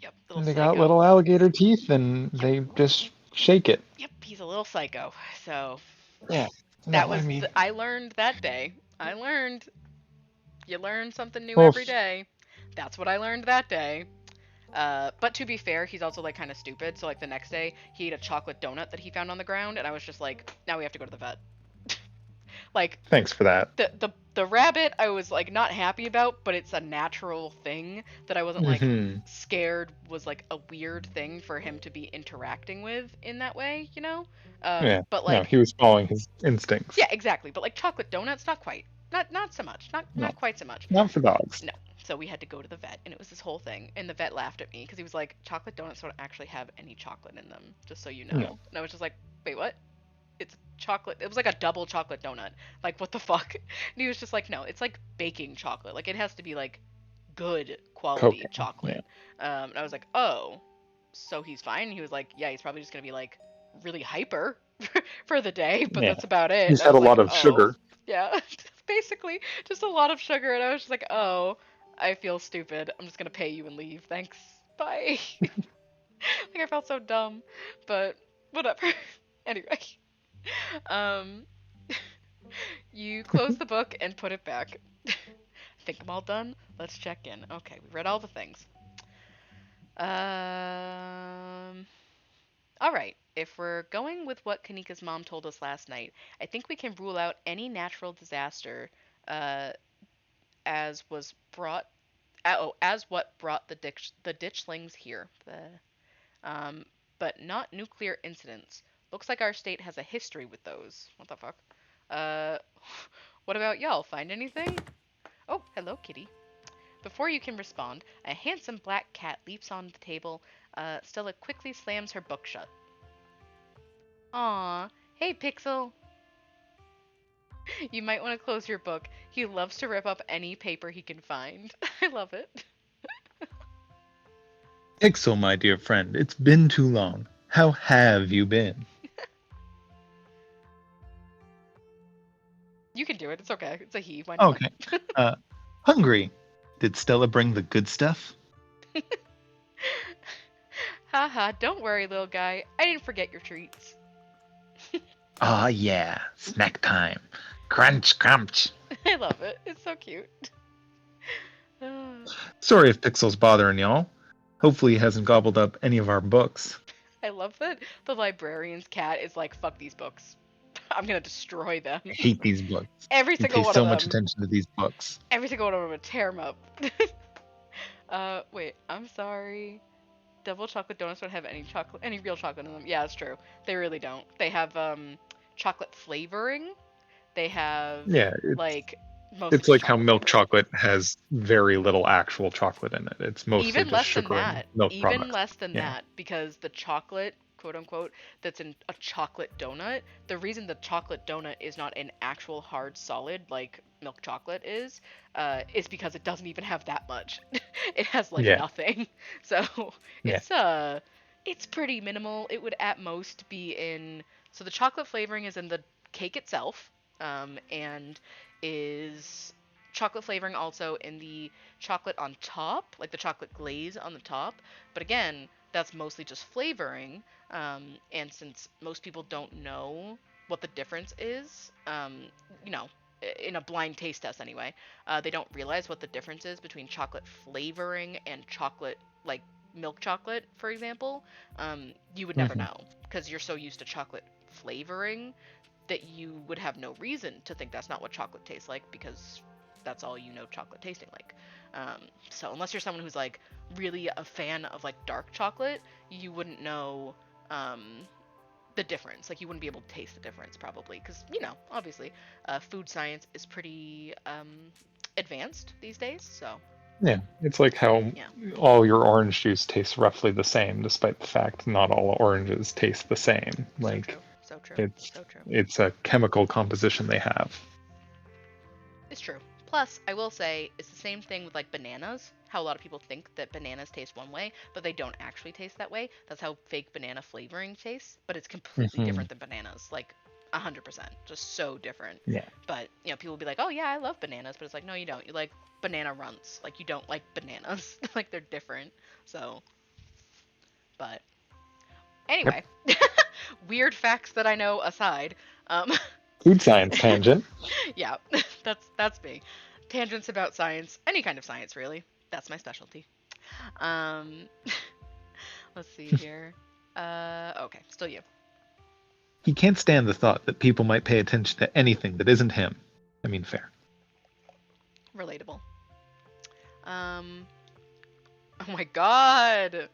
yep. Little And they got psycho. little alligator teeth, and Yep, they just shake it. yep. He's a little psycho. So Yeah. that No, I was mean, I learned that day. I learned you learn something new well, every day. That's what I learned that day. But to be fair, he's also like kind of stupid. So like the next day, he ate a chocolate donut that he found on the ground, and I was just like, now we have to go to the vet. Like thanks for that. the rabbit, I was like not happy about, but it's a natural thing that I wasn't like Hmm. scared was like a weird thing for him to be interacting with in that way. Yeah. But No, like he was following his instincts. yeah, exactly. But like chocolate donuts, not quite. Not so much. Not No, not quite so much. not for dogs. No. So we had to go to the vet, and it was this whole thing. And the vet laughed at me because he was like, "Chocolate donuts don't actually have any chocolate in them, just so you No. know." And I was just like, "Wait, what? It's chocolate. It was like a double chocolate donut. Like, what the fuck? And he was just like, no, it's like baking chocolate. Like, it has to be like good quality Cocaine. Yeah. chocolate. And I was like, oh, so he's fine. He was like, yeah, he's probably just gonna be like really hyper for the day, but Yeah. that's about it. He's And I had was a like, lot of oh, sugar. yeah, basically just a lot of sugar. And I was just like, oh, I feel stupid. I'm just gonna pay you and leave. Thanks. Bye. Like I felt so dumb, but whatever. Anyway, um, you close the book and put it back. I think I'm all done. Let's check in. Okay, we read all the things. All right. If we're going with what Kanika's mom told us last night, I think we can rule out any natural disaster, uh, as was brought. As what brought the ditchlings here. Um, but not nuclear incidents. Looks like our state has a history with those. What the fuck? Uh, what about y'all? Find anything? Oh, hello, kitty. Before you can respond, a handsome black cat leaps on the table. Stella quickly slams her book shut. Aw, hey, Pixel. You might want to close your book. He loves to rip up any paper he can find. I love it. Pixel, my dear friend, it's been too long. How have you been? You can do it. It's okay. It's a he. Why not? Okay. Hungry. Did Stella bring the good stuff? Haha, don't worry, little guy. I didn't forget your treats. Ah, yeah. Snack time. Crunch, crunch. I love it. It's so cute. Sorry if Pixel's bothering y'all. Hopefully he hasn't gobbled up any of our books. I love that the librarian's cat is like, fuck these books. I'm gonna destroy them. I hate these books. Every You single pay one so of much them. attention to these books. Every single one of them would tear them up. Wait, I'm sorry. Double chocolate donuts don't have any real chocolate in them. Yeah, it's true. They really don't. They have chocolate flavoring. They have Yeah, like mostly it's like how chocolate milk flavoring. chocolate has very little actual chocolate in it. It's mostly Even just less than sugar and that. milk Even products. less than Yeah. that, because the chocolate, quote unquote, that's in a chocolate donut, the reason the chocolate donut is not an actual hard solid like milk chocolate is because it doesn't even have that much. It has like Yeah. nothing. So Yeah. it's pretty minimal. It would at most be in, so the chocolate flavoring is in the cake itself, and is chocolate flavoring also in the chocolate on top, like the chocolate glaze on the top. But again, that's mostly just flavoring. And since most people don't know what the difference is, you know, in a blind taste test anyway, they don't realize what the difference is between chocolate flavoring and chocolate, like milk chocolate, for example. You would never Mhm. know because you're so used to chocolate flavoring that you would have no reason to think that's not what chocolate tastes like because that's all you know chocolate tasting like. So unless you're someone who's like really a fan of like dark chocolate, you wouldn't know the difference. Like you wouldn't be able to taste the difference probably because you know obviously food science is pretty advanced these days. So Yeah, it's like how yeah, all your orange juice tastes roughly the same, despite the fact not all oranges taste the same. so Like true, so true, it's so true. it's a chemical composition they have. It's true. Plus, I will say it's the same thing with like bananas. How a lot of people think that bananas taste one way, but they don't actually taste that way. That's how fake banana flavoring tastes, but it's completely Mhm. different than bananas. Like 100%, just so different. Yeah. But, you know, people will be like, "Oh yeah, I love bananas," but it's like, "No, you don't. You like banana runts. Like you don't like bananas. Like they're different." So, but anyway, weird facts that I know aside, um Food science tangent. yeah, that's me. Tangents about science, any kind of science really. That's my specialty. Um, let's see here. Okay, still you. He can't stand the thought that people might pay attention to anything that isn't him. I mean, fair. Relatable. Um, oh my god.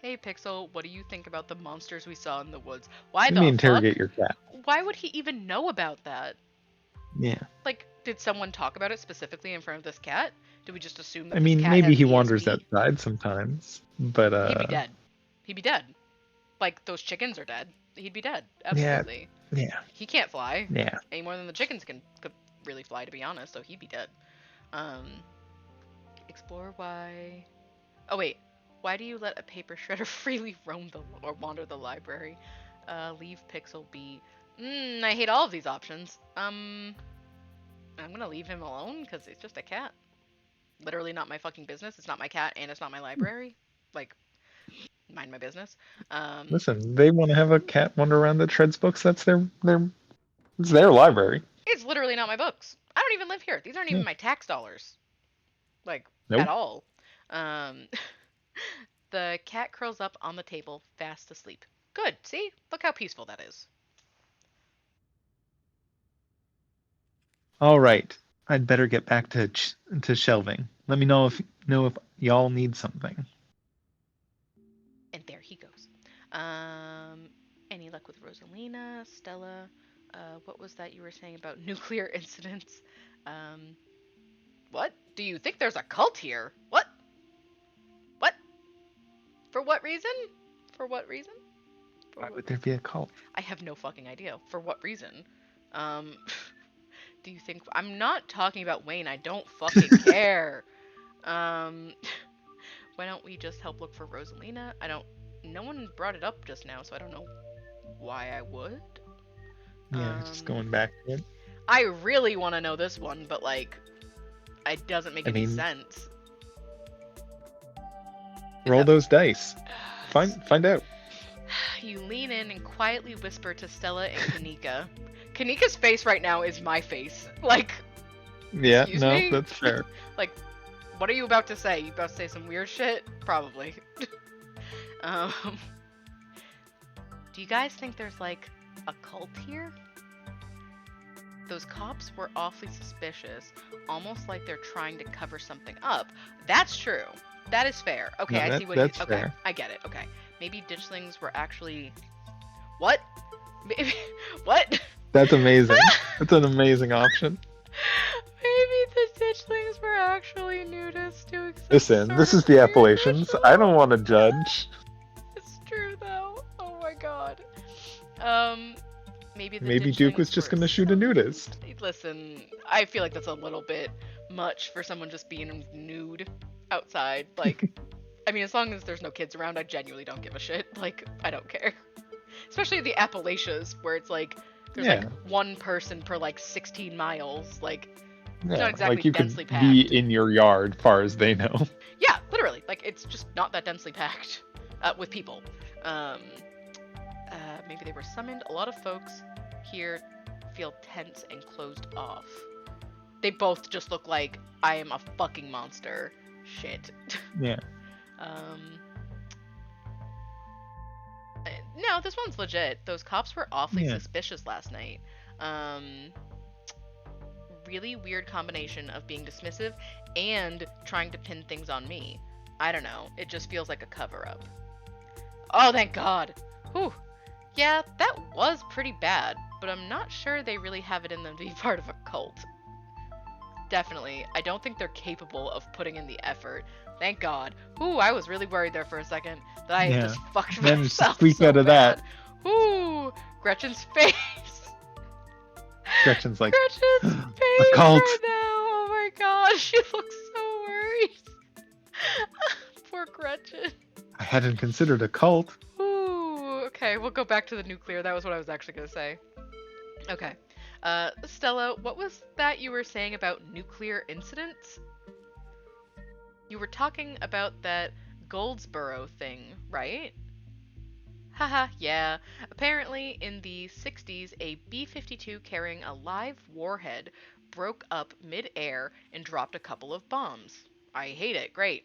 Hey Pixel, what do you think about the monsters we saw in the woods? Why Let the me fuck? interrogate your cat. Why would he even know about that? Yeah. Like, did someone talk about it specifically in front of this cat? Did we just assume that I this mean, cat maybe has he wanders ESP? outside sometimes, but He'd be dead. He'd be dead. Like those chickens are dead. he'd be dead. Yeah. Absolutely. Yeah. He can't fly Yeah. any more than the chickens could really fly, to be honest. So he'd be dead. Um, explore why. Oh wait, why do you let a paper shredder freely roam the or wander the library? Leave Pixel be. I hate all of these options. I'm gonna leave him alone because it's just a cat. Literally not my fucking business. It's not my cat and it's not my library. Like, mind my business. Um, Listen, they want to have a cat wander around that shreds books. That's it's their library. it's literally not my books. I don't even live here. These aren't even Yeah. my tax dollars. Like, Nope. at all. Um, the cat curls up on the table, fast asleep. Good. See? Look how peaceful that is. All right. I'd better get back to shelving. Let me know if y'all need something. And there he goes. Any luck with Rosalina, Stella? What was that you were saying about nuclear incidents? Um, what? Do you think there's a cult here? What? What? For what reason? For what reason? For Why what would there reason? be a cult? I have no fucking idea. For what reason? Um, do you think I'm not talking about Wayne? I don't fucking care. Um, why don't we just help look for Rosalina? I don't. No one brought it up just now, so I don't know why I would. Yeah, just going back to it. I really want to know this one, but like, it doesn't make I any mean- sense. Roll those dice. Find out. You lean in and quietly whisper to Stella and Kanika. Kanika's face right now is my face. Like, Yeah, Excuse no, me? that's fair. like, what are you about to say? You about to say some weird shit? Probably. um, do you guys think there's like a cult here? Those cops were awfully suspicious, almost like they're trying to cover something up. That's true. That is fair. Okay, No, I see what that's you. Okay, fair. I get it. Okay, maybe ditchlings were actually. What? Maybe what? That's amazing. That's an amazing option. Maybe the ditchlings were actually nudists doing some Listen, sort this of is the weird Appalachians. ritual. I don't want to judge. It's true though. Oh my god. Maybe the Maybe Duke was ditchlings just were gonna shoot a nudist. Listen, I feel like that's a little bit much for someone just being nude outside. Like, I mean, as long as there's no kids around, I genuinely don't give a shit. Like, I don't care. Especially the Appalachians, where it's like there's Yeah. like one person per like 16 miles. Like, Yeah, not exactly like you densely could packed. be in your yard, far as they know. yeah, literally. Like, it's just not that densely packed with people. Maybe they were summoned. A lot of folks here feel tense and closed off. They both just look like I am a fucking monster. Shit. Yeah. No, this one's legit. Those cops were awfully Yeah. suspicious last night. Really weird combination of being dismissive and trying to pin things on me. I don't know. It just feels like a cover-up. Oh, thank God. Whew. Yeah, that was pretty bad, but I'm not sure they really have it in them to be part of a cult. Definitely. I don't think they're capable of putting in the effort. Thank God. Ooh, I was really worried there for a second that I Yeah. just fucked Managed to myself squeak so out of bad. that. Ooh, Gretchen's face. Gretchen's like, Gretchen's face cult. right now. Oh my God, she looks so worried. Poor Gretchen. I hadn't considered a cult. Ooh, okay, we'll go back to the nuclear. That was what I was actually gonna say. Okay. Stella, what was that you were saying about nuclear incidents? You were talking about that Goldsboro thing, right? Haha, yeah. Apparently, in the 60s, a B-52 carrying a live warhead broke up mid-air and dropped a couple of bombs. I hate it. Great.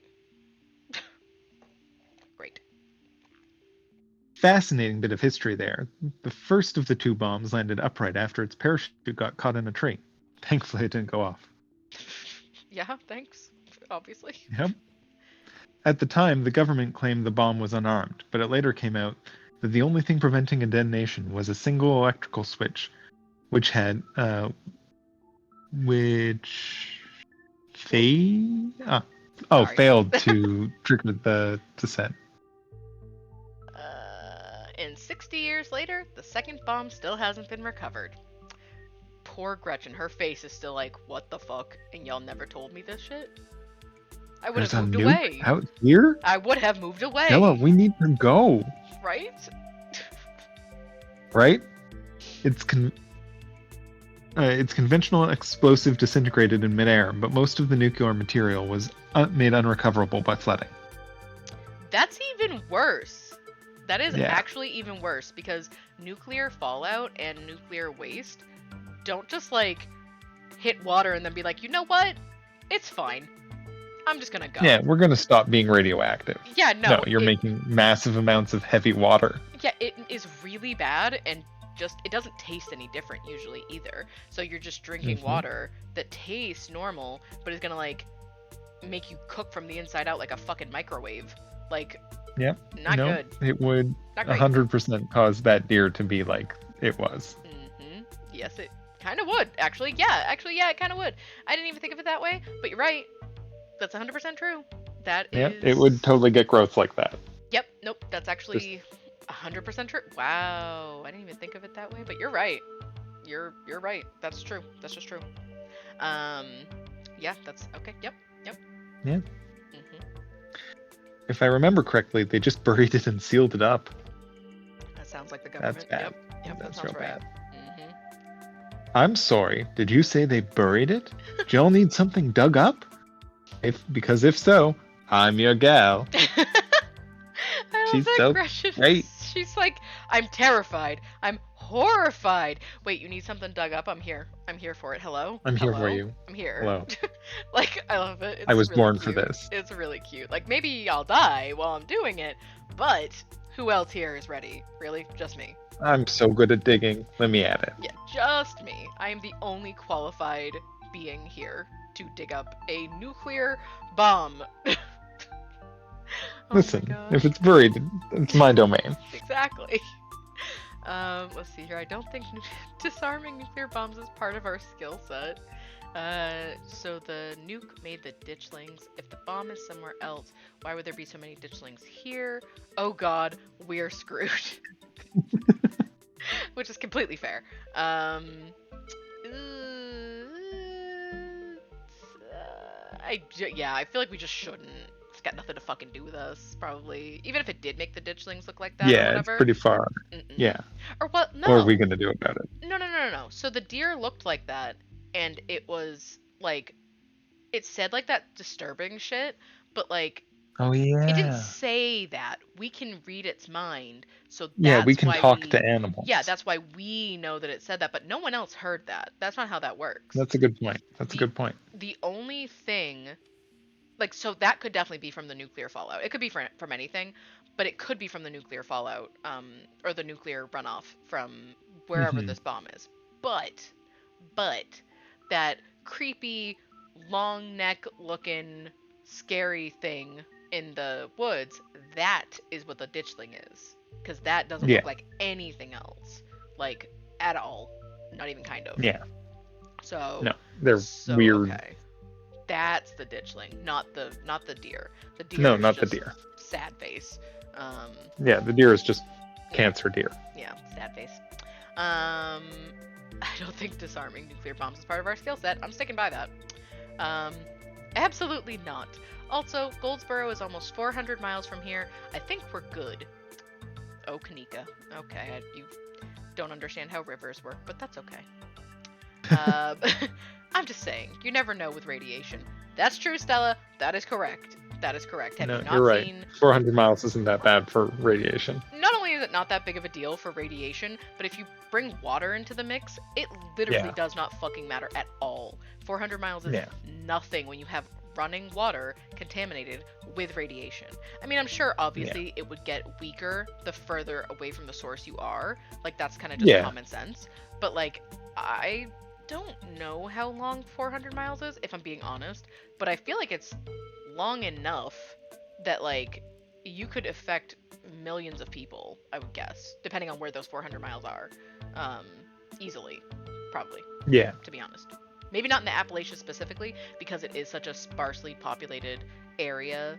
Great. Fascinating bit of history there. The first of the two bombs landed upright after its parachute got caught in a tree. Thankfully, it didn't go off. Yeah, thanks. Obviously. Yep. At the time, the government claimed the bomb was unarmed, but it later came out that the only thing preventing a detonation was a single electrical switch, which had, Sorry. failed to trigger the set. In 6 60 years later, the second bomb still hasn't been recovered. Poor Gretchen, her face is still like, what the fuck? And y'all never told me this shit? I would There's a have moved nuke away. out here? I would have moved away. Stella, we need to go. Right? Right? It's conventional explosive disintegrated in midair, but most of the nuclear material was made unrecoverable by flooding. That's even worse. That is Yeah. actually even worse because nuclear fallout and nuclear waste don't just like hit water and then be like, you know what? It's fine. I'm just gonna go. Yeah, we're gonna stop being radioactive. Yeah, No, you're making massive amounts of heavy water. Yeah, it is really bad and just it doesn't taste any different usually either. So you're just drinking Mhm. water that tastes normal, but is gonna like make you cook from the inside out like a fucking microwave. Like, Yep. not No, good. It would Not great. 100% cause that deer to be like it was. Yes, it kind of would. Actually, yeah, it kind of would. I didn't even think of it that way, but you're right. That's 100% true. That Yeah, is. it would totally get growth like that. Yep. Nope. That's actually 100% true. Wow. I didn't even think of it that way, but you're right. You're right. That's true. That's just true. Yeah. That's okay. Yep. Yeah. Mhm. If I remember correctly, they just buried it and sealed it up. That sounds like the government. That's bad. Yep. That That's sounds real right. bad. Mhm. I'm sorry. Did you say they buried it? Do y'all need something dug up? Because if so, I'm your gal. I love She's that so aggression. great. She's like, I'm terrified. I'm horrified. Wait, you need something dug up? I'm here. I'm here for it. Hello? I'm here Hello? for you. I'm here. Hello. Like, I love it. It's I was really born for cute. this. It's really cute. Like, maybe I'll die while I'm doing it, but who else here is ready? Really? Just me. I'm so good at digging. Let me at it. Yeah, just me. I am the only qualified being here to dig up a nuclear bomb. Oh my Listen, gosh. if it's buried, it's my domain. Exactly. Let's see here. I don't think disarming nuclear bombs is part of our skill set. So the nuke made the ditchlings. If the bomb is somewhere else, why would there be so many ditchlings here? Oh god, we're screwed. Which is completely fair. Yeah, I feel like we just shouldn't. It's got nothing to fucking do with us, probably. Even if it did make the ditchlings look like that or Yeah, it's whatever. pretty far. Mm-mm. Yeah. Or what? No. What are we gonna do about it? No. So the deer looked like that, and it was like, it said like that disturbing shit, but like, Oh yeah. it didn't say that. We can read its mind, so that's Yeah, we can why talk to animals. Yeah, that's why we know that it said that, but no one else heard that. That's not how that works. That's a good point. That's a good point. The only thing, like, so that could definitely be from the nuclear fallout. It could be from anything, but it could be from the nuclear fallout, or the nuclear runoff from wherever Mhm. this bomb is. But that creepy, long neck looking, scary thing in the woods, that is what the ditchling is. Because that doesn't Yeah. look like anything else. Like, at all. Not even kind of. Yeah. So No, they're so, weird. Okay. That's the ditchling, not the deer. The deer No, is not the just deer. Sad face. Yeah, the deer is just cancer deer. Yeah, sad face. I don't think disarming nuclear bombs is part of our skill set. I'm sticking by that. Absolutely not. Also, Goldsboro is almost 400 miles from here. I think we're good. Oh, Kanika. Okay, you don't understand how rivers work, but that's okay. I'm just saying, you never know with radiation. That's true, Stella. That is correct. That is correct. Have No, you not you're right. seen... 400 miles isn't that bad for radiation. Not only is it not that big of a deal for radiation, but if you bring water into the mix, it literally Yeah. does not fucking matter at all. 400 miles is Yeah. nothing when you have running water contaminated with radiation. I mean, I'm sure obviously it would get weaker the further away from the source you are. Like, that's kind of just Yeah. common sense. But like, I don't know how long 400 miles is, if I'm being honest, but I feel like it's long enough that like you could affect millions of people, I would guess, depending on where those 400 miles are. Easily, probably, Yeah. to be honest. Maybe not in the Appalachians specifically, because it is such a sparsely populated area.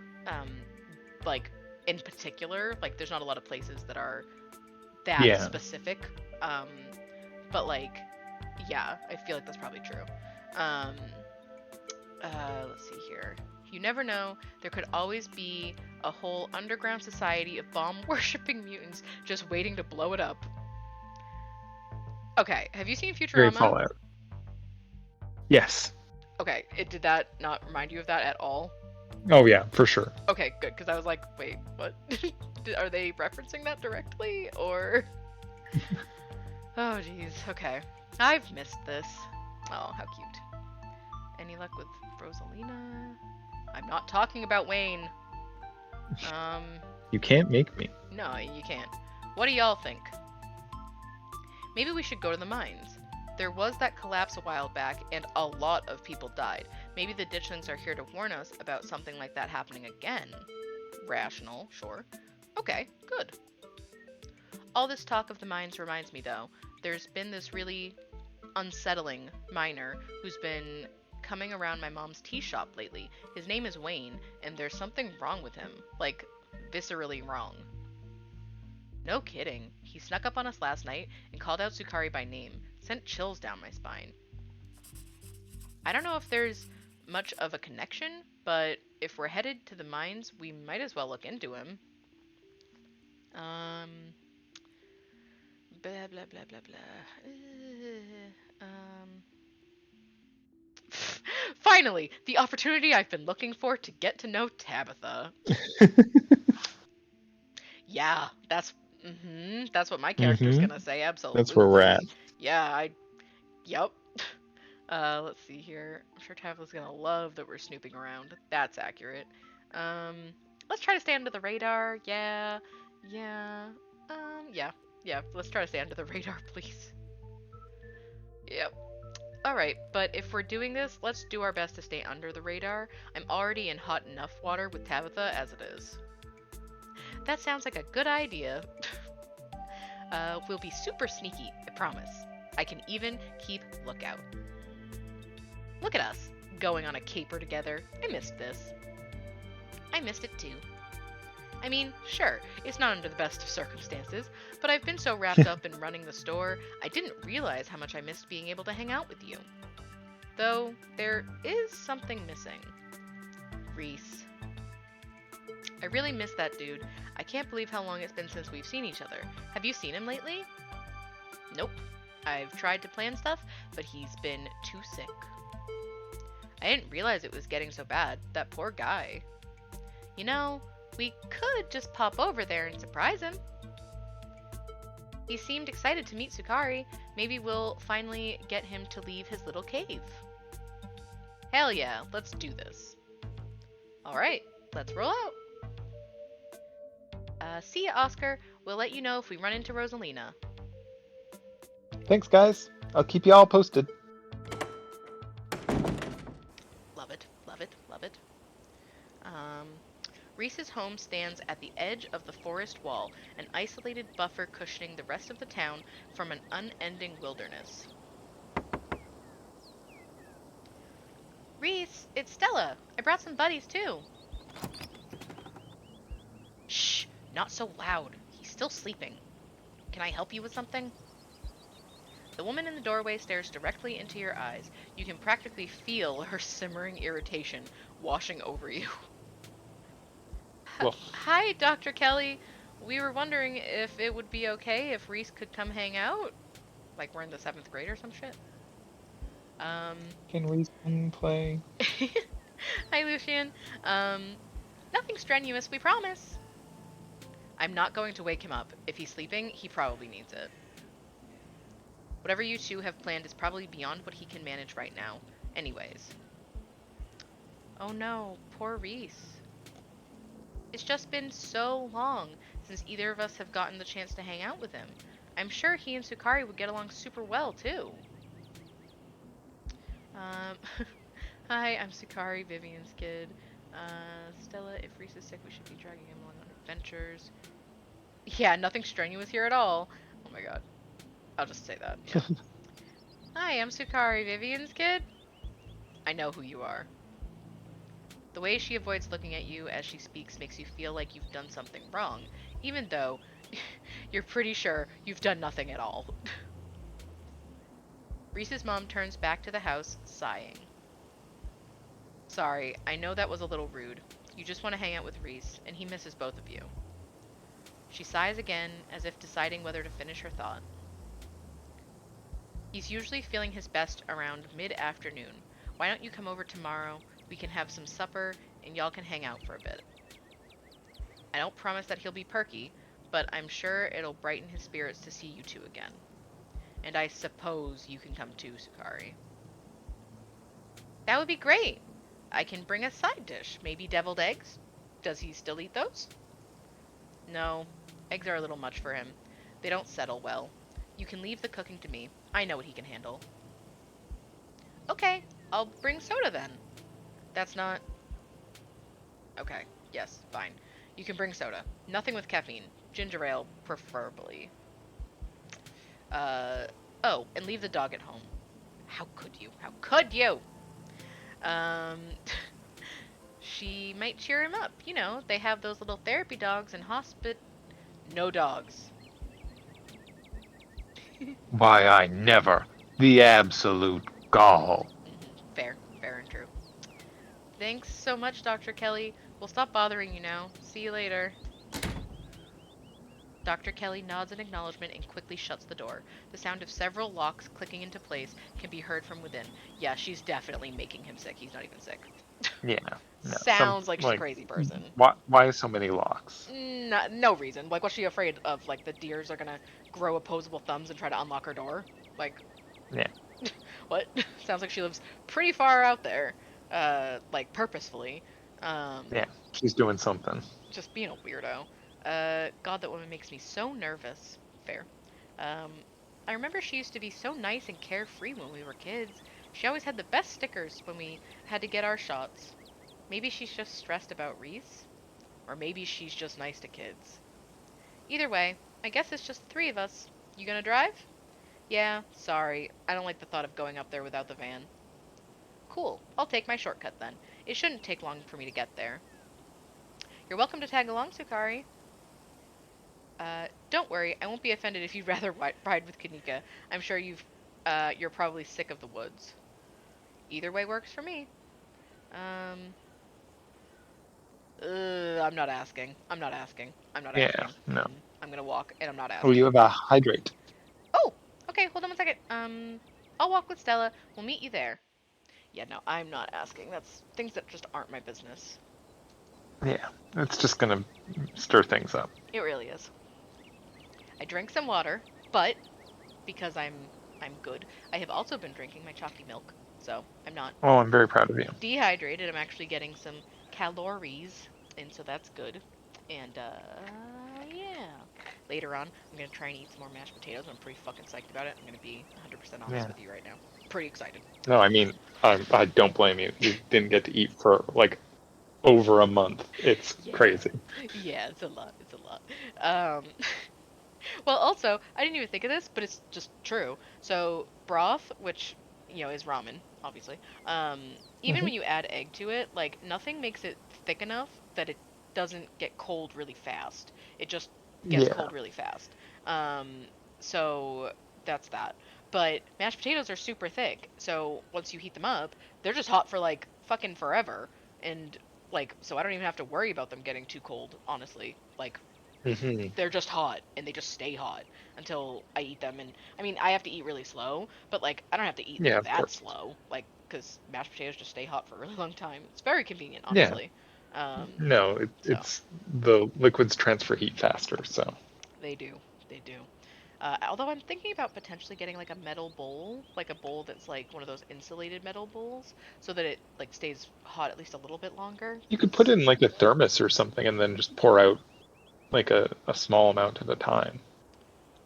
Like, in particular, like, there's not a lot of places that are that Yeah. specific. Um, but like, yeah, I feel like that's probably true. Um, let's see here. You never know. There could always be a whole underground society of bomb worshipping mutants just waiting to blow it up. Okay, have you seen Great Futurama? Fallout. Yes. Okay, did that not remind you of that at all? Oh yeah, for sure. Okay, good, because I was like, wait, what? Are they referencing that directly, or? Oh, jeez. Okay, I've missed this. Oh, how cute. Any luck with Rosalina? I'm not talking about Wayne. You can't make me. No, you can't. What do y'all think? Maybe we should go to the mines. There was that collapse a while back, and a lot of people died. Maybe the Ditchlings are here to warn us about something like that happening again. Rational, sure. Okay, good. All this talk of the mines reminds me, though. There's been this really unsettling miner who's been coming around my mom's tea shop lately. His name is Wayne, and there's something wrong with him. Like, viscerally wrong. No kidding. He snuck up on us last night and called out Sukari by name. Sent chills down my spine. I don't know if there's much of a connection, but if we're headed to the mines, we might as well look into him. Blah, blah, blah, blah, blah. Finally, the opportunity I've been looking for to get to know Tabitha. Yeah, that's what my character's gonna say, absolutely. That's where we're at. Yeah, yep. Let's see here. I'm sure Tabitha's gonna love that we're snooping around. That's accurate. Let's try to stay under the radar. Yeah. Let's try to stay under the radar, please. Yep. Alright, but if we're doing this, let's do our best to stay under the radar. I'm already in hot enough water with Tabitha as it is. That sounds like a good idea. We'll be super sneaky, I promise. I can even keep lookout. Look at us, going on a caper together. I missed this. I missed it too. I mean, sure, it's not under the best of circumstances, but I've been so wrapped up in running the store, I didn't realize how much I missed being able to hang out with you. Though, there is something missing. Reese. I really miss that dude. I can't believe how long it's been since we've seen each other. Have you seen him lately? Nope. I've tried to plan stuff, but he's been too sick. I didn't realize it was getting so bad. That poor guy. You know, we could just pop over there and surprise him. He seemed excited to meet Sukari. Maybe we'll finally get him to leave his little cave. Hell yeah, let's do this. Alright, let's roll out. See ya, Oscar. We'll let you know if we run into Rosalina. Thanks, guys. I'll keep you all posted. Love it, love it, love it. Reese's home stands at the edge of the forest wall, an isolated buffer cushioning the rest of the town from an unending wilderness. Reese, it's Stella. I brought some buddies too. Shh, not so loud. He's still sleeping. Can I help you with something? The woman in the doorway stares directly into your eyes. You can practically feel her simmering irritation washing over you. Well. Hi, Dr. Kelly. We were wondering if it would be okay if Reese could come hang out. Like we're in the 7th grade or some shit. Can we play? Hi, Lucian. Nothing strenuous, we promise. I'm not going to wake him up. If he's sleeping, he probably needs it. Whatever you two have planned is probably beyond what he can manage right now. Anyways. Oh no, poor Reese. It's just been so long since either of us have gotten the chance to hang out with him. I'm sure he and Sukari would get along super well, too. Hi, I'm Sukari, Vivian's kid. Stella, if Reese is sick, we should be dragging him along on adventures. Yeah, nothing strenuous here at all. Oh my god. I'll just say that. Yeah. Hi, I'm Sukari, Vivian's kid. I know who you are. The way she avoids looking at you as she speaks makes you feel like you've done something wrong, even though you're pretty sure you've done nothing at all. Reese's mom turns back to the house, sighing. Sorry, I know that was a little rude. You just want to hang out with Reese, and he misses both of you. She sighs again, as if deciding whether to finish her thought. He's usually feeling his best around mid-afternoon. Why don't you come over tomorrow? We can have some supper, and y'all can hang out for a bit. I don't promise that he'll be perky, but I'm sure it'll brighten his spirits to see you two again. And I suppose you can come too, Sukari. That would be great. I can bring a side dish, maybe deviled eggs. Does he still eat those? No, eggs are a little much for him. They don't settle well. You can leave the cooking to me. I know what he can handle. Okay, I'll bring soda then. That's not... Okay, yes, fine. You can bring soda. Nothing with caffeine. Ginger ale, preferably. Oh, and leave the dog at home. How could you? How could you? Um, she might cheer him up. You know, they have those little therapy dogs in hospit. No dogs. Why, I never. The absolute gall. Fair, fair and true. Thanks so much, Dr. Kelly. We'll stop bothering you now. See you later. Dr. Kelly nods in acknowledgement and quickly shuts the door. The sound of several locks clicking into place can be heard from within. Yeah, she's definitely making him sick. He's not even sick. Yeah. No, Sounds like she's a crazy person. Why so many locks? No reason. Like, what's she afraid of? Like, the deers are gonna grow opposable thumbs and try to unlock her door? Like, Yeah. what? Sounds like she lives pretty far out there. Like, purposefully. Yeah. She's doing something. Just being a weirdo. God, that woman makes me so nervous. Fair. I remember she used to be so nice and carefree when we were kids. She always had the best stickers when we had to get our shots. Maybe she's just stressed about Reese? Or maybe she's just nice to kids. Either way, I guess it's just the three of us. You gonna drive? Yeah, sorry. I don't like the thought of going up there without the van. Cool. I'll take my shortcut then. It shouldn't take long for me to get there. You're welcome to tag along, Sukari. Don't worry, I won't be offended if you'd rather ride with Kanika. I'm sure you're probably sick of the woods. Either way works for me. I'm not asking. I'm not asking. I'm not Yeah, asking. no. I'm gonna walk, and I'm not Oh, asking. you have a hydrate. Oh, okay, hold on one second. I'll walk with Stella. We'll meet you there. Yeah, no, I'm not asking. That's things that just aren't my business. Yeah. It's just gonna stir things up. It really is. I drank some water, but because I'm good, I have also been drinking my chalky milk, so I'm not Oh, I'm very proud of you. dehydrated. I'm actually getting some calories, and so that's good. And yeah. Later on, I'm gonna try and eat some more mashed potatoes. I'm pretty fucking psyched about it. I'm gonna be 100% honest Yeah. with you right now. Pretty excited. No, I mean, I don't blame you. You didn't get to eat for like over a month. It's Yeah. crazy. Yeah, it's a lot. It's a lot. Well, also, I didn't even think of this, but it's just true. So broth, which is ramen, obviously. Even when you add egg to it, like nothing makes it thick enough that it doesn't get cold really fast. It just gets Yeah. cold really fast. So that's that. But mashed potatoes are super thick, so once you heat them up, they're just hot for like fucking forever. And like, so I don't even have to worry about them getting too cold, honestly. Like, Hmm. they're just hot and they just stay hot until I eat them. And I mean, I have to eat really slow, but like I don't have to eat Yeah, like of that course. slow, like because mashed potatoes just stay hot for a really long time. It's very convenient, Yeah. honestly. Um, No, so it's the liquids transfer heat faster, so. they do, they do. Although I'm thinking about potentially getting like a metal bowl, like a bowl that's like one of those insulated metal bowls, so that it like stays hot at least a little bit longer. You could put Because it in like a thermos or something and then just pour out like a small amount at a time.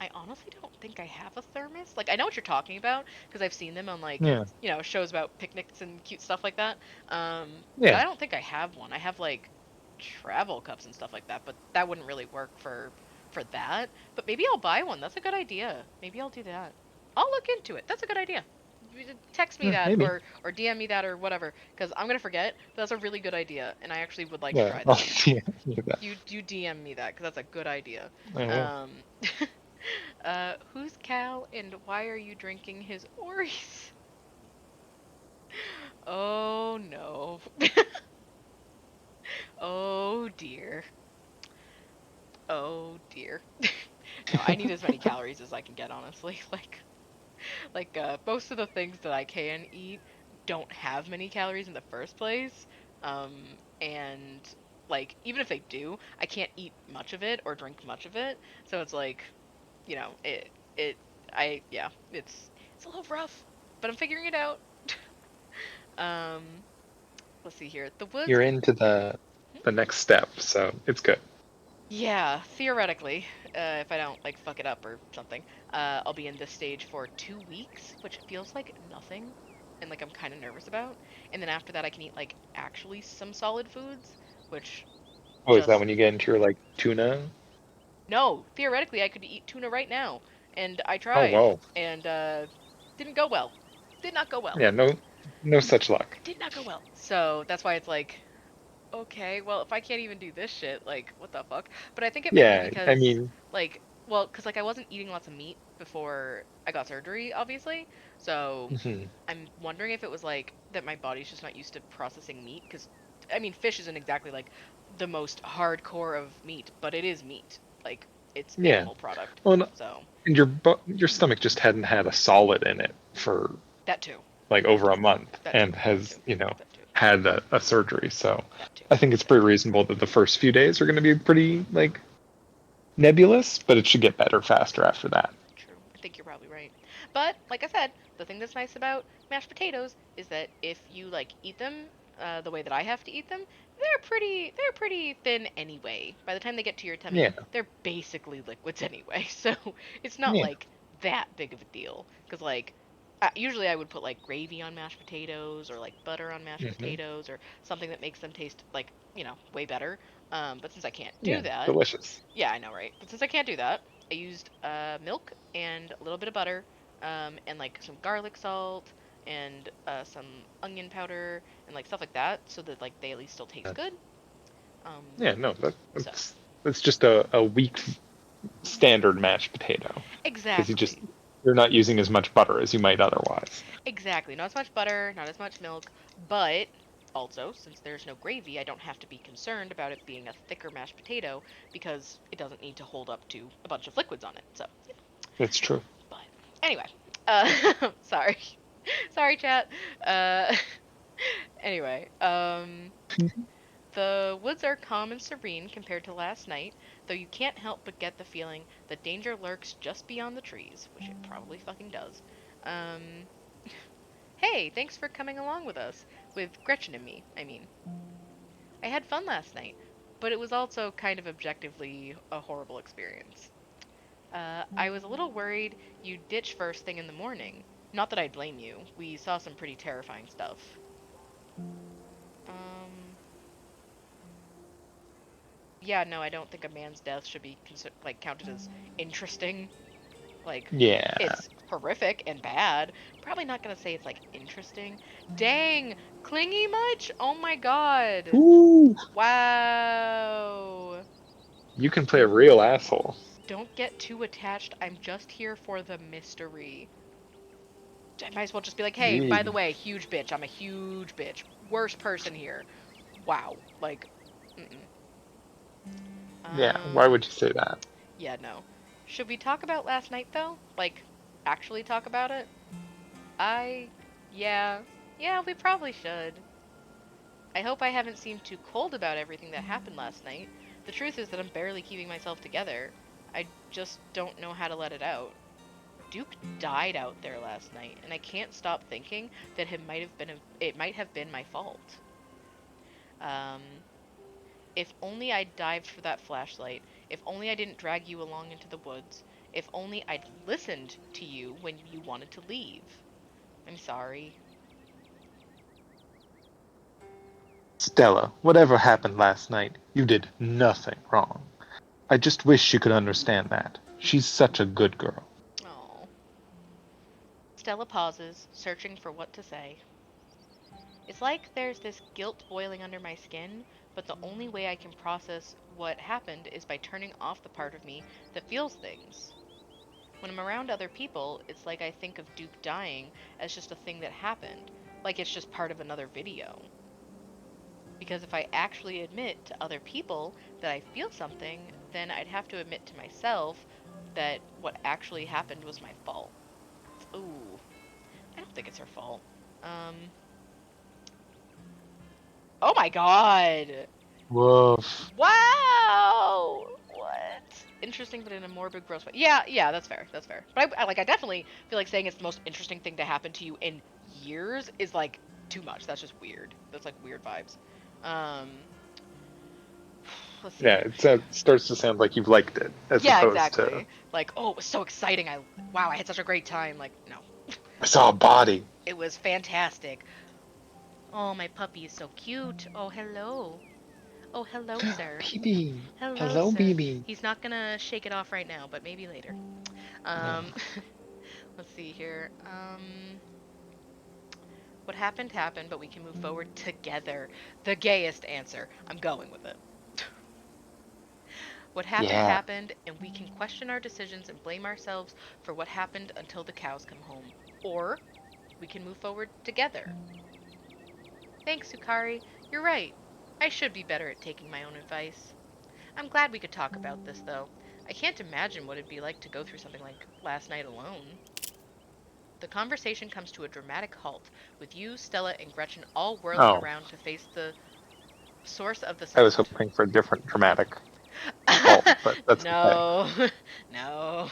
I honestly don't think I have a thermos. Like I know what you're talking about because I've seen them on like Yeah. shows about picnics and cute stuff like that. But Yeah. I don't think I have one. I have like travel cups and stuff like that, but that wouldn't really work for that. But maybe I'll buy one. That's a good idea. Maybe I'll do that. I'll look into it. That's a good idea. text me Yeah, that maybe. or DM me that or whatever, because I'm gonna forget. But that's a really good idea, and I actually would like to Yeah, try I'll that. see that. You DM me that because that's a good idea. I will. Um, who's Cal and why are you drinking his Oris? Oh no. Oh dear. Oh dear. No, I need as many calories as I can get, honestly. Most of the things that I can eat don't have many calories in the first place. And like even if they do, I can't eat much of it or drink much of it. So it's like, you know, it I yeah, it's a little rough, but I'm figuring it out. Um, let's see here. The woods. You're into the next step, so it's good. Yeah, theoretically, if I don't like fuck it up or something, I'll be in this stage for 2 weeks, which feels like nothing, and like I'm kind of nervous about. And then after that, I can eat like actually some solid foods, which Oh, is that just when you get into your like tuna? no. Theoretically, I could eat tuna right now, and I Oh, tried, whoa. and didn't go well. Did not go well. Yeah, no such luck. Did not go well. So that's why it's like, okay, well, if I can't even do this shit, like, what the fuck? But I think it might be Yeah, I because, mean, like, well, because, like, I wasn't eating lots of meat before I got surgery, obviously. So mhm. I'm wondering if it was, like, that my body's just not used to processing meat. Because, I mean, fish isn't exactly, like, the most hardcore of meat, but it is meat. Like, it's Yeah. animal product. Well, So, and your stomach just hadn't had a solid in it for that too. like over a month That too. and That too. has, That too. had a surgery. So That too. I think it's That pretty too. reasonable that the first few days are going to be pretty like nebulous, but it should get better faster after that. True. I think you're probably right. But like I said, the thing that's nice about mashed potatoes is that if you like eat them the way that I have to eat them, they're pretty thin anyway. By the time they get to your tummy, Yeah, they're basically liquids anyway. So it's not yeah. like that big of a deal. Because like usually I would put like gravy on mashed potatoes or like butter on mashed Hmm. potatoes or something that makes them taste like way better. But since I can't do Yeah, that, delicious. yeah, I know, right? But since I can't do that, I used milk and a little bit of butter, and like some garlic salt and some onion powder and like stuff like that, so that like they at least still taste Uh, good. Um, Yeah, no, so that's just a weak standard mashed potato because exactly, you're not using as much butter as you might otherwise. exactly. Not as much butter, not as much milk, but also since there's no gravy, I don't have to be concerned about it being a thicker mashed potato because it doesn't need to hold up to a bunch of liquids on it. So That's true. but anyway, sorry, sorry, chat. Uh, anyway, the woods are calm and serene compared to last night, though you can't help but get the feeling that danger lurks just beyond the trees, which it probably fucking does. Um, hey, thanks for coming along with us, with Gretchen and me. I mean, I had fun last night, but it was also kind of objectively a horrible experience. I was a little worried you'd ditch first thing in the morning. Not that I'd blame you. We saw some pretty terrifying stuff. Um, yeah, no, I don't think a man's death should be like counted as interesting. Like, Yeah. it's horrific and bad. Probably not gonna say it's like interesting. Dang, clingy much? Oh my god. Ooh, Wow. you can play a real asshole. Don't get too attached. I'm just here for the mystery. I might as well just be like, hey, by the Eee. way, huge bitch. I'm a huge bitch. Worst person here. Wow. Like, mm-mm. Yeah, why Um, would you say that? yeah, no. Should we talk about last night though? Like, actually talk about it? I, yeah, yeah, we probably should. I hope I haven't seemed too cold about everything that happened last night. The truth is that I'm barely keeping myself together. I just don't know how to let it out. Duke died out there last night, and I can't stop thinking that it might have been my fault. Um, if only I'd dived for that flashlight. If only I didn't drag you along into the woods. If only I'd listened to you when you wanted to leave. I'm sorry. Stella, whatever happened last night, you did nothing wrong. I just wish you could understand that. She's such a good girl. Oh. Stella pauses, searching for what to say. It's like there's this guilt boiling under my skin, but the only way I can process what happened is by turning off the part of me that feels things. When I'm around other people, it's like I think of Duke dying as just a thing that happened, like it's just part of another video. Because if I actually admit to other people that I feel something, then I'd have to admit to myself that what actually happened was my fault. Ooh, I don't think it's her fault. Um, oh my god! Woof. Wow! What? Interesting, but in a morbid, gross way. Yeah, yeah, that's fair. That's fair. But I definitely feel like saying it's the most interesting thing to happen to you in years is like too much. That's just weird. That's like weird vibes. Um, let's Yeah, see. it starts to sound like you've liked it, as Yeah, opposed to exactly. Like, oh, it was so exciting. Wow, I had such a great time. Like, no, I saw a body. it was fantastic. Oh, my puppy is so cute. Oh, hello. Oh, hello, sir. BB. Hello, Hello, sir. BB. He's not gonna shake it off right now, but maybe later. No. Um, let's see here. What happened happened, but we can move forward together. The gayest answer. I'm going with it. What happened Yeah. happened, and we can question our decisions and blame ourselves for what happened until the cows come home. Or we can move forward together. Thanks, Sukari. You're right. I should be better at taking my own advice. I'm glad we could talk about this, though. I can't imagine what it'd be like to go through something like last night alone. The conversation comes to a dramatic halt, with you, Stella, and Gretchen all whirling Oh, around to face the source of the I was sound. hoping for a different dramatic halt, but that's okay. No, no.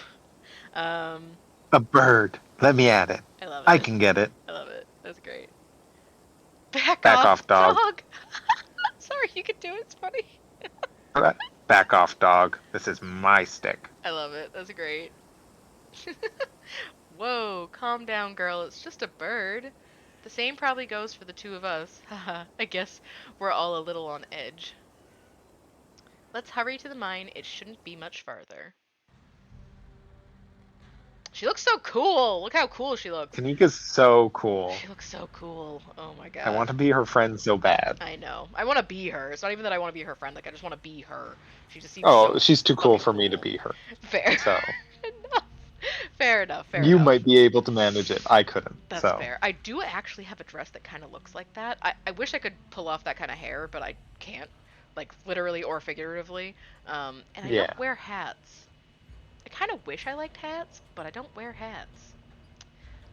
Um, A bird. Let me at it. I love I it. can get it. I love it. That's great. Back Back off, off, dog. dog. Sorry, you could do it. It's funny. Back off, dog. This is my stick. I love it. That's great. Whoa, calm down, girl. It's just a bird. The same probably goes for the two of us. Haha, I guess we're all a little on edge. Let's hurry to the mine. It shouldn't be much farther. She looks so cool. Look how cool she looks. Tanika's so cool. She looks so cool. Oh my I want god. to be her friend so bad. I know. I want to be her. It's not even that I want to be her friend. Like, I just want to be her. She just seems Oh, so she's too cool fucking for me to cool. be her. Fair. So Enough. Fair enough. Fair you enough. might be able to manage it. I couldn't. That's So fair. I do actually have a dress that kind of looks like that. I wish I could pull off that kind of hair, but I can't. Like, literally or figuratively. And I yeah, don't wear hats. I kind of wish I liked hats, but I don't wear hats.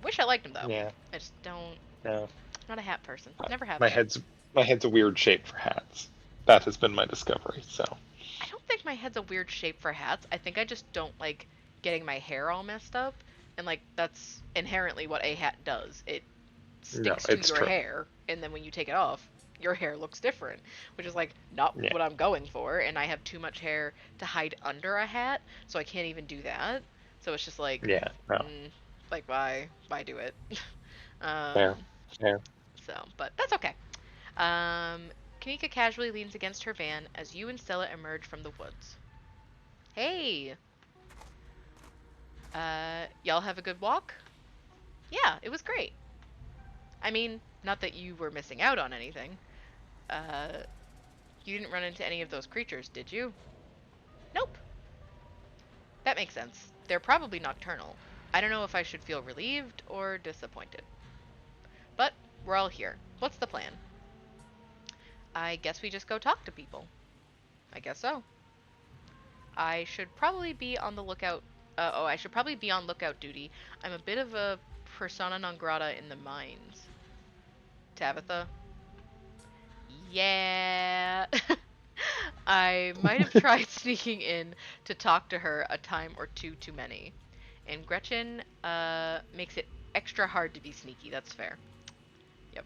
Wish I liked them, though. yeah, I just don't. no. Not a hat person. Never have My been. head's a weird shape for hats. That has been my discovery. So I don't think my head's a weird shape for hats. I think I just don't like getting my hair all messed up. And, like, that's inherently what a hat does. It no, sticks to it's your true. hair, and then when you take it off, your hair looks different, which is like not Yeah, what I'm going for. And I have too much hair to hide under a hat, so I can't even do that. So it's just like, yeah, no, like why do it? fair, um, fair. so, but that's okay. Um, Kanika casually leans against her van as you and Stella emerge from the woods. Hey, y'all have a good walk? Yeah, it was great. I mean, not that you were missing out on anything. Uh, you didn't run into any of those creatures, did you? Nope. That makes sense. They're probably nocturnal. I don't know if I should feel relieved or disappointed. But we're all here. What's the plan? I guess we just go talk to people. I guess so. I should probably be on the lookout. I should probably be on lookout duty. I'm a bit of a persona non grata in the mines. Tabitha? Yeah. I might have tried sneaking in to talk to her a time or two too many. And Gretchen makes it extra hard to be sneaky. That's fair. Yep.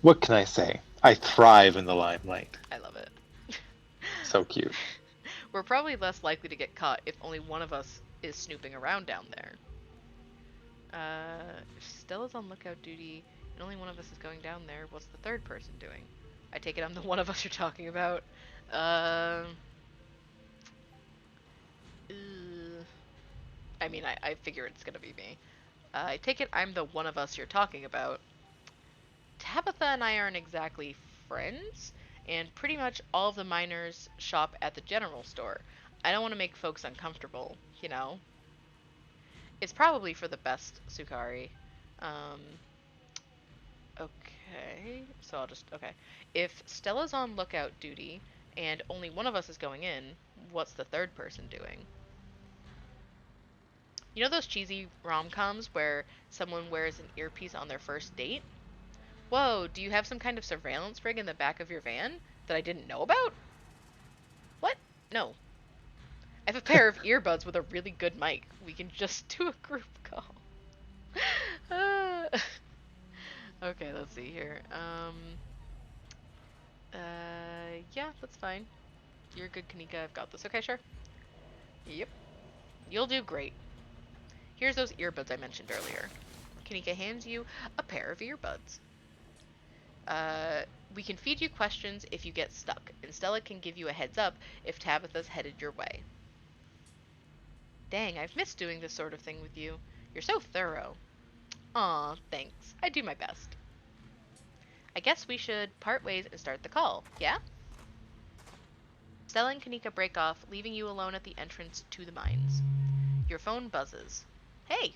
What can I say? I thrive in the limelight. I love it. So cute. We're probably less likely to get caught if only one of us is snooping around down there. If Stella's on lookout duty and only one of us is going down there, what's the third person doing? I take it I'm the one of us you're talking about. Uh, I mean, I figure it's gonna be me. I take it I'm the one of us you're talking about. Tabitha and I aren't exactly friends, and pretty much all of the miners shop at the general store. I don't want to make folks uncomfortable, you know? It's probably for the best, Sukari. Um, okay, so I'll just. Okay. If Stella's on lookout duty and only one of us is going in, what's the third person doing? You know those cheesy rom-coms where someone wears an earpiece on their first date? Whoa, do you have some kind of surveillance rig in the back of your van that I didn't know about? What? No. I have a pair of earbuds with a really good mic. We can just do a group call. Okay, let's see here. Yeah, that's fine. You're good, Kanika. I've got this. Okay, sure. Yep. You'll do great. Here's those earbuds I mentioned earlier. Kanika hands you a pair of earbuds. We can feed you questions if you get stuck, and Stella can give you a heads up if Tabitha's headed your way. Dang, I've missed doing this sort of thing with you. You're so thorough. Aw, thanks. I do my best. I guess we should part ways and start the call, yeah? Stella and Kanika break off, leaving you alone at the entrance to the mines. Your phone buzzes. Hey,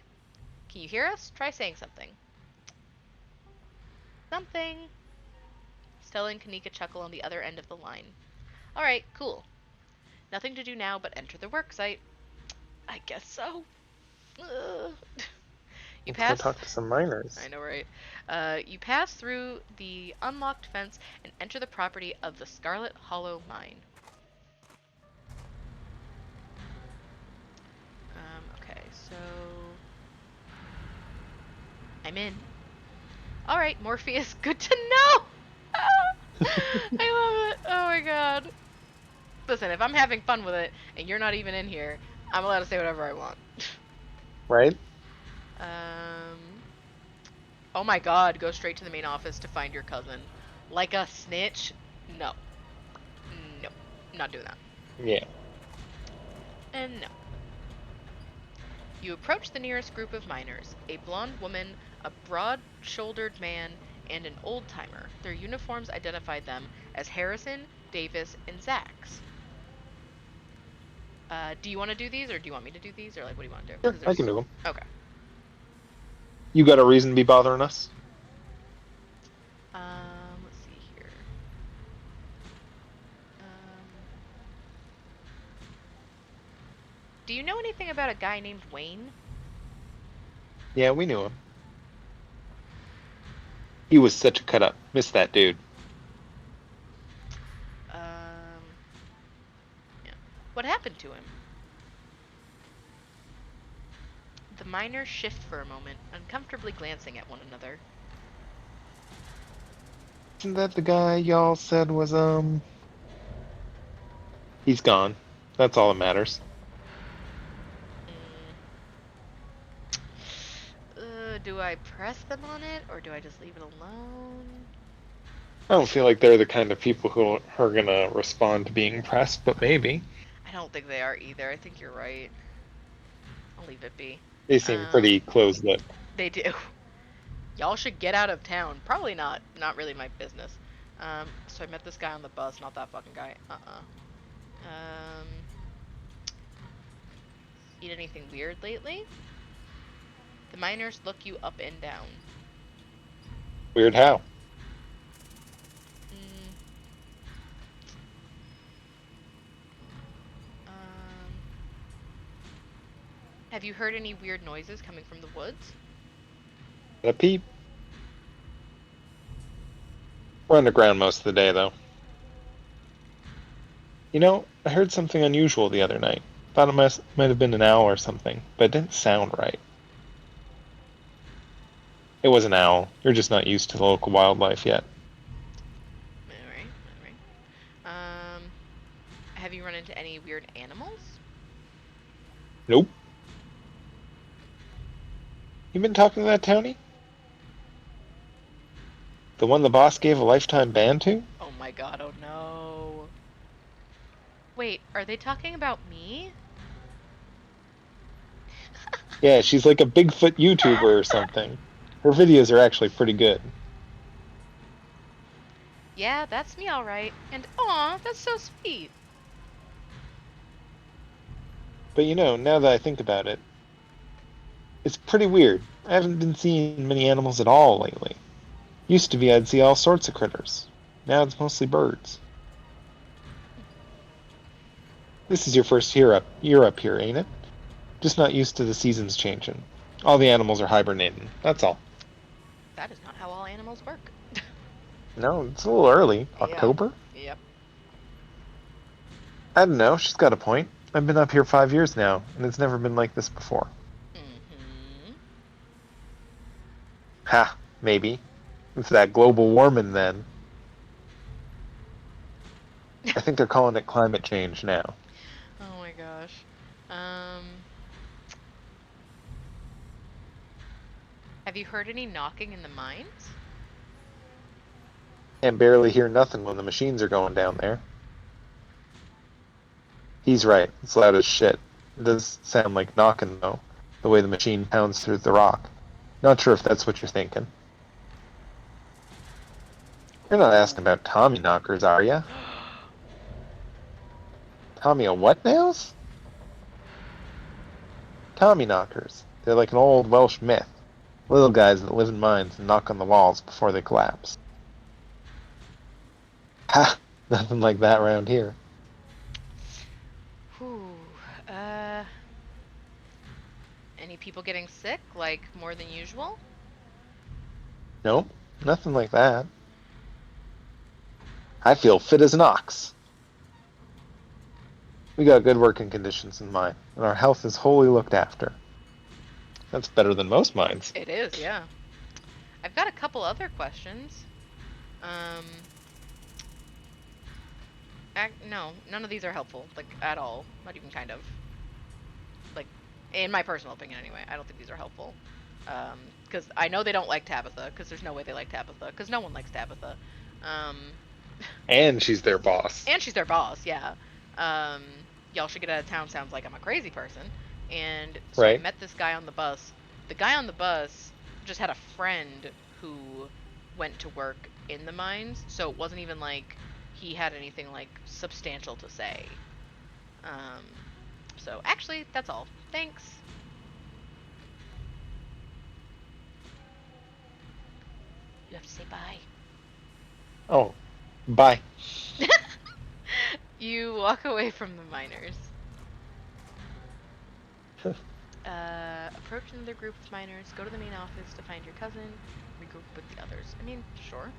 can you hear us? Try saying something. Something. Stella and Kanika chuckle on the other end of the line. Alright, cool. Nothing to do now but enter the worksite. I guess so. Ugh. You Let's pass. go talk to some miners. I know, right? You pass through the unlocked fence and enter the property of the Scarlet Hollow mine. Okay, so I'm in. All right, Morpheus. Good to know. I love it. Oh my god. Listen, if I'm having fun with it and you're not even in here, I'm allowed to say whatever I want. Right? Oh my god, go straight to the main office to find your cousin. Like a snitch? No. No. Not doing that. Yeah. And no. You approach the nearest group of miners, a blonde woman, a broad-shouldered man, and an old-timer. Their uniforms identify them as Harrison, Davis, and Zax. Do you want to do these, or do you want me to do these, or like, what do you want to do? Sure, I can do them. Okay. You got a reason to be bothering us? Let's see here. Do you know anything about a guy named Wayne? Yeah, we knew him. He was such a cut up. Miss that dude. Yeah. What happened to him? The miners shift for a moment, uncomfortably glancing at one another. Isn't that the guy y'all said was, He's gone. That's all that matters. Do I press them on it, or do I just leave it alone? I don't feel like they're the kind of people who are gonna respond to being pressed, but maybe. I don't think they are either. I think you're right. I'll leave it be. They seem pretty close-lipped. They do. Y'all should get out of town. Probably not. Not really my business. So I met this guy on the bus. Not that fucking guy. Eat anything weird lately? The miners look you up and down. Weird how? Have you heard any weird noises coming from the woods? A peep. We're underground most of the day, though. You know, I heard something unusual the other night. Thought it might have been an owl or something, but it didn't sound right. It was an owl. You're just not used to the local wildlife yet. Alright. Have you run into any weird animals? Nope. You been talking to that townie? The one the boss gave a lifetime ban to? Oh my god, oh no. Wait, are they talking about me? Yeah, she's like a Bigfoot YouTuber or something. Her videos are actually pretty good. Yeah, that's me all right. And aw, that's so sweet. But now that I think about it, it's pretty weird. I haven't been seeing many animals at all lately. Used to be I'd see all sorts of critters. Now it's mostly birds. This is your first year up here, ain't it? Just not used to the seasons changing. All the animals are hibernating. That's all. That is not how all animals work. No, it's a little early. Yeah. October? Yep. I don't know. She's got a point. I've been up here 5 years now, and it's never been like this before. Mm-hmm. Ha, maybe. It's that global warming then. I think they're calling it climate change now. Oh my gosh. Um, have you heard any knocking in the mines? And barely hear nothing when the machines are going down there. He's right. It's loud as shit. It does sound like knocking, though, the way the machine pounds through the rock. Not sure if that's what you're thinking. You're not asking about Tommy knockers, are ya? Tommy a what nails? Tommy knockers. They're like an old Welsh myth. Little guys that live in mines and knock on the walls before they collapse. Ha! Nothing like that around here. Whew. Any people getting sick, like more than usual? Nope, nothing like that. I feel fit as an ox. We got good working conditions in mine, and our health is wholly looked after. That's better than most mines. It is, yeah. I've got a couple other questions. No, none of these are helpful, like, at all. Not even kind of. Like, in my personal opinion anyway, I don't think these are helpful. Because I know they don't like Tabitha, because there's no way they like Tabitha, because no one likes Tabitha. And she's their boss. And she's their boss, yeah. Y'all should get out of town sounds like I'm a crazy person. And so I Right. met this guy on the bus. The guy on the bus just had a friend who went to work in the mines, so it wasn't even like he had anything like substantial to say. So actually, that's all. Thanks. You have to say bye. Oh, bye. You walk away from the miners. Approach another group of miners, go to the main office to find your cousin, regroup with the others. I mean, sure.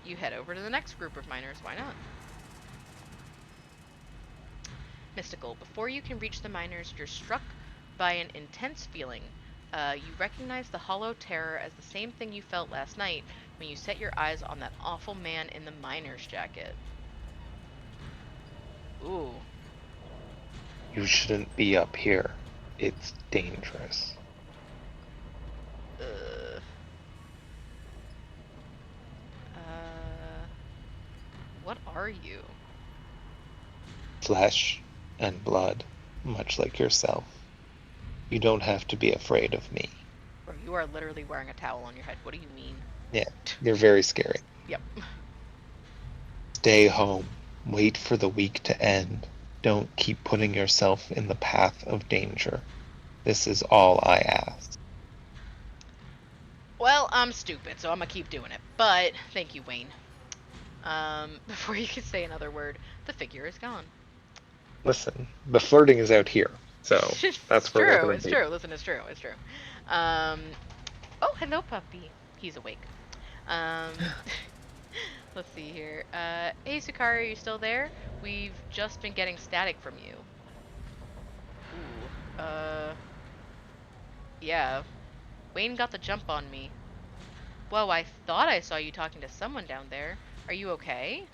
You head over to the next group of miners, why not? Mystical. Before you can reach the miners, you're struck by an intense feeling. You recognize the hollow terror as the same thing you felt last night when you set your eyes on that awful man in the miner's jacket. Ooh. You shouldn't be up here. It's dangerous. What are you? Flesh and blood, much like yourself. You don't have to be afraid of me. Bro, you are literally wearing a towel on your head. What do you mean? Yeah, you're very scary. Yep. Stay home. Wait for the week to end. Don't keep putting yourself in the path of danger. This is all I ask. Well, I'm stupid, so I'm gonna keep doing it. But thank you, Wayne. Before you can say another word, the figure is gone. Listen, the flirting is out here, so that's It's where we're true. gonna It's be. true. Listen, it's true. It's true. Oh, hello, puppy. He's awake. Um, let's see here. Hey, Sukari, are you still there? We've just been getting static from you. Ooh. Yeah. Wayne got the jump on me. Whoa, I thought I saw you talking to someone down there. Are you okay?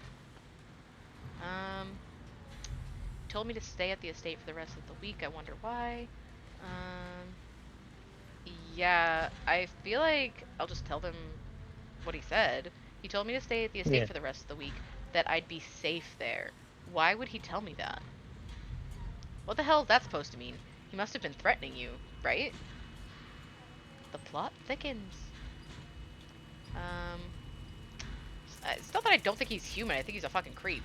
Told me to stay at the estate for the rest of the week. I wonder why. Yeah, I feel like I'll just tell them what he said. He told me to stay at the estate Yeah. for the rest of the week, that I'd be safe there. Why would he tell me that? What the hell is that supposed to mean? He must have been threatening you, right? The plot thickens. Um, it's not that I don't think he's human. I think he's a fucking creep.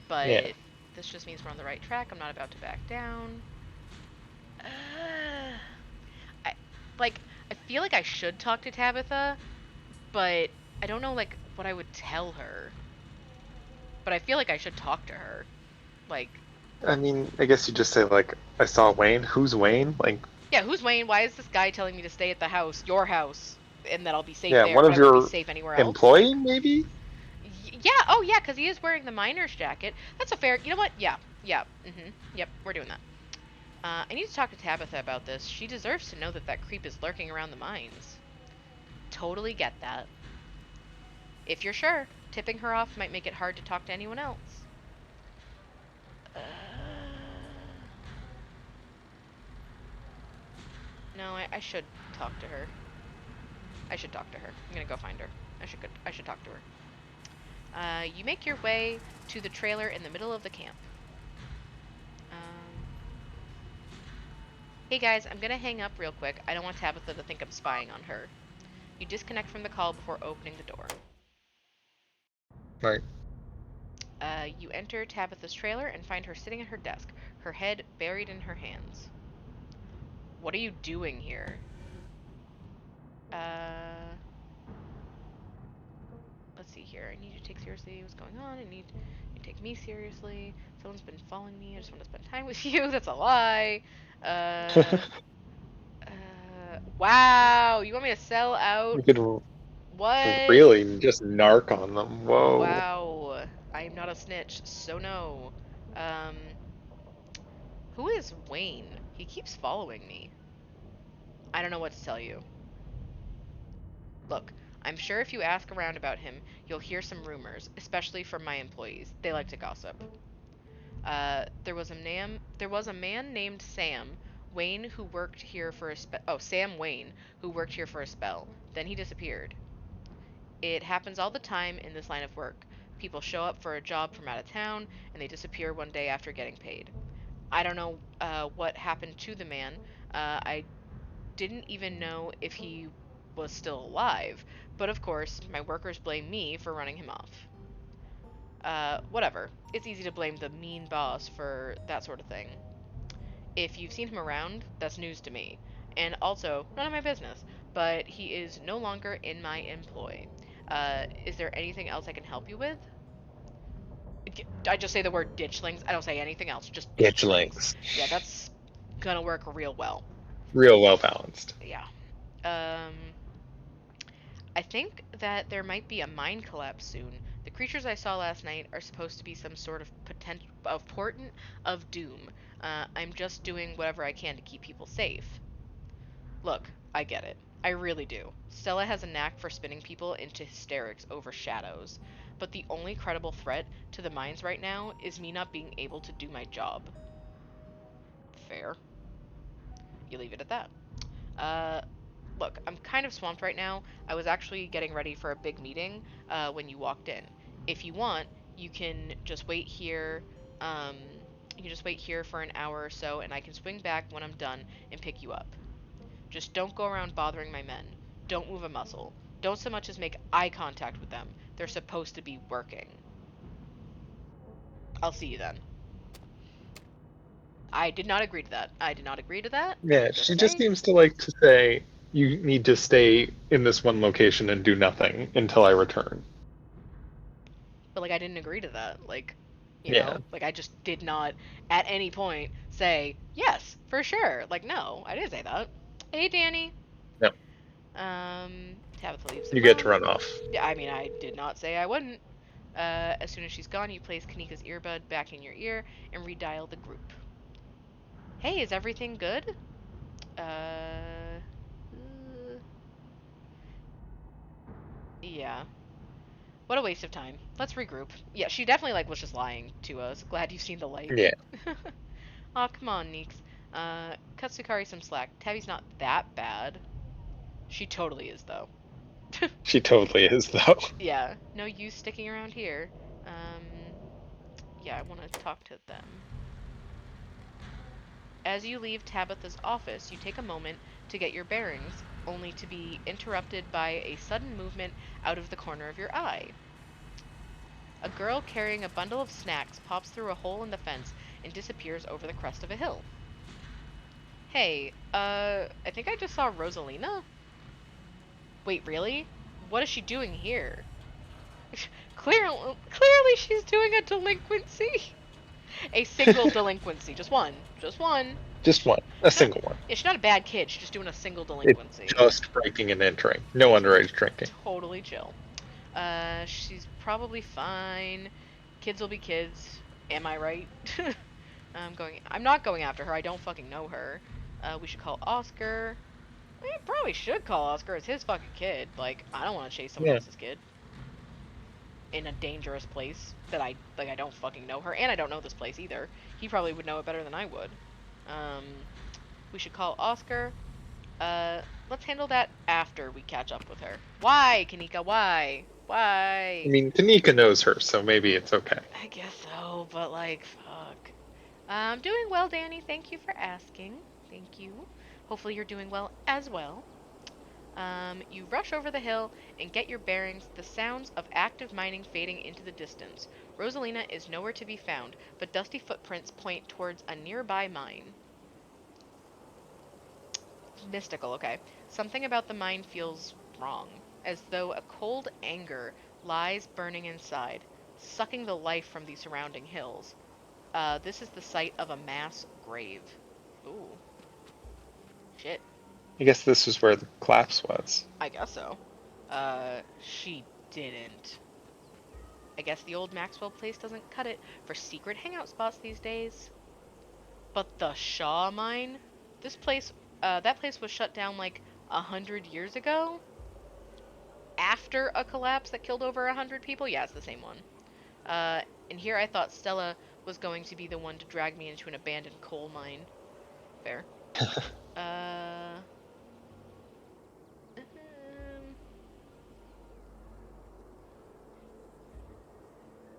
Yeah. But this just means we're on the right track. I'm not about to back down. I like. I feel like I should talk to Tabitha, but I don't know like what I would tell her. But I feel like I should talk to her. Like, I mean, I guess you just say, like, I saw Wayne. Who's Wayne? Like, yeah, who's Wayne? Why is this guy telling me to stay at the house, your house, and that I'll be safe yeah, there, one but of I won't be your safe anywhere else? employee, Like, maybe? yeah, oh yeah, because he is wearing the miner's jacket. That's a fair. You know what? Yeah, yeah. Yep, we're doing that. I need to talk to Tabitha about this. She deserves to know that that creep is lurking around the mines. Totally get that. If you're sure, tipping her off might make it hard to talk to anyone else. Uh... No, I should talk to her. I should talk to her. I'm gonna go find her. I should talk to her. You make your way to the trailer in the middle of the camp. Hey guys, I'm gonna hang up real quick. I don't want Tabitha to think I'm spying on her. You disconnect from the call before opening the door. Right. You enter Tabitha's trailer and find her sitting at her desk, her head buried in her hands. What are you doing here? Let's see here. I need you to take seriously what's going on. I need you to take me seriously. Someone's been following me. I just want to spend time with you. That's a lie. Wow. You want me to sell out? You could What? really just narc on them. Whoa. Wow. I am not a snitch, so no. Um, who is Wayne? He keeps following me. I don't know what to tell you. Look, I'm sure if you ask around about him, you'll hear some rumors, especially from my employees. They like to gossip. There was a man named Sam Wayne who worked here for a Sam Wayne who worked here for a spell. Then he disappeared. It happens all the time in this line of work. People show up for a job from out of town and they disappear one day after getting paid. I don't know what happened to the man. I didn't even know if he was still alive. But of course, my workers blame me for running him off. Whatever. It's easy to blame the mean boss for that sort of thing. If you've seen him around, that's news to me. And also, none of my business. But he is no longer in my employ. Is there anything else I can help you with? I just say the word ditchlings. I don't say anything else. Just ditchlings. Ditchlings. Yeah, that's gonna work real well. Real well balanced. Yeah. Um, I think that there might be a mine collapse soon. The creatures I saw last night are supposed to be some sort of portent of doom. I'm just doing whatever I can to keep people safe. Look, I get it. I really do. Stella has a knack for spinning people into hysterics over shadows. But the only credible threat to the mines right now is me not being able to do my job. Fair. You leave it at that. Uh, Look, I'm kind of swamped right now. I was actually getting ready for a big meeting when you walked in. If you want, you can just wait here. Um, you can just wait here for an hour or so, and I can swing back when I'm done and pick you up. Just don't go around bothering my men. Don't move a muscle. Don't so much as make eye contact with them. They're supposed to be working. I'll see you then. I did not agree to that. I did not agree to that. Yeah, I'm just she just saying. seems to like to say, you need to stay in this one location and do nothing until I return. But like I didn't agree to that. Like, Yeah. like I just did not at any point say yes for sure. Like no, I didn't say that. Hey Danny. No. Tabitha leaves the You get to room. run off. Yeah, I mean I did not say I wouldn't. As soon as she's gone, you place Kanika's earbud back in your ear and redial the group. Hey, is everything good? Uh, yeah. What a waste of time. Let's regroup. Yeah, she definitely like was just lying to us. Glad you've seen the light. Yeah. Aw, come on, Neeks. Cut Sukari some slack. Tabby's not that bad. She totally is, though. She totally is, though. Yeah, no use sticking around here. Yeah, I want to talk to them. As you leave Tabitha's office, you take a moment to get your bearings, only to be interrupted by a sudden movement out of the corner of your eye. A girl carrying a bundle of snacks pops through a hole in the fence and disappears over the crest of a hill. Hey, I think I just saw Rosalina? Wait, really? What is she doing here? Clearly she's doing a delinquency. A single delinquency, just one. Just one. Just one. A She's not, single one. yeah, she's not a bad kid, she's just doing a single It's delinquency. just breaking and entering. No underage drinking. Totally chill. She's probably fine. Kids will be kids. Am I right? I'm not going after her. I don't fucking know her. We should call Oscar. We probably should call Oscar. It's his fucking kid. Like, I don't want to chase someone Yeah. else's kid in a dangerous place that I don't fucking know her, and I don't know this place either. He probably would know it better than I would. We should call Oscar. Let's handle that after we catch up with her. Why, Kanika? Why? Why? I mean, Tanika knows her, so maybe it's okay. I guess so, but like, fuck. I'm doing well, Danny. Thank you for asking. Thank you. Hopefully you're doing well as well. You rush over the hill and get your bearings, the sounds of active mining fading into the distance. Rosalina is nowhere to be found, but dusty footprints point towards a nearby mine. Mystical, okay. Something about the mine feels wrong, as though a cold anger lies burning inside, sucking the life from the surrounding hills. This is the site of a mass grave. Ooh. Shit. I guess this was where the collapse was. I guess so. She didn't. I guess the old Maxwell place doesn't cut it for secret hangout spots these days. But the Shaw mine? That place was shut down like 100 years ago? After a collapse that killed over 100 people? Yeah, it's the same one. And here I thought Stella was going to be the one to drag me into an abandoned coal mine. Fair. um,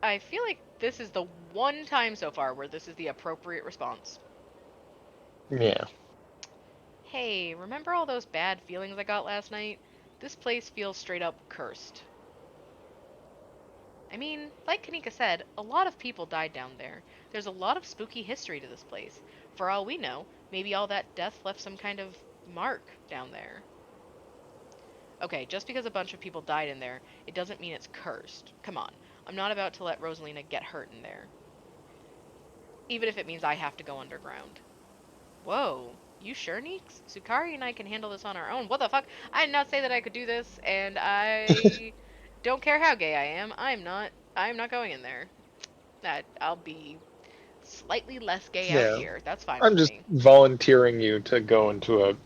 I feel like this is the one time so far where this is the appropriate response. Yeah. Hey, remember all those bad feelings I got last night? This place feels straight up cursed. I mean, like Kanika said, a lot of people died down there. There's a lot of spooky history to this place. For all we know, maybe all that death left some kind of mark down there. Okay, just because a bunch of people died in there, it doesn't mean it's cursed. Come on, I'm not about to let Rosalina get hurt in there. Even if it means I have to go underground. Whoa, you sure, Neeks? Sukari and I can handle this on our own. What the fuck? I did not say that I could do this, and I don't care how gay I am. I'm not going in there. I'll be slightly less gay out Yeah. here. That's fine I'm with just me. volunteering you to go into a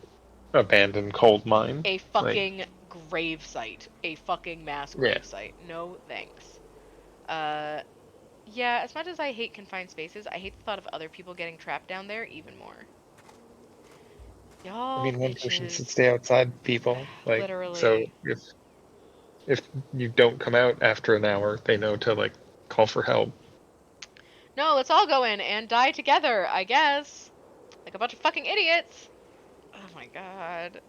abandoned coal mine. A fucking grave site. A fucking mass grave site. No thanks. Yeah, as much as I hate confined spaces, I hate the thought of other people getting trapped down there even more. Y'all I mean, one person bitches. should stay outside, people. Literally. So if you don't come out after an hour, they know to call for help. No, let's all go in and die together, I guess. Like a bunch of fucking idiots. Oh my god.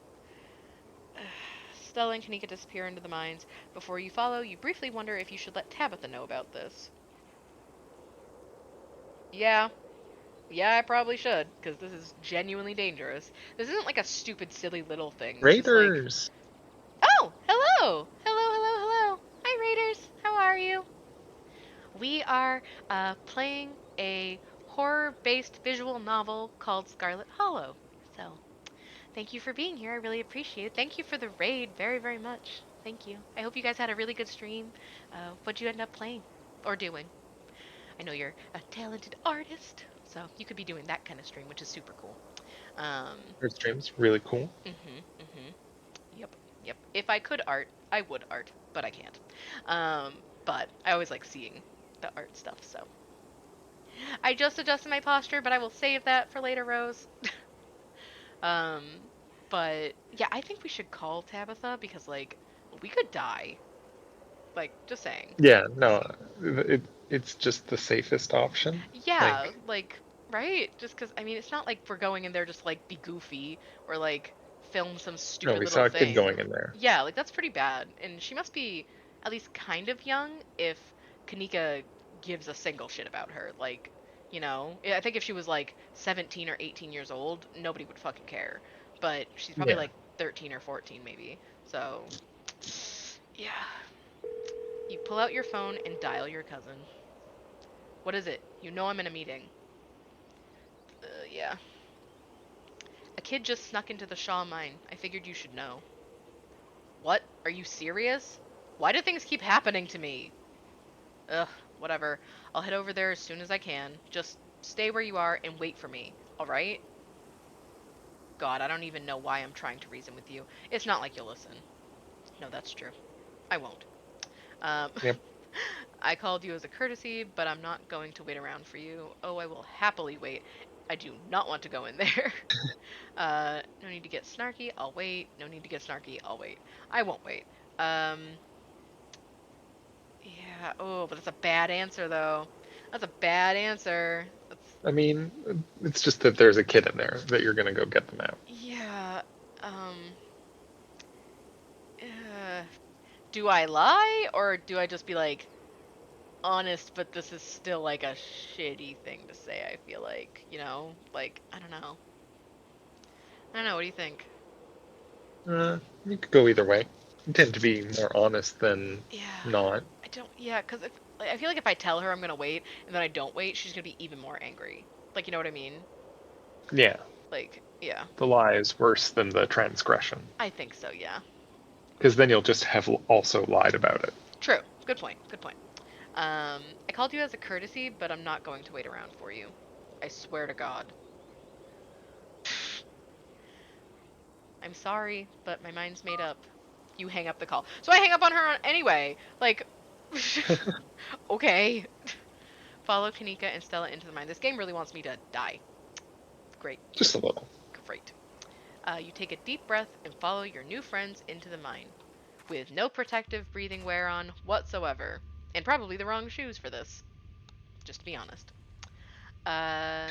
Stella and Kanika disappear into the mines. Before you follow, you briefly wonder if you should let Tabitha know about this. Yeah. Yeah, I probably should, because this is genuinely dangerous. This isn't like a stupid, silly little thing. This is like... Raiders! Oh, hello! Hello. Hi, Raiders. How are you? We are playing a horror-based visual novel called Scarlet Hollow. So, thank you for being here. I really appreciate it. Thank you for the raid very, very much. Thank you. I hope you guys had a really good stream. What'd you end up playing or doing? I know you're a talented artist, so you could be doing that kind of stream, which is super cool. Her stream's really cool. Yep. If I could art, I would art, but I can't. But I always like seeing the art stuff, so. I just adjusted my posture, but I will save that for later, Rose. But yeah, I think we should call Tabitha because, like, we could die. Like, just saying. Yeah, no, it's just the safest option. Yeah, like Right? Just because, I mean, it's not like we're going in there just to, like, be goofy or, like, film some No, stupid we little saw a kid thing. going in there. Yeah, like, that's pretty bad. And she must be at least kind of young if Kanika gives a single shit about her. Like, I think if she was, like, 17 or 18 years old, nobody would fucking care. But she's probably, Yeah. like, 13 or 14, maybe. So, yeah. You pull out your phone and dial your cousin. What is it? You know I'm in a meeting. Yeah. A kid just snuck into the Shaw mine. I figured you should know. What? Are you serious? Why do things keep happening to me? Ugh, whatever. I'll head over there as soon as I can. Just stay where you are and wait for me, alright? God, I don't even know why I'm trying to reason with you. It's not like you'll listen. No, that's true. I won't. Um, Yep. I called you as a courtesy, but I'm not going to wait around for you. Oh, I will happily wait. I do not want to go in there. No need to get snarky. I'll wait. No need to get snarky. I'll wait. I won't wait. Um, yeah. Oh, but that's a bad answer, though. That's a bad answer. That's I mean, it's just that there's a kid in there that you're gonna go get them out. yeah. Um. Uh, do I lie or do I just be like honest? But this is still like a shitty thing to say. I feel like like I don't know. I don't know. What do you think? You could go either way. You tend to be more honest than Yeah. not. I don't. Yeah, because if like, I feel like if I tell her I'm gonna wait and then I don't wait, she's gonna be even more angry. Like, you know what I mean? Yeah, Like, yeah, the lie is worse than the transgression, I think so. Yeah. because then you'll just have also lied about it. True. Good point. Good point. I called you as a courtesy, but I'm not going to wait around for you. I swear to God. I'm sorry, but my mind's made up. You hang up the call. So I hang up on her anyway. Like, okay. Follow Kanika and Stella into the mine. This game really wants me to die. Great. Just a little. Great. You take a deep breath and follow your new friends into the mine, with no protective breathing wear on whatsoever. And probably the wrong shoes for this, just to be honest. Uh,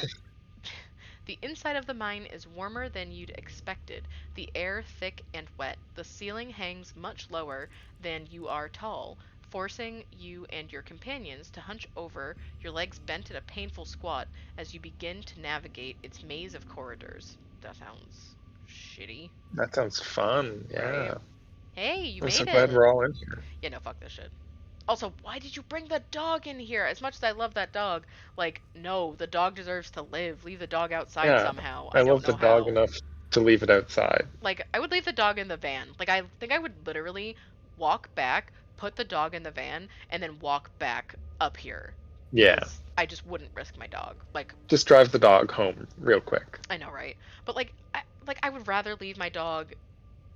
the inside of the mine is warmer than you'd expected, the air thick and wet. The ceiling hangs much lower than you are tall, forcing you and your companions to hunch over, your legs bent in a painful squat as you begin to navigate its maze of corridors. That sounds shitty, That sounds fun. right? Yeah. Hey, you I'm so made glad it! we're all in here. Yeah, no, fuck this shit. Also, why did you bring the dog in here? As much as I love that dog, like, no, the dog deserves to live. Leave the dog outside Yeah. somehow. I I don't love the know dog how. enough to leave it outside. Like, I would leave the dog in the van. Like, I think I would literally walk back, put the dog in the van, and then walk back up here. Yeah. Because I just wouldn't risk my dog. Like, Just drive the dog home real quick. I know, right? But, I would rather leave my dog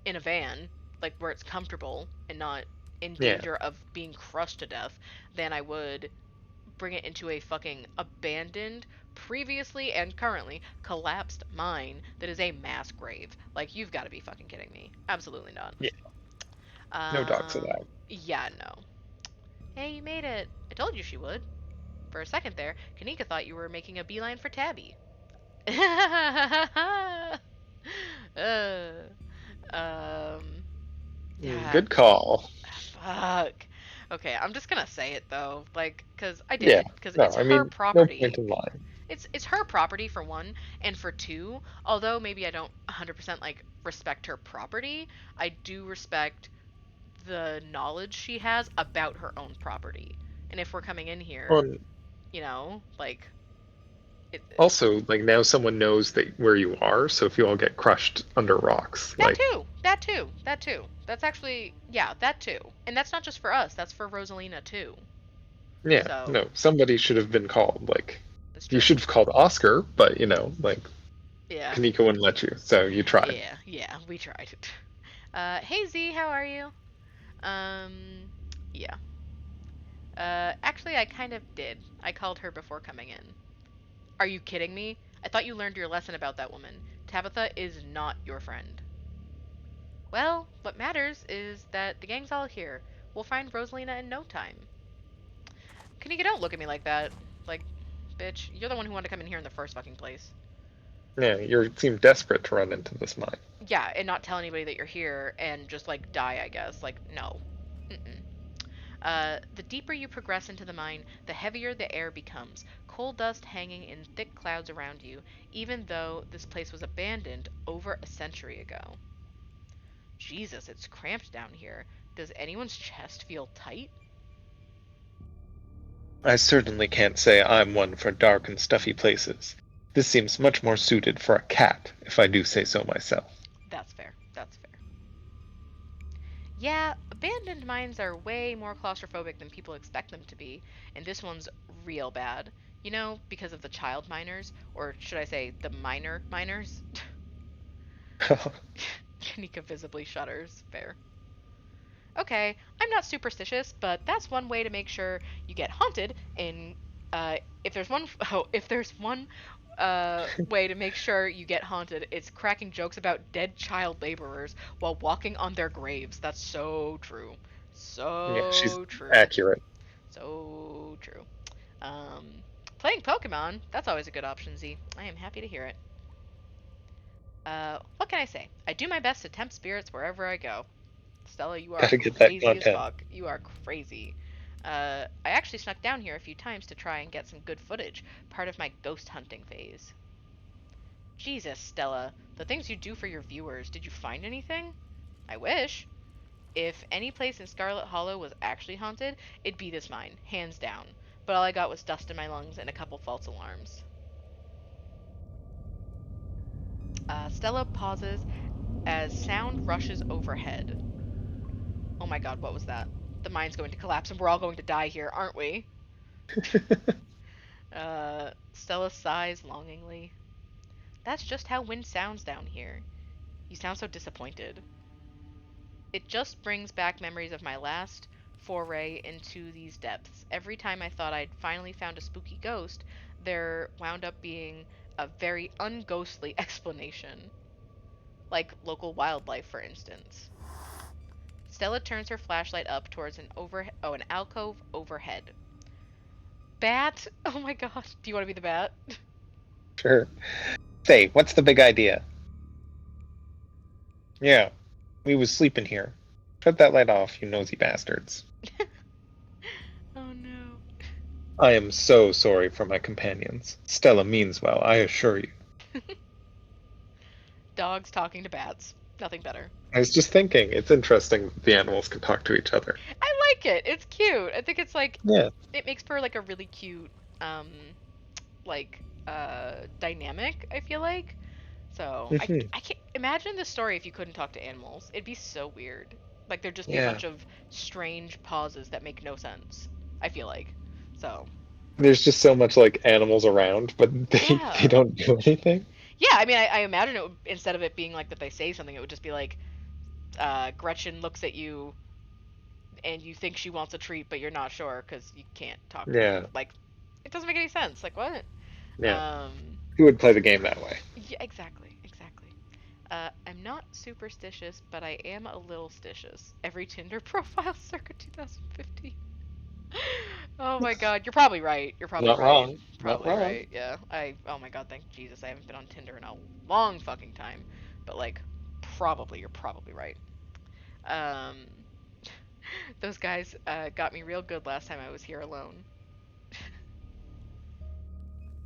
in a van, like, where it's comfortable and not in Yeah. danger of being crushed to death, than I would bring it into a fucking abandoned, previously and currently collapsed mine that is a mass grave. Like, you've got to be fucking kidding me. Absolutely not. Yeah. No dogs Um, allowed. yeah, no. Hey, you made it. I told you she would. For a second there, Kanika thought you were making a beeline for Tabby. uh, um, yeah, Good call. fuck. Okay, I'm just gonna say it though, like, cause I Yeah. did, cause No, it's I her mean, no point property. in lying. It's her property for one, and for two, although maybe I don't 100% like respect her property, I do respect the knowledge she has about her own property. And if we're coming in here, Well, like it, also, like now someone knows that where you are, so if you all get crushed under rocks, that like, too, that too, that too. That's actually yeah, that too. And that's not just for us, that's for Rosalina too. yeah, So, no, somebody should have been called. Like, that's you true. should have called Oscar, but like Yeah. Kanika wouldn't let you, so you tried. Yeah, we tried. Hey Z, how are you? Um, yeah. Actually, I kind of did. I called her before coming in. Are you kidding me? I thought you learned your lesson about that woman. Tabitha is not your friend. Well, what matters is that the gang's all here. We'll find Rosalina in no time. Kanika, don't look at me like that. Like, bitch. You're the one who wanted to come in here in the first fucking place. Yeah, you seem desperate to run into this mine. Yeah, and not tell anybody that you're here and just like die, I guess. Like, no. Mm-mm. The deeper you progress into the mine, the heavier the air becomes, coal dust hanging in thick clouds around you, even though this place was abandoned over a century ago. Jesus, it's cramped down here. Does anyone's chest feel tight? I certainly can't say I'm one for dark and stuffy places. This seems much more suited for a cat, if I do say so myself. That's fair. That's fair. Yeah, abandoned mines are way more claustrophobic than people expect them to be, and this one's real bad. You know, because of the child miners, or should I say, the minor miners? Kanika visibly shudders. Fair. Okay, I'm not superstitious, but that's one way to make sure you get haunted. In if there's one, if there's one way to make sure you get haunted, it's cracking jokes about dead child laborers while walking on their graves. That's so true, Yeah, she's so true, accurate. so true. Um, Playing Pokemon, that's always a good option. Z, I am happy to hear it. What can I say? I do my best to tempt spirits wherever I go. Stella, you are Gotta get that crazy as content. fuck. You are crazy. I actually snuck down here a few times to try and get some good footage, part of my ghost hunting phase. Jesus, Stella, the things you do for your viewers, did you find anything? I wish. If any place in Scarlet Hollow was actually haunted, it'd be this mine, hands down. But all I got was dust in my lungs and a couple false alarms. Stella pauses as sound rushes overhead. Oh my god, what was that? The mine's going to collapse and we're all going to die here, aren't we? Stella sighs longingly. That's just how wind sounds down here. You sound so disappointed. It just brings back memories of my last foray into these depths. Every time I thought I'd finally found a spooky ghost, there wound up being a very unghostly explanation. Like local wildlife, for instance. Stella turns her flashlight up towards an alcove overhead. Bat? Oh my god. Do you want to be the bat? Sure. Say, what's the big idea? Yeah, we was sleeping here. Shut that light off, you nosy bastards. Oh no. I am so sorry for my companions. Stella means well, I assure you. Dogs talking to bats. Nothing better. I was just thinking, it's interesting that the animals can talk to each other. I like it. It's cute. I think it's like Yeah. it makes for like a really cute like dynamic, I feel like. So, Hmm. I can't imagine this story if you couldn't talk to animals. It'd be so weird. Like there'd just be a Yeah. bunch of strange pauses that make no sense. I feel like. So, There's just so much like animals around, but they yeah. don't do anything. Yeah, I mean, I imagine it would, instead of it being like that they say something, it would just be like, Gretchen looks at you and you think she wants a treat, but you're not sure because you can't talk to her. Yeah. Like, it doesn't make any sense. Like, what? Yeah. Um, Who would play the game that way? yeah, exactly, exactly. I'm not superstitious, but I am a little stitious. Every Tinder profile circa 2015. Oh my god, you're probably right. You're probably Not right. wrong. Not Probably wrong. right. Yeah. Oh my god, thank Jesus. I haven't been on Tinder in a long fucking time. But like you're probably right. Um those guys got me real good last time I was here alone.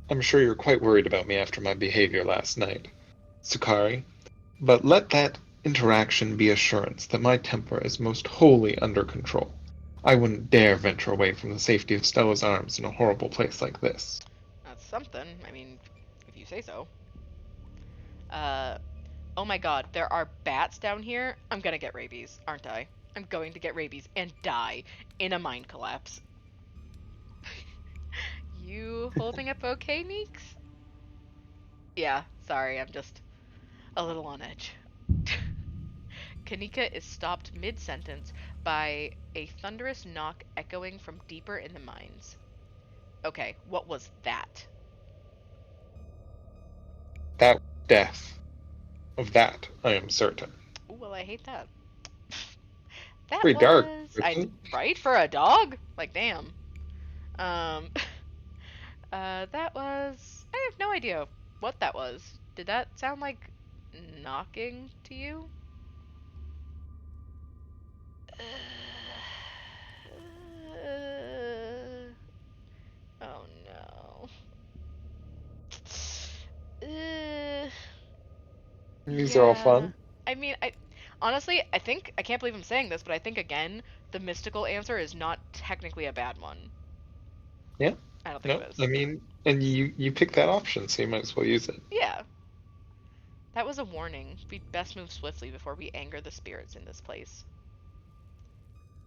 I'm sure you're quite worried about me after my behavior last night, Sukari. But let that interaction be assurance that my temper is most wholly under control. I wouldn't dare venture away from the safety of Stella's arms in a horrible place like this. That's something. I mean, if you say so. Uh oh my god, there are bats down here. I'm gonna get rabies, aren't I? I'm going to get rabies and die in a mine collapse. You holding up okay, Neeks? Yeah, sorry, I'm just a little on edge. Kanika is stopped mid sentence by a thunderous knock echoing from deeper in the mines. Okay, what was that? That death. Of that, I am certain. Ooh, well, I hate that. That Pretty dark, was isn't I it? right for a dog? Like damn. Um That was. I have no idea what that was. Did that sound like knocking to you? Oh no. Uh, These are all yeah. fun. I mean, I think I can't believe I'm saying this, but I think again the mystical answer is not technically a bad one. Yeah. I don't think it No, is. I mean, and you picked that option, so you might as well use it. Yeah, that was a warning. We'd best move swiftly before we anger the spirits in this place.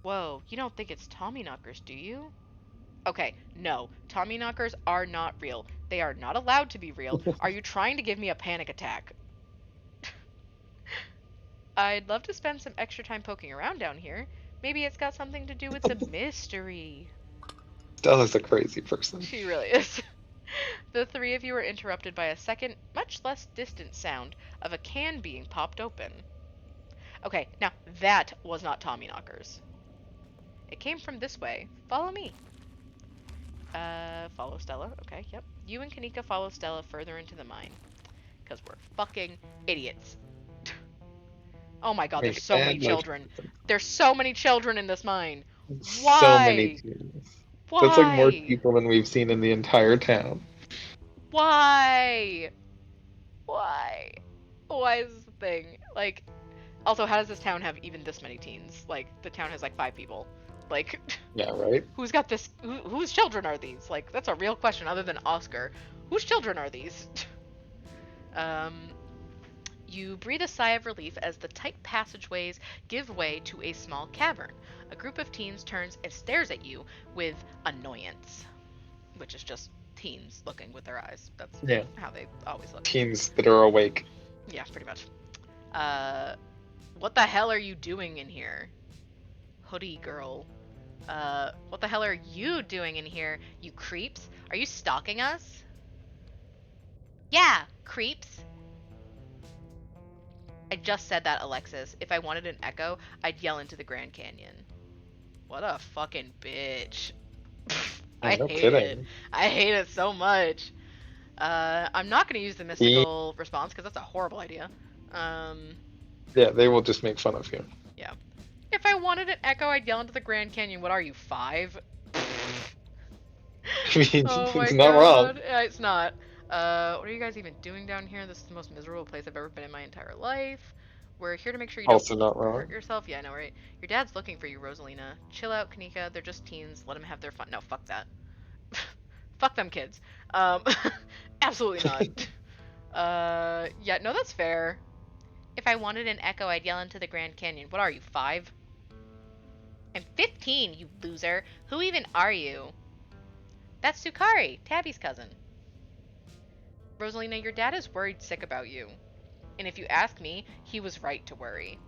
Whoa, you don't think it's Tommyknockers, do you? Okay, no. Tommyknockers are not real. They are not allowed to be real. Are you trying to give me a panic attack? I'd love to spend some extra time poking around down here. Maybe it's got something to do with the mystery. Stella's a crazy person. She really is. The three of you are interrupted by a second, much less distant sound of a can being popped open. Okay, now that was not Tommyknockers. It came from this way. Follow me. Follow Stella. Okay, yep. You and Kanika follow Stella further into the mine. Because we're fucking idiots. Oh my god, there's Make so many bad life children. decisions. There's so many children in this mine. So many Why? teams. That's like more Why? people than we've seen in the entire town. Why? Why? Why is this a thing? Like, also, how does this town have even this many teens? Like, the town has like 5 people. Like, Yeah, right? who's got this? Whose children are these? Like, that's a real question other than Oscar. Whose children are these? um, you breathe a sigh of relief as the tight passageways give way to a small cavern. A group of teens turns and stares at you with annoyance, which is just teens looking with their eyes. That's Yeah. how they always look. Teens that are awake. Yeah, pretty much. What the hell are you doing in here? Hoodie girl. What the hell are you doing in here, you creeps? Are you stalking us? Yeah, creeps. I just said that, Alexis. If I wanted an echo, I'd yell into the Grand Canyon. What a fucking bitch. Yeah, I no hate kidding. it. I hate it so much. I'm not going to use the mystical response because that's a horrible idea. Yeah, they will just make fun of you. Yeah. If I wanted an echo, I'd yell into the Grand Canyon. What are you, 5? I mean, Oh my it's not wrong. god. Yeah, it's not. What are you guys even doing down here? This is the most miserable place I've ever been in my entire life. We're here to make sure you Also don't not hurt wrong. yourself. Yeah, I know, right? Your dad's looking for you, Rosalina. Chill out, Kanika. They're just teens. Let them have their fun. No, fuck that. Fuck them kids. Absolutely not. Yeah, no, that's fair. If I wanted an echo, I'd yell into the Grand Canyon. What are you, 5? I'm 15, you loser. Who even are you? That's Sukari, Tabby's cousin. Rosalina, your dad is worried sick about you. And if you ask me, he was right to worry.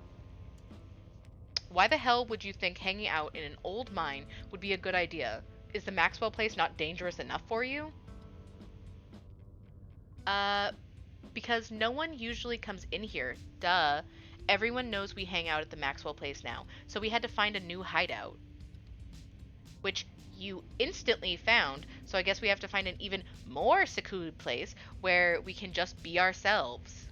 Why the hell would you think hanging out in an old mine would be a good idea? Is the Maxwell place not dangerous enough for you? Because no one usually comes in here. Duh. Everyone knows we hang out at the Maxwell place now, so we had to find a new hideout. Which you instantly found, so I guess we have to find an even more secluded place where we can just be ourselves.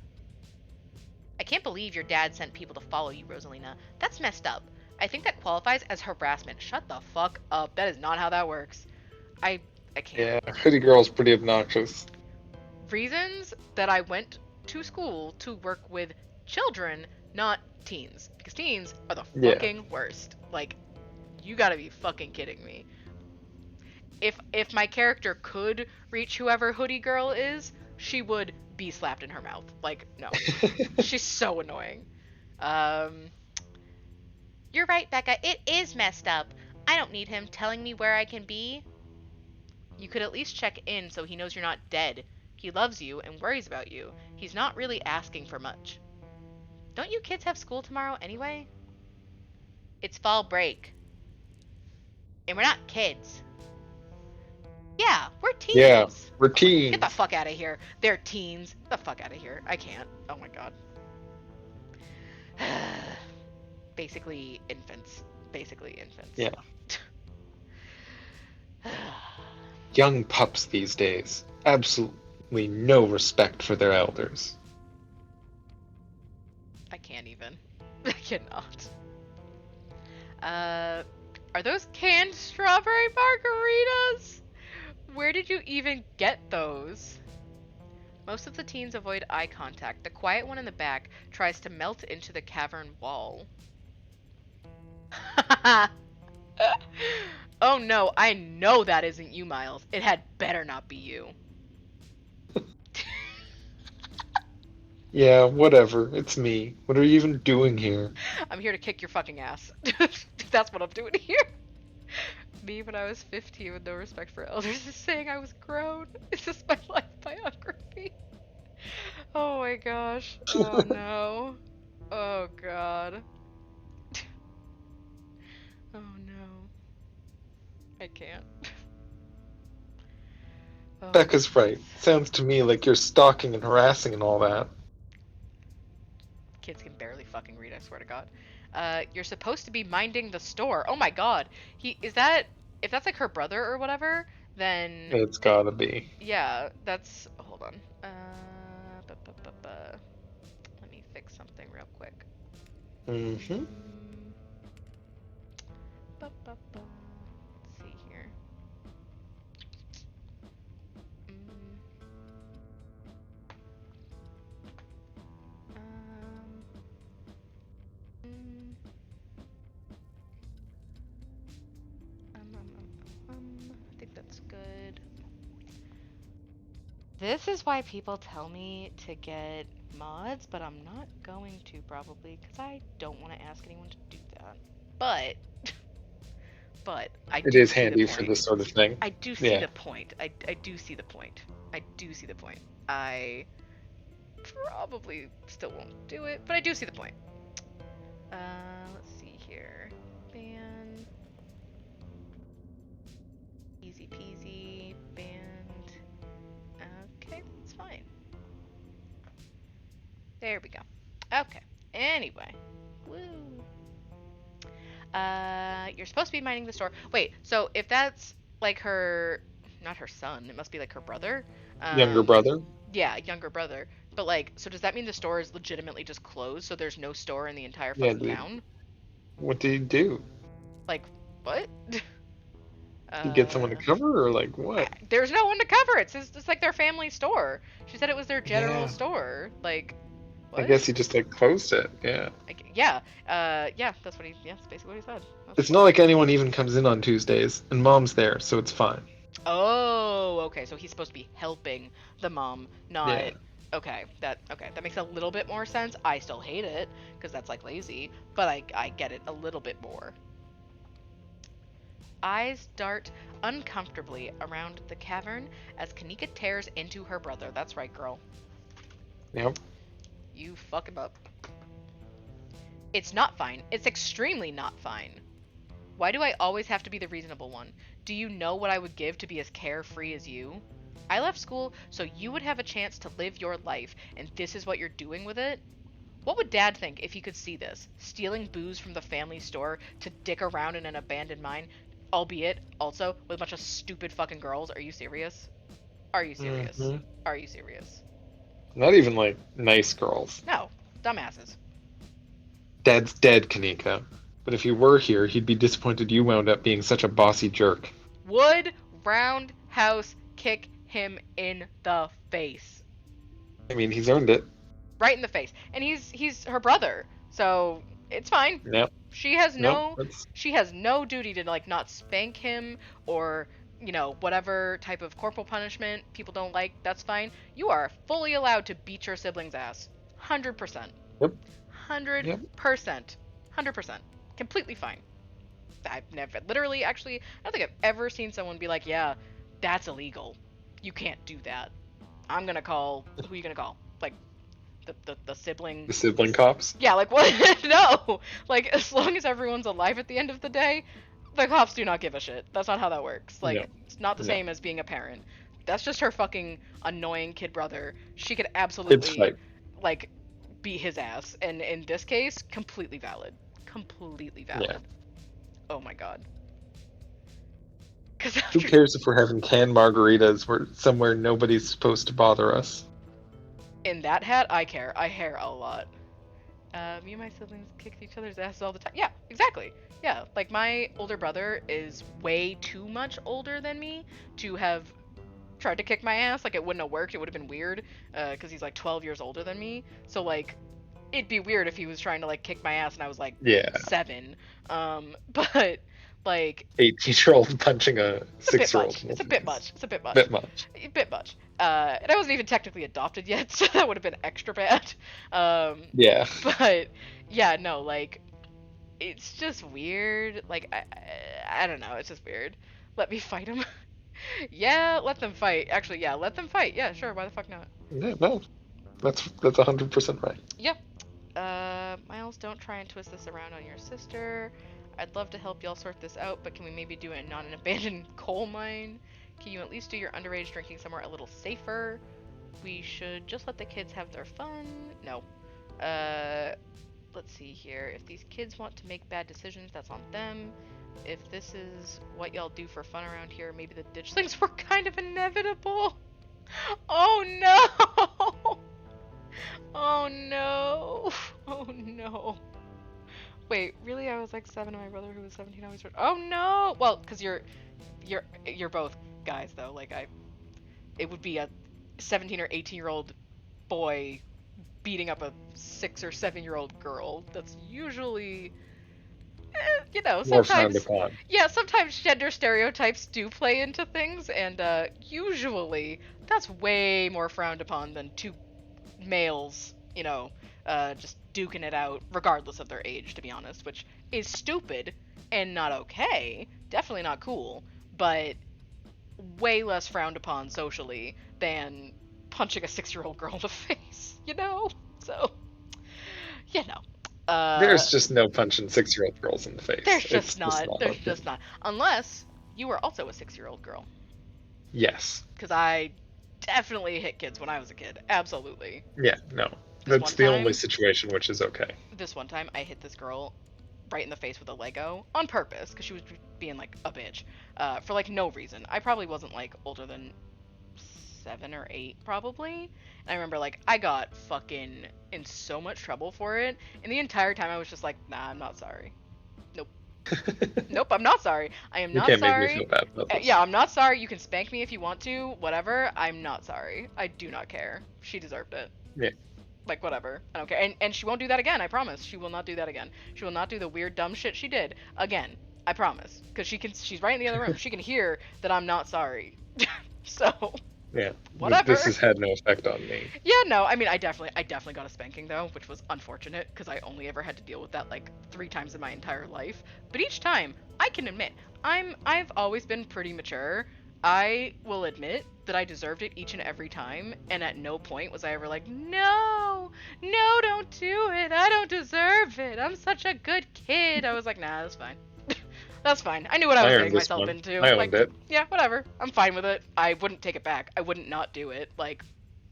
I can't believe your dad sent people to follow you, Rosalina. That's messed up. I think that qualifies as harassment. Shut the fuck up. That is not how that works. I can't. Yeah, Hoodie Girl's pretty obnoxious. Reasons that I went to school to work with children, not teens. Because teens are the Yeah. fucking worst. Like, you gotta be fucking kidding me. If my character could reach whoever Hoodie Girl is, she would be slapped in her mouth. Like, no. She's so annoying. You're right, Becca. It is messed up. I don't need him telling me where I can be. You could at least check in so he knows you're not dead. He loves you and worries about you. He's not really asking for much. Don't you kids have school tomorrow anyway? It's fall break. And we're not kids. Yeah, we're teens. Yeah, we're teens. Get the fuck out of here. They're teens. Get the fuck out of here. I can't. Oh my god. Basically infants. Basically infants. Yeah. young pups these days. Absolutely no respect for their elders. I can't even. I cannot. Are those canned strawberry margaritas? Where did you even get those? Most of the teens avoid eye contact. The quiet one in the back tries to melt into the cavern wall. Oh no, I know that isn't you, Miles. It had better not be you. Yeah, whatever. It's me. What are you even doing here? I'm here to kick your fucking ass. That's what I'm doing here. Me when I was 15 with no respect for elders is saying I was grown. Is this my life biography? Oh my gosh. Oh no. Oh god. Oh no. I can't. Oh Becca's right. goodness. Sounds to me like you're stalking and harassing and all that. Kids can barely fucking read, I swear to god. You're supposed to be minding the store. Oh my god. If that's like her brother or whatever, then It's gotta be. yeah, that's hold on. Let me fix something real quick. Mm-hmm. Let's see here. I think that's good. This is why people tell me to get mods, but I'm not going to probably because I don't want to ask anyone to do that. But I It do is see the handy for point. this sort of thing. I do see Yeah. the point. I do see the point. I do see the point. I probably still won't do it, but I do see the point. Let's see here. Band. Easy peasy. Band. Okay, that's fine. There we go. Okay. Anyway. Woo. You're supposed to be minding the store. Wait, so if that's like her, not her son, it must be like her brother. Younger brother? Yeah, younger brother. But like, so does that mean the store is legitimately just closed? So there's no store in the entire Yeah, fucking town? what did he do? Like, what? Did he get someone to cover or like what? There's no one to cover it. It's like their family store. She said it was their general Yeah. store. Like, I what? guess he just like closed it. Yeah. Yeah. Yeah. That's what he. Yeah, that's basically what he said. It's not like anyone even comes in on Tuesdays, and Mom's there, so it's fine. Oh, okay. So he's supposed to be helping the mom, not. Yeah. Okay, that makes a little bit more sense. I still hate it because that's like lazy, but I get it a little bit more. Eyes dart uncomfortably around the cavern as Kanika tears into her brother. That's right, girl. Yep. You fuck him up. It's not fine. It's extremely not fine. Why do I always have to be the reasonable one? Do you know what I would give to be as carefree as you? I left school so you would have a chance to live your life, and this is what you're doing with it? What would Dad think if he could see this? Stealing booze from the family store to dick around in an abandoned mine, albeit also with a bunch of stupid fucking girls. Are you serious? Are you serious? Mhm. Are you serious? Not even like nice girls. No, dumbasses. Dad's dead, Kanika. But if he were here, he'd be disappointed you wound up being such a bossy jerk. Would roundhouse kick him in the face. I mean, he's earned it. Right in the face. And he's her brother. So it's fine. Yep. She has Nope, that's- she has no duty to like not spank him or, you know, whatever type of corporal punishment people don't like. That's fine. You are fully allowed to beat your sibling's ass. 100%. Yep. 100%. 100%. Completely fine. I've never literally actually I don't think I've ever seen someone be like, "Yeah, that's illegal. You can't do that." I'm going to call who are you going to call? Like the sibling. The sibling cops? Yeah, like what? No. Like as long as everyone's alive at the end of the day, the cops do not give a shit. That's not how that works. Like No. it's not the No. same as being a parent. That's just her fucking annoying kid brother. She could Kids absolutely fight. like beat his ass, and in this case, completely valid. Completely valid. Yeah. Oh my god. Because Who cares if we're having canned margaritas? We're somewhere nobody's supposed to bother us. in that hat, I care. I care a lot. Me and my siblings kicked each other's asses all the time. Yeah, exactly. Yeah, like my older brother is way too much older than me to have tried to kick my ass. Like it wouldn't have worked. It would have been weird because he's like 12 years older than me. So like it'd be weird if he was trying to like kick my ass and I was like Yeah. 7. But like 18-year-old punching a it's a bit 6-year-old. much. It's a bit much. It's a bit much. Bit much. A bit much. And I wasn't even technically adopted yet, so that would have been extra bad. Yeah. But yeah, no, like it's just weird. Like I don't know. It's just weird. Let me fight him. Yeah, let them fight. Actually, yeah, let them fight. Yeah, sure. Why the fuck not? Yeah, no. That's 100% right. Yep. Miles, don't try and twist this around on your sister. I'd love to help y'all sort this out, but can we maybe do it not an abandoned coal mine? Can you at least do your underage drinking somewhere a little safer? We should just let the kids have their fun. No. Let's see here. If these kids want to make bad decisions, that's on them. If this is what y'all do for fun around here, maybe the ditch things were kind of inevitable. Oh no! Oh no! Oh no! Wait, really? I was like 7 and my brother who was 17 always heard. Oh no! Well, cause you're both guys though. Like it would be a 17 or 18-year-old boy beating up a 6 or 7-year-old girl. That's usually, you know, More frowned sometimes. upon. Yeah, sometimes gender stereotypes do play into things, and usually that's way more frowned upon than 2 males, you know, just duking it out, regardless of their age, to be honest, which is stupid and not okay. Definitely not cool, but way less frowned upon socially than punching a 6-year-old girl in the face, you know? So, you know. There's just no punching 6-year-old girls in the face. There's It's just not. There's okay. just not. Unless you were also a 6-year-old girl. Yes. Because I definitely hit kids when I was a kid. Absolutely. Yeah, no. This That's one the time- only situation which is okay. This one time, I hit this girl right in the face with a Lego on purpose because she was being like a bitch for like no reason. I probably wasn't like older than 7 or 8 probably. And I remember like I got fucking in so much trouble for it. And the entire time I was just like, nah, I'm not sorry. Nope. Nope, I'm not sorry. I am You not can't sorry. make me feel bad about this. Yeah, I'm not sorry. You can spank me if you want to. Whatever. I'm not sorry. I do not care. She deserved it. Yeah. Like, whatever. I don't care. And she won't do that again, I promise. She will not do that again. She will not do the weird, dumb shit she did again. I promise. Because she's right in the other room. She can hear that I'm not sorry. So, Yeah. Whatever. This has had no effect on me. yeah, no, I mean, I definitely got a spanking, though, which was unfortunate, because I only ever had to deal with that, like, 3 times in my entire life. But each time, I can admit, I've always been pretty mature. I will admit that I deserved it each and every time, and at no point was I ever like, no, don't do it, I don't deserve it, I'm such a good kid. I was like, nah, that's fine. That's fine. I knew what I was earned getting this myself one. into. I like, owned it. yeah, whatever. I'm fine with it. I wouldn't take it back. I wouldn't not do it. Like,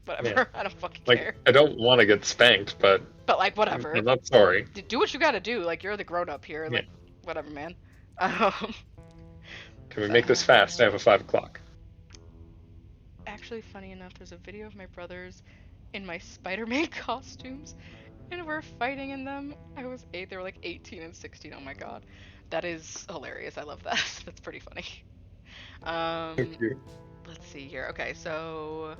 whatever. Yeah. I don't fucking Like, care. I don't want to get spanked, but But like, whatever. I'm not sorry. Do what you gotta do. Like, you're the grown up here. Like, whatever, man. Can we make this fast? I have a 5 o'clock. Actually, funny enough, there's a video of my brothers in my Spider-Man costumes, and we're fighting in them. I was 8. They were like 18 and 16. Oh my god, that is hilarious. I love that. That's pretty funny. Thank you. Let's see here. Okay, so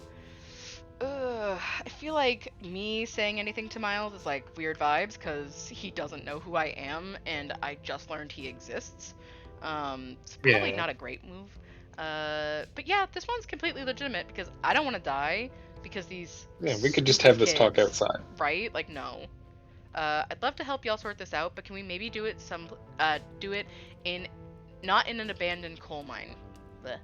I feel like me saying anything to Miles is like weird vibes because he doesn't know who I am, and I just learned he exists. It's probably Yeah. not a great move. But yeah, this one's completely legitimate because I don't want to die because these. Yeah, we could just have this talk kids, outside. right? Like, no. I'd love to help y'all sort this out, but can we maybe do it in, not in an abandoned coal mine? Blech.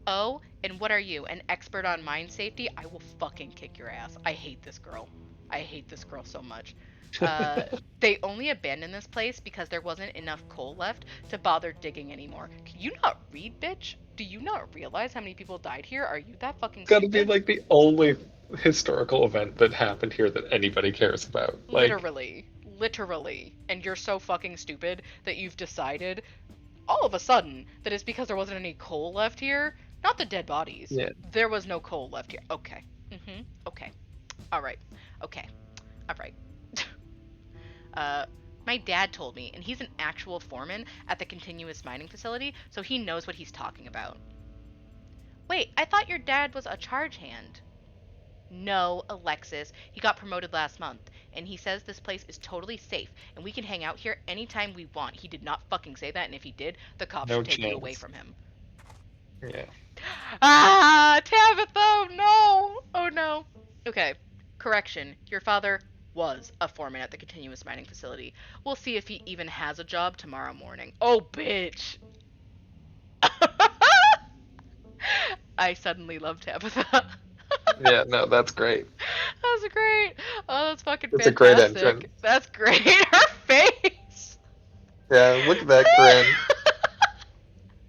Oh, and what are you, an expert on mine safety? I will fucking kick your ass. I hate this girl. I hate this girl so much. They only abandoned this place because there wasn't enough coal left to bother digging anymore. Can you not read, bitch? Do you not realize how many people died here? Are you that fucking It's gotta stupid? be like the only historical event that happened here that anybody cares about. Like, Literally. And you're so fucking stupid that you've decided all of a sudden that it's because there wasn't any coal left here, not the dead bodies. Yeah. There was no coal left here. Okay. Okay. All right. Okay. All right. My dad told me, and he's an actual foreman at the continuous mining facility, so he knows what he's talking about. Wait, I thought your dad was a charge hand. No, Alexis. He got promoted last month, and he says this place is totally safe, and we can hang out here anytime we want. He did not fucking say that, and if he did, the cops No should take you away chance. from him. Yeah. Ah, Tabitha, no! Oh no. Okay, correction. Your father was a foreman at the continuous mining facility. We'll see if he even has a job tomorrow morning. Oh, bitch. I suddenly love Tabitha. Yeah, no, that's great. That was great. Oh, that's fucking It's a great fantastic. entrance. That's great. Her face. Yeah, look at that grin.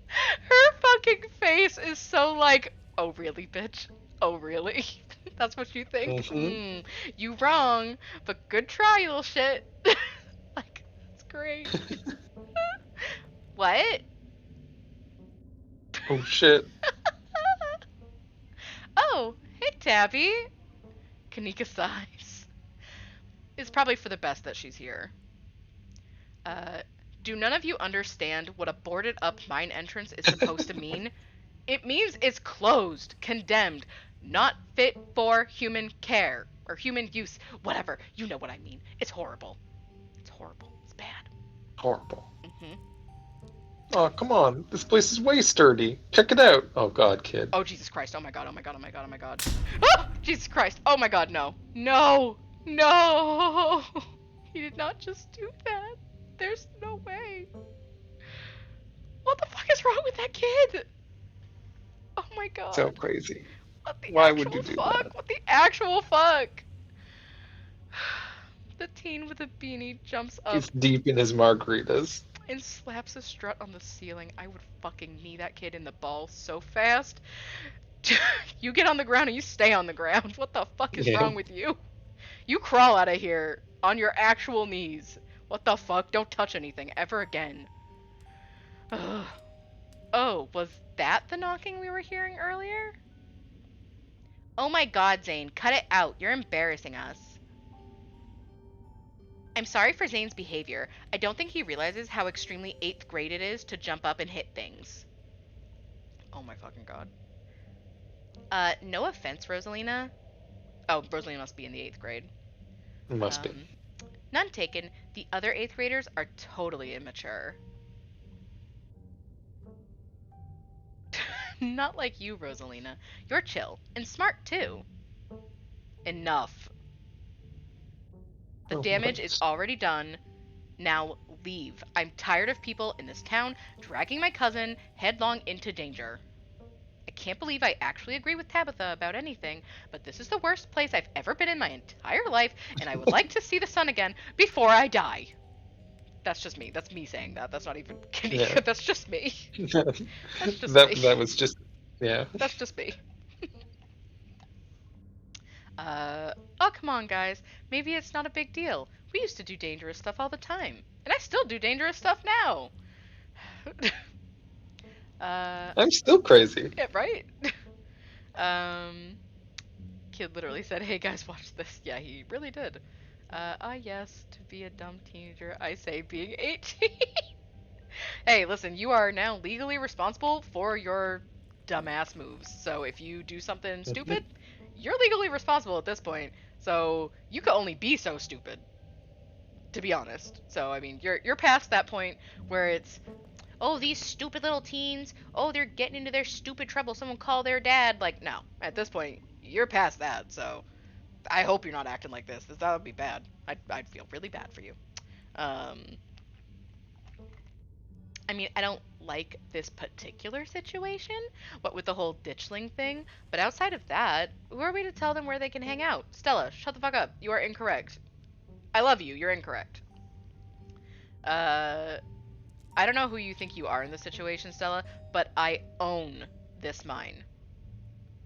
Her fucking face is so like, oh really, bitch? Oh really? That's what you think? Mhm. You wrong, but good try, you little shit. Like, it's great. What? Oh shit. Oh, hey Tabby. Kanika sighs. It's probably for the best that she's here. Do none of you understand what a boarded up mine entrance is supposed to mean? It means it's closed, condemned, not fit for human care or human use, whatever. You know what I mean. It's horrible. It's horrible. It's bad. Horrible. Mhm. Oh, come on. This place is way sturdy. Check it out. Oh god, kid. Oh Jesus Christ. Oh my god. Oh my god. Oh my god. Oh my god. Ah! Jesus Christ. Oh my god. No. No. No. He did not just do that. There's no way. What the fuck is wrong with that kid? Oh my god. So crazy. What the Why actual would you do fuck? that? What the actual fuck? The teen with a beanie jumps up He's deep in his margaritas. and slaps a strut on the ceiling. I would fucking knee that kid in the ball so fast. You get on the ground and you stay on the ground. What the fuck is Yeah. wrong with you? You crawl out of here on your actual knees. What the fuck? Don't touch anything ever again. Ugh. Oh, was that the knocking we were hearing earlier? Oh my god, Zane, cut it out. You're embarrassing us. I'm sorry for Zane's behavior. I don't think he realizes how extremely 8th grade it is to jump up and hit things. Oh my fucking god. No offense, Rosalina. Oh, Rosalina must be in the 8th grade. Must be. None taken. The other 8th graders are totally immature. Not like you, Rosalina. You're chill. And smart, too. Enough. The Oh, damage nice. is already done. Now leave. I'm tired of people in this town dragging my cousin headlong into danger. I can't believe I actually agree with Tabitha about anything, but this is the worst place I've ever been in my entire life, and I would like to see the sun again before I die. That's just me. That's me saying that. That's not even Yeah. That's just me. That's just that me. that was just yeah. That's just me. Oh, come on, guys. Maybe it's not a big deal. We used to do dangerous stuff all the time. And I still do dangerous stuff now. I'm still crazy. Yeah, right? Kid literally said, hey guys, watch this. Yeah, he really did. Yes, to be a dumb teenager, I say being 18. Hey, listen, you are now legally responsible for your dumbass moves. So if you do something stupid, you're legally responsible at this point. So you can only be so stupid, to be honest. So I mean, you're past that point where it's, oh, these stupid little teens, oh, they're getting into their stupid trouble, someone call their dad. Like, no, at this point, you're past that. So I hope you're not acting like this, because that would be bad. I'd feel really bad for you. I mean, I don't like this particular situation, what with the whole ditchling thing, but outside of that, who are we to tell them where they can hang out? Stella, shut the fuck up. You are incorrect. I love you. You're incorrect. I don't know who you think you are in this situation, Stella, but I own this mine.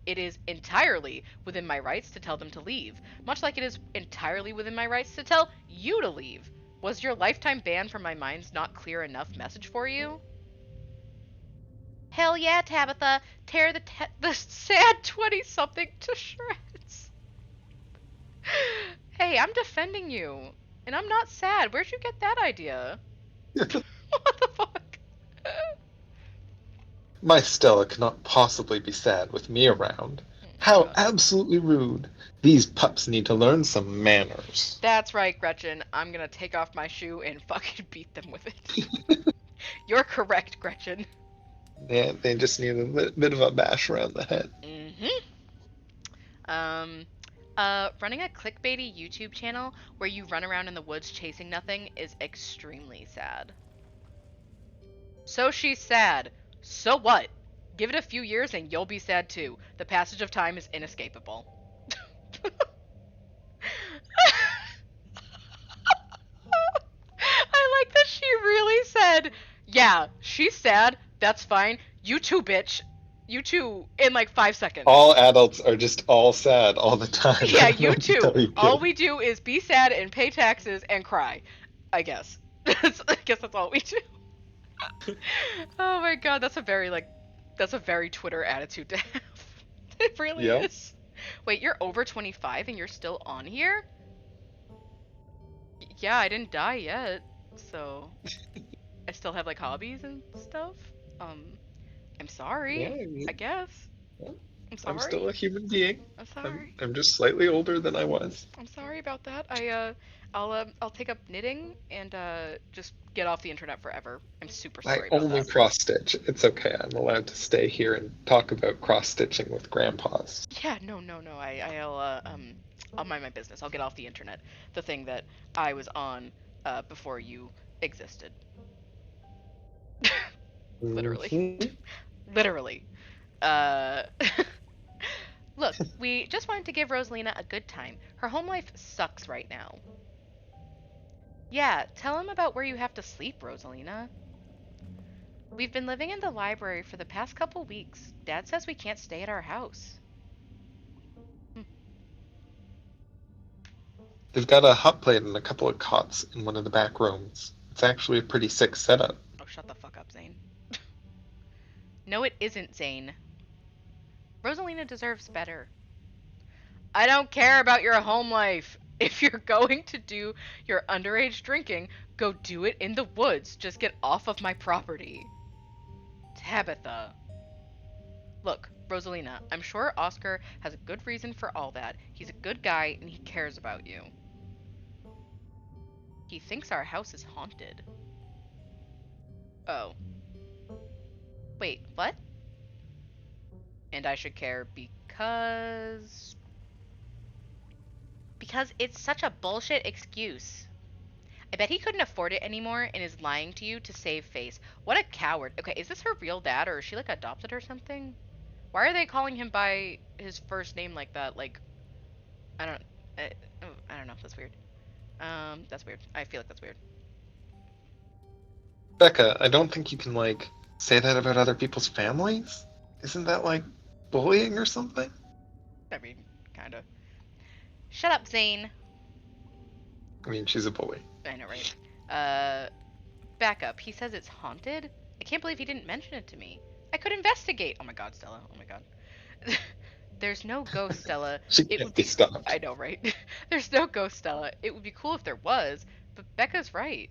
It is entirely within my rights to tell them to leave, much like it is entirely within my rights to tell you to leave. Was your lifetime ban from my mines not clear enough message for you? Hell yeah, Tabitha. Tear the sad 20-something to shreds. Hey, I'm defending you. And I'm not sad. Where'd you get that idea? What the fuck? My Stella cannot possibly be sad with me around. How God. absolutely rude. These pups need to learn some manners. That's right, Gretchen. I'm gonna take off my shoe and fucking beat them with it. You're correct, Gretchen. Yeah, they just need a bit of a bash around the head. Running a clickbaity YouTube channel where you run around in the woods chasing nothing is extremely sad. So she's sad. So what? Give it a few years and you'll be sad too. The passage of time is inescapable. I like that she really said, yeah, she's sad. That's fine. You too, bitch. You too, in like 5 seconds. All adults are just all sad all the time. Yeah, I don't know you what to tell too. you, All kid. we do is be sad and pay taxes and cry. I guess. I guess that's all we do. Oh my god, that's a very Twitter attitude to have. It really Yep. is. Wait, you're over 25 and you're still on here? Yeah, I didn't die yet, so I still have like hobbies and stuff. I'm sorry. Yeah, I mean, I guess. well, I'm sorry. I'm still a human being. I'm sorry. I'm just slightly older than I was. I'm sorry about that. I'll take up knitting and just get off the internet forever. I'm super I sorry about only that. cross stitch. It's okay. I'm allowed to stay here and talk about cross stitching with grandpas. Yeah, no. I'll mind my business. I'll get off the internet. The thing that I was on before you existed. Literally. Mhm. Literally. Look, we just wanted to give Rosalina a good time. Her home life sucks right now. Yeah, tell him about where you have to sleep, Rosalina. We've been living in the library for the past couple weeks. Dad says we can't stay at our house. They've got a hot plate and a couple of cots in one of the back rooms. It's actually a pretty sick setup. Oh, shut the fuck up, Zane. No, it isn't, Zane. Rosalina deserves better. I don't care about your home life. If you're going to do your underage drinking, go do it in the woods. Just get off of my property. Tabitha. Look, Rosalina, I'm sure Oscar has a good reason for all that. He's a good guy and he cares about you. He thinks our house is haunted. Oh. Wait, what? And I should care because it's such a bullshit excuse. I bet he couldn't afford it anymore and is lying to you to save face. What a coward. Okay, is this her real dad or is she like adopted or something? Why are they calling him by his first name like that? Like, I don't know. That's weird. That's weird. I feel like that's weird. Becca, I don't think you can, like, say that about other people's families. Isn't that, like, bullying or something? I mean, kinda. Shut up, Zane. I mean, she's a bully. I know, right? Back up. He says it's haunted? I can't believe he didn't mention it to me. I could investigate. Oh my god, Stella. Oh my god. There's no ghost, Stella. She It can't would be stopped. I know, right? There's no ghost, Stella. It would be cool if there was, but Becca's right.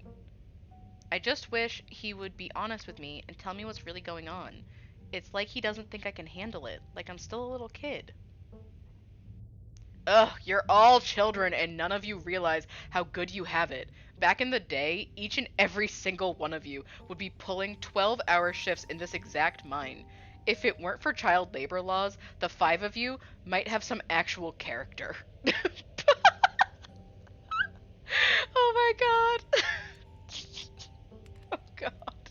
I just wish he would be honest with me and tell me what's really going on. It's like he doesn't think I can handle it, like I'm still a little kid. Ugh, you're all children and none of you realize how good you have it. Back in the day, each and every single one of you would be pulling 12-hour shifts in this exact mine. If it weren't for child labor laws, the 5 of you might have some actual character. Oh my god. Oh god.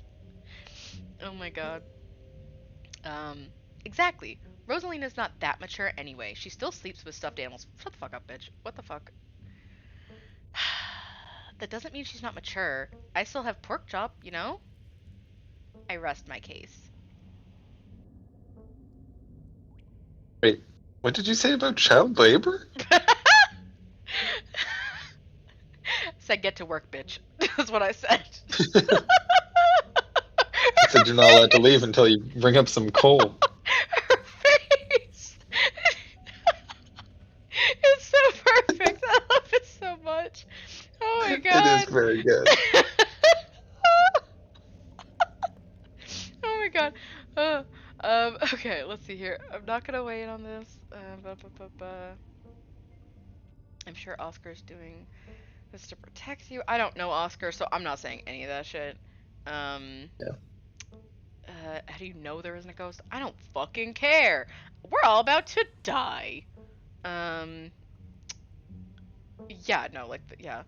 Oh my god. Exactly. Rosalina's not that mature anyway. She still sleeps with stuffed animals. Shut the fuck up, bitch. What the fuck? That doesn't mean she's not mature. I still have pork chop, you know? I rest my case. Wait, what did you say about child labor? Said get to work, bitch. That's what I said. It's said you're not allowed to leave until you bring up some coal. Her face. It's so perfect. I love it so much. Oh my It is god. very good. Oh my god. Okay, let's see here. I'm not gonna wait on this. I'm sure Oscar's doing this to protect you. I don't know Oscar, so I'm not saying any of that shit. Um, Yeah. how do you know there isn't a ghost? I don't fucking care. We're all about to die. Um, yeah, no, like, yeah.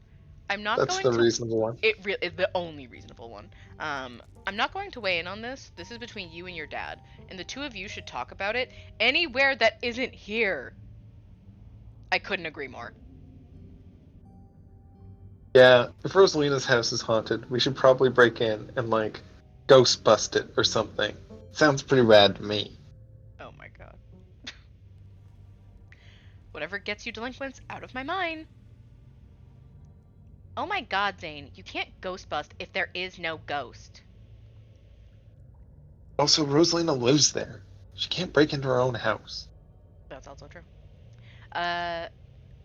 I'm not That's going the to. reasonable one. Is the only reasonable one. I'm not going to weigh in on this. This is between you and your dad, and the two of you should talk about it anywhere that isn't here. I couldn't agree more. Yeah, if Rosalina's house is haunted, we should probably break in and, like, ghost bust it or something. Sounds pretty rad to me. Oh my god. Whatever gets you delinquents out of my mind. Oh my god, Zane, you can't ghost bust if there is no ghost. Also, Rosalina lives there. She can't break into her own house. That's also true. Uh,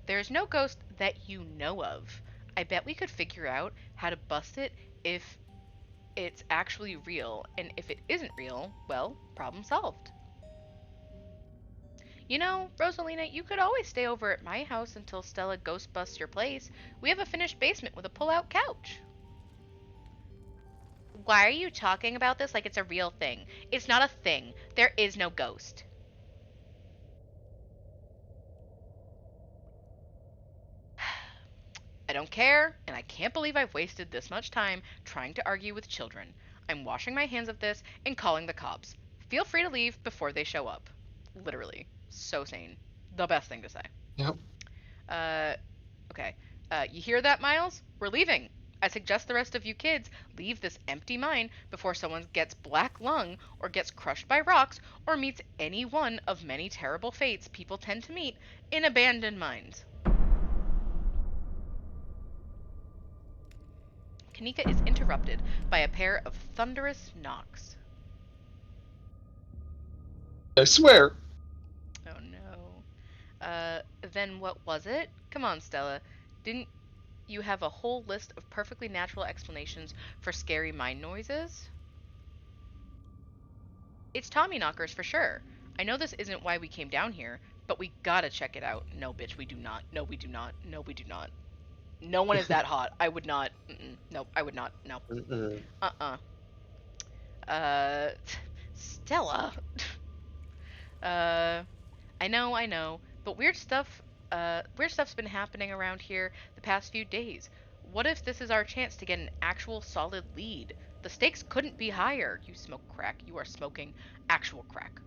there's no ghost that you know of. I bet we could figure out how to bust it if it's actually real, and if it isn't real, well, problem solved. You know, Rosalina, you could always stay over at my house until Stella ghost busts your place. We have a finished basement with a pull-out couch. Why are you talking about this like it's a real thing? It's not a thing. There is no ghost. I don't care, and I can't believe I've wasted this much time trying to argue with children. I'm washing my hands of this and calling the cops. Feel free to leave before they show up. Literally. So sane. The best thing to say. Yep. Uh, okay. You hear that, Miles? We're leaving. I suggest the rest of you kids leave this empty mine before someone gets black lung, or gets crushed by rocks, or meets any one of many terrible fates people tend to meet in abandoned mines. Kanika is interrupted by a pair of thunderous knocks. I swear. Oh no. Then what was it? Come on, Stella. Didn't you have a whole list of perfectly natural explanations for scary mine noises? It's Tommyknockers for sure. I know this isn't why we came down here, but we gotta check it out. No, bitch, we do not. No, we do not. No, we do not. No one is that hot. I would not. Nope, I would not. No. Mm-mm. Uh-uh. Uh, Stella. uh, I know, but weird stuff's been happening around here the past few days. What if this is our chance to get an actual solid lead? The stakes couldn't be higher. You smoke crack. You are smoking actual crack.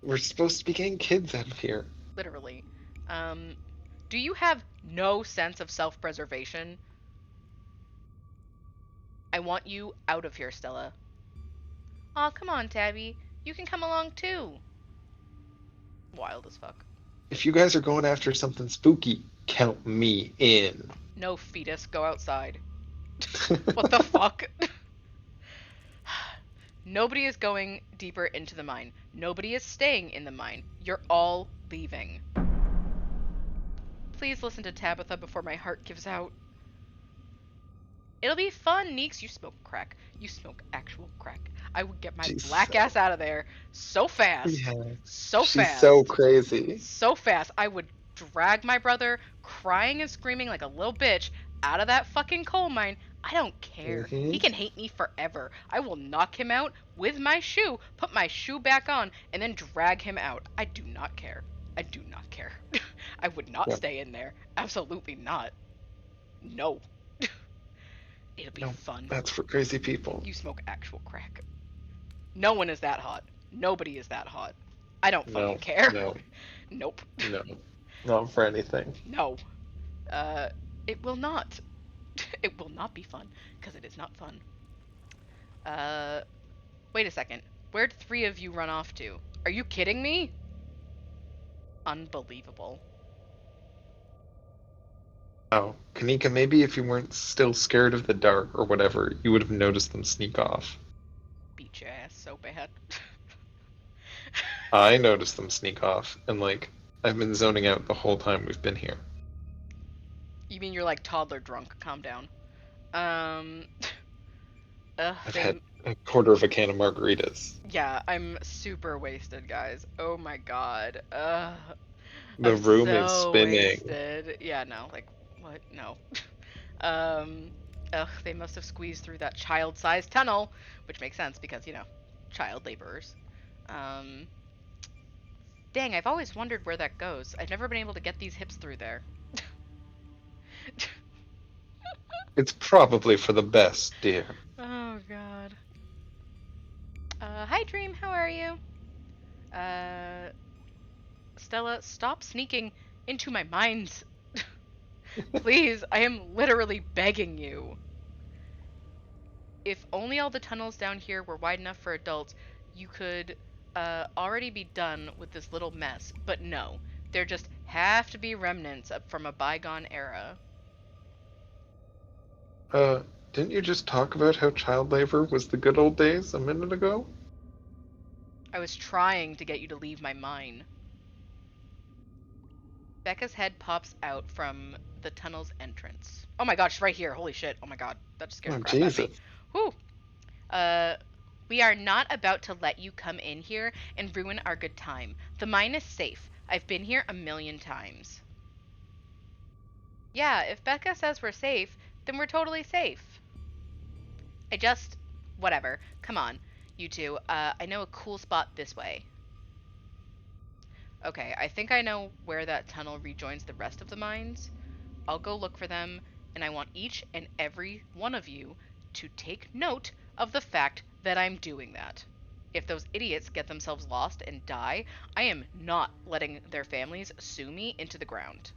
We're supposed to be getting kids out of here. Literally. Do you have no sense of self-preservation? I want you out of here, Stella. Aw, come on, Tabby. You can come along too. Wild as fuck. If you guys are going after something spooky, count me in. No, fetus, go outside. What the fuck? Nobody is going deeper into the mine. Nobody is staying in the mine. You're all leaving. Please listen to Tabitha before my heart gives out. It'll be fun, Neeks. You smoke crack. You smoke actual crack. I would get my She's black ass out of there so fast. Yeah. So She's fast. so crazy. So fast. I would drag my brother, crying and screaming like a little bitch, out of that fucking coal mine. I don't care. He can hate me forever. I will knock him out with my shoe, put my shoe back on, and then drag him out. I do not care. I do not care. I would not stay in there. Absolutely not. No. It'll be fun. That's for crazy people. You smoke actual crack. No one is that hot. Nobody is that hot. I don't fucking care. No. Nope. No. Not for anything. No. It will not. It will not be fun, because it is not fun. Wait a second. Where'd 3 of you run off to? Are you kidding me? Unbelievable. Oh, Kanika, maybe if you weren't still scared of the dark or whatever, you would have noticed them sneak off. Be hate your ass so bad. I noticed them sneak off, and like I've been zoning out the whole time we've been here. You mean you're like toddler drunk? Calm down. Um, ugh, I've they. had a quarter of a can of margaritas. Yeah, I'm super wasted, guys. Oh my god. Ugh. The I'm room is so spinning. wasted. Yeah, no, like, what? No. Um, ugh, they must have squeezed through that child-sized tunnel, which makes sense because, child laborers. Um, dang, I've always wondered where that goes. I've never been able to get these hips through there. It's probably for the best, dear. Oh god. Hi Dream, how are you? Uh, Stella, stop sneaking into my minds. Please, I am literally begging you. If only all the tunnels down here were wide enough for adults, you could already be done with this little mess. But no, there just have to be remnants from a bygone era. Uh, didn't you just talk about how child labor was the good old days a minute ago? I was trying to get you to leave my mind. Becca's head pops out from the tunnel's entrance. Oh my god, she's right here. Holy shit. Oh my god, that just scared Oh, the crap out of me. Jesus. Whew. Uh, we are not about to let you come in here and ruin our good time. The mine is safe. I've been here a million times. Yeah, if Becca says we're safe, then we're totally safe. I just. Whatever. Come on, you two. I know a cool spot this way. Okay, I think I know where that tunnel rejoins the rest of the mines. I'll go look for them, and I want each and every one of you to take note of the fact that I'm doing that. If those idiots get themselves lost and die, I am not letting their families sue me into the ground.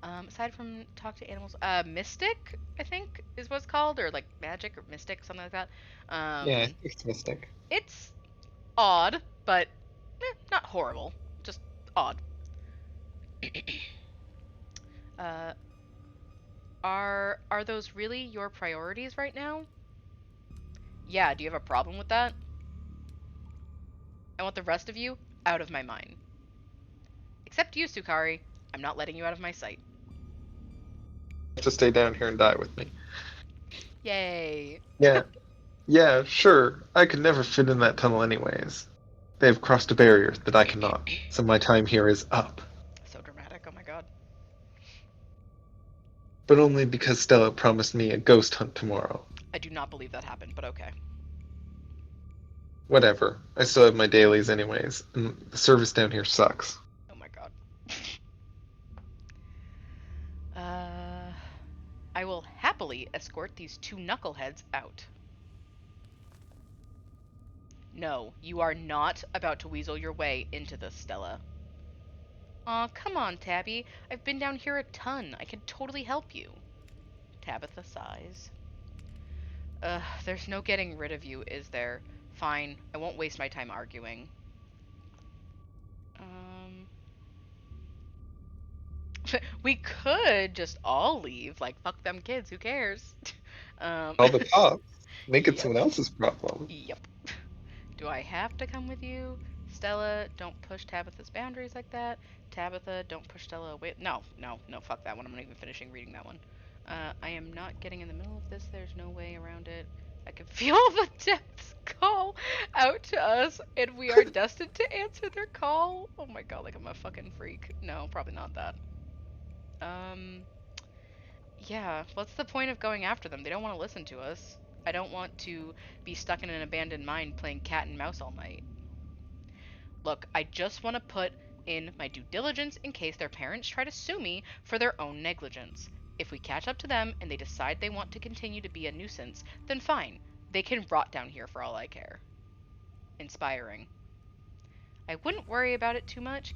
Aside from talk to animals, mystic, I think is what it's called, or like magic or mystic, something like that. Yeah, I Um, think it's Mystic. it's odd, but not horrible, just odd. uh, are those really your priorities right now? Yeah, do you have a problem with that? I want the rest of you out of my mind. Except you, Sukari. I'm not letting you out of my sight. Have to stay down here and die with me. Yay. Yeah, yeah, sure. I could never fit in that tunnel anyways. They've crossed a barrier that I cannot, so my time here is up. So dramatic, oh my god. But only because Stella promised me a ghost hunt tomorrow. I do not believe that happened, but okay. Whatever. I still have my dailies anyways, and the service down here sucks. Oh my god. uh, I will happily escort these two knuckleheads out. No, you are not about to weasel your way into this, Stella. Aw, come on, Tabby. I've been down here a ton. I can totally help you. Tabitha sighs. There's no getting rid of you, is there? Fine, I won't waste my time arguing. Um, we could just all leave. Like, fuck them kids, who cares? All the cops. Make it Yep, someone else's problem. yep. Do I have to come with you? Stella, don't push Tabitha's boundaries like that. Tabitha, don't push Stella away. No, no, no, fuck that one. I'm not even finishing reading that one. I am not getting in the middle of this. There's no way around it. I can feel the depths call out to us, and we are destined to answer their call. Oh my god, like I'm a fucking freak. No, probably not that. Um, yeah, what's the point of going after them? They don't want to listen to us. I don't want to be stuck in an abandoned mine playing cat and mouse all night. Look, I just want to put in my due diligence in case their parents try to sue me for their own negligence. If we catch up to them and they decide they want to continue to be a nuisance, then fine. They can rot down here for all I care. Inspiring. I wouldn't worry about it too much.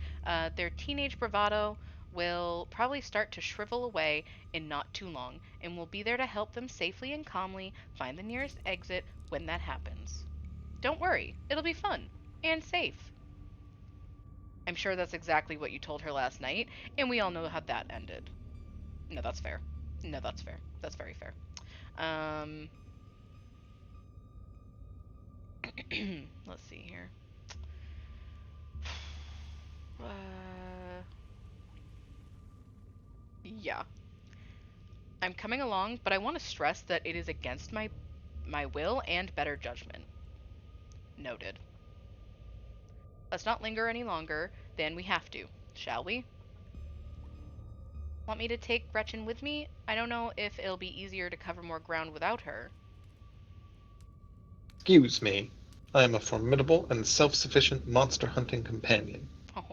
Their teenage bravado will probably start to shrivel away in not too long, and we'll be there to help them safely and calmly find the nearest exit when that happens. Don't worry, it'll be fun and safe. I'm sure that's exactly what you told her last night, and we all know how that ended. No, that's fair. No, that's fair. That's very fair. Um, Let's see here. Uh, yeah. I'm coming along, but I want to stress that it is against my will and better judgment. Noted. Let's not linger any longer than we have to, shall we? Want me to take Gretchen with me? I don't know if it'll be easier to cover more ground without her. Excuse me. I am a formidable and self-sufficient monster-hunting companion. Oh.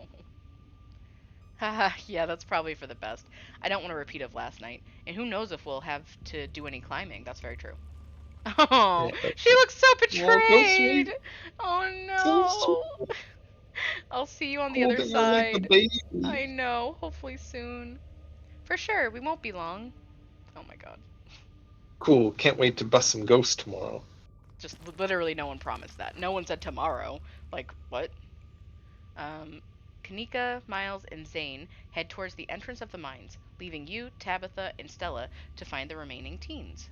Haha, yeah, that's probably for the best. I don't want a repeat of last night, and who knows if we'll have to do any climbing. That's very true. Oh, Yeah, that's she looks so well, so betrayed. sweet. So Oh sweet. no. I'll see you on the other Holding her like the side. baby. I know, hopefully soon. For sure, we won't be long. Oh my god. Cool. Can't wait to bust some ghosts tomorrow. Just literally no one promised that. No one said tomorrow. Like, what? Um, Kanika, Miles, and Zane head towards the entrance of the mines, leaving you, Tabitha, and Stella to find the remaining teens.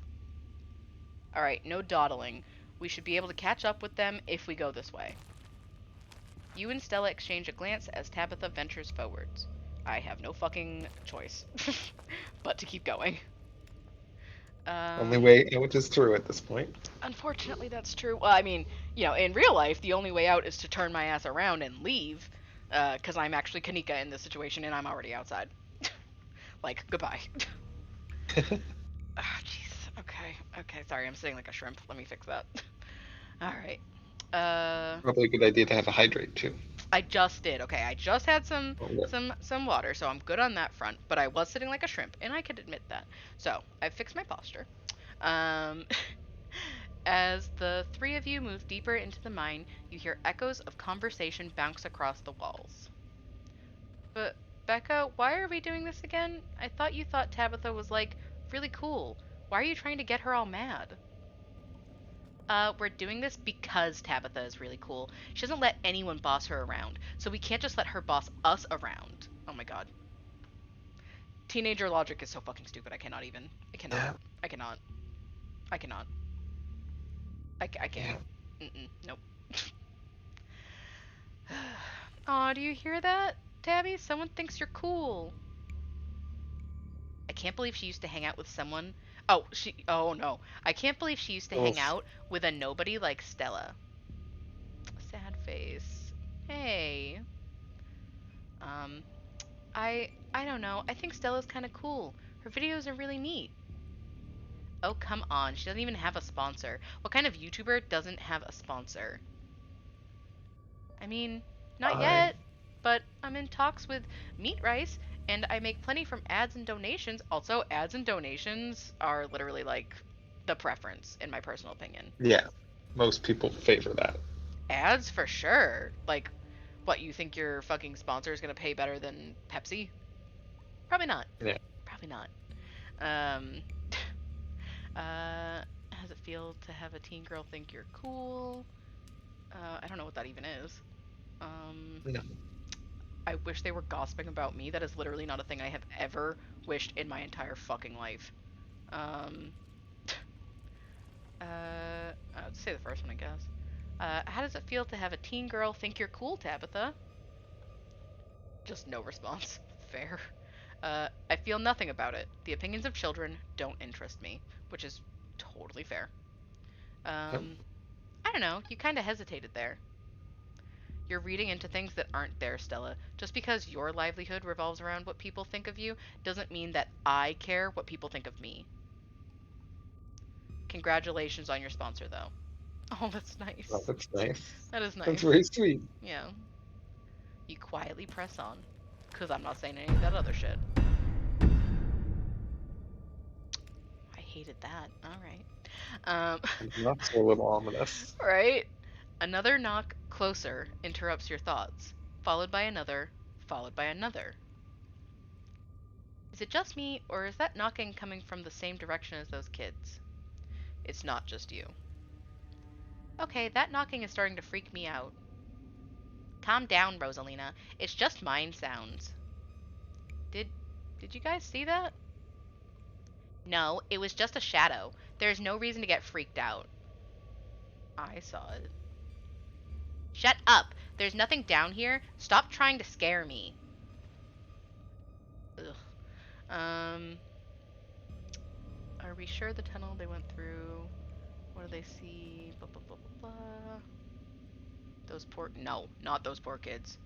Alright, no dawdling. We should be able to catch up with them if we go this way. You and Stella exchange a glance as Tabitha ventures forwards. I have no fucking choice but to keep going. Only Um, way out is through at this point. Unfortunately, that's true. Well, I mean, in real life, the only way out is to turn my ass around and leave, because I'm actually Kanika in this situation and I'm already outside. Like, goodbye. Ah, jeez. Okay. Sorry, I'm sitting like a shrimp. Let me fix that. All right. Probably a good idea to have a hydrate too. I just did. Okay, I just had some Oh, yeah. some water, so I'm good on that front. But I was sitting like a shrimp, and I could admit that. So I fixed my posture. Um, as the three of you move deeper into the mine, you hear echoes of conversation bounce across the walls. But Becca, why are we doing this again? I thought you thought Tabitha was like really cool. Why are you trying to get her all mad? We're doing this because Tabitha is really cool. She doesn't let anyone boss her around, so we can't just let her boss us around. Oh my god. Teenager logic is so fucking stupid. I cannot even. I cannot. Yeah. I cannot. I cannot. I can't. Yeah. Nope. Aw, do you hear that? Tabby, someone thinks you're cool. I can't believe she used to hang out with someone. Oh no. I can't believe she used to hang Oof. out with a nobody like Stella. Sad face. Hey. Um, I don't know. I think Stella's kind of cool. Her videos are really neat. Oh, come on. She doesn't even have a sponsor. What kind of YouTuber doesn't have a sponsor? I mean, not I yet, but I'm in talks with Meat Rice, and I make plenty from ads and donations. Also, ads and donations are literally like the preference, in my personal opinion. Yeah. Most people favor that. Ads for sure. Like, what, you think your fucking sponsor is gonna pay better than Pepsi? Probably not. Yeah. Probably not. Um, how's it feel to have a teen girl think you're cool? I don't know what that even is. Um, No. I wish they were gossiping about me. That is literally not a thing I have ever wished in my entire fucking life. Um, I'd say the first one, I guess. How does it feel to have a teen girl think you're cool, Tabitha? Just no response. Fair. I feel nothing about it. The opinions of children don't interest me, which is totally fair. Yep. I don't know. You kind of hesitated there. You're reading into things that aren't there, Stella. Just because your livelihood revolves around what people think of you doesn't mean that I care what people think of me. Congratulations on your sponsor, though. Oh, that's Oh, nice. that's nice. That is That's nice. very sweet. Yeah. You quietly press on. Because I'm not saying any of that other shit. I hated that. Alright. That's a little ominous. Right? Another knock closer interrupts your thoughts, followed by another. Is it just me, or is that knocking coming from the same direction as those kids? It's not just you. Okay, that knocking is starting to freak me out. Calm down, Rosalina. It's just mind sounds. Did did you guys see that? No, it was just a shadow. There's no reason to get freaked out. I saw it. Shut up! There's nothing down here. Stop trying to scare me. Ugh. Are we sure the tunnel they went through? What do they see? Blah, blah, blah, blah, blah. Those poor... No, not those poor kids.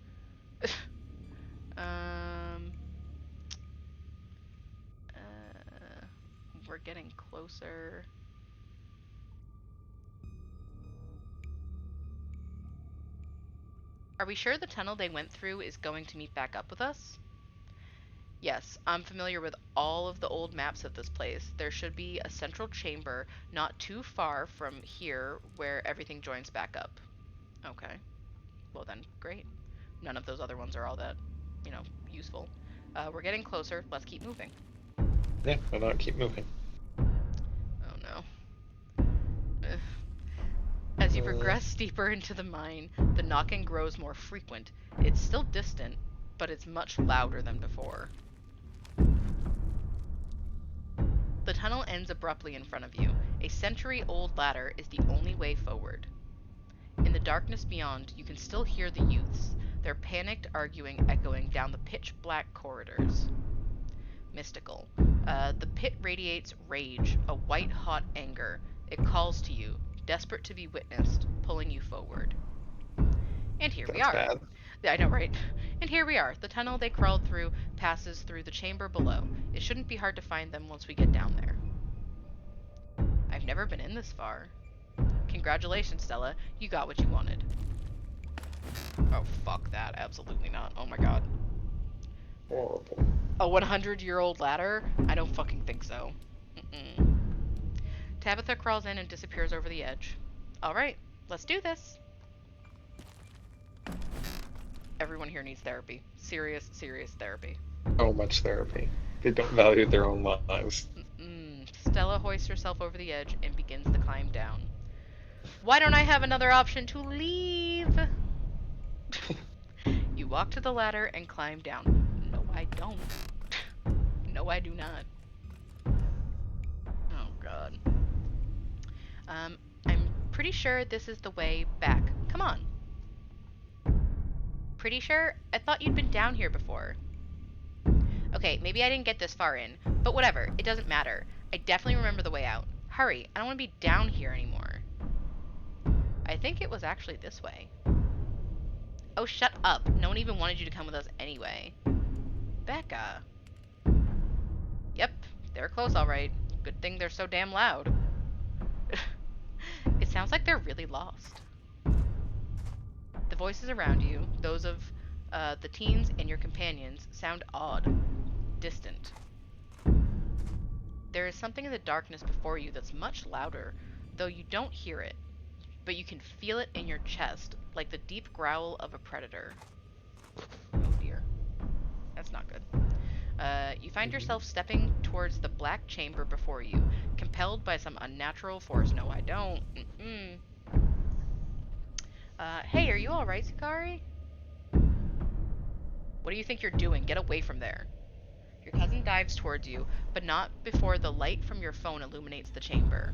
um... We're getting closer. Are we sure the tunnel they went through is going to meet back up with us? Yes, I'm familiar with all of the old maps of this place. There should be a central chamber not too far from here where everything joins back up. Okay. Well then, great. None of those other ones are all that, useful. We're getting closer. Let's keep moving. Yeah, why not keep moving? Oh no. Ugh. As you progress deeper into the mine, the knocking grows more frequent. It's still distant, but it's much louder than before. The tunnel ends abruptly in front of you. A century-old ladder is the only way forward. In the darkness beyond, you can still hear the youths, their panicked arguing echoing down the pitch-black corridors. Mystical. The pit radiates rage, a white-hot anger. It calls to you, desperate to be witnessed, pulling you forward. And here we That's are. bad. I know, right? And here we are. The tunnel they crawled through passes through the chamber below. It shouldn't be hard to find them once we get down there. I've never been in this far. Congratulations, Stella. You got what you wanted. Oh, fuck that. Absolutely not. Oh my god. Horrible. A 100-year-old ladder? I don't fucking think so. Mm-mm. Tabitha crawls in and disappears over the edge. Alright, let's do this. Everyone here needs therapy. Serious, serious therapy. So much therapy. They don't value their own lives. Stella hoists herself over the edge and begins the climb down. Why don't I have another option to leave? You walk to the ladder and climb down. No, I don't. No, I do not. Oh, God. I'm pretty sure this is the way back. Come on. Pretty sure? I thought you'd been down here before. Okay, maybe I didn't get this far in, but whatever, it doesn't matter. I definitely remember the way out. Hurry, I don't want to be down here anymore. I think it was actually this way. Oh, shut up. No one even wanted you to come with us anyway. Becca. Yep, they're close alright. Good thing they're so damn loud. It sounds like they're really lost. The voices around you, those of the teens and your companions, sound odd, distant. There is something in the darkness before you that's much louder, though you don't hear it, but you can feel it in your chest, like the deep growl of a predator. Oh dear. That's not good. You find yourself stepping towards the black chamber before you, compelled by some unnatural force. No, I don't. Hey, are you alright, Sakari? What do you think you're doing? Get away from there. Your cousin dives towards you, but not before the light from your phone illuminates the chamber.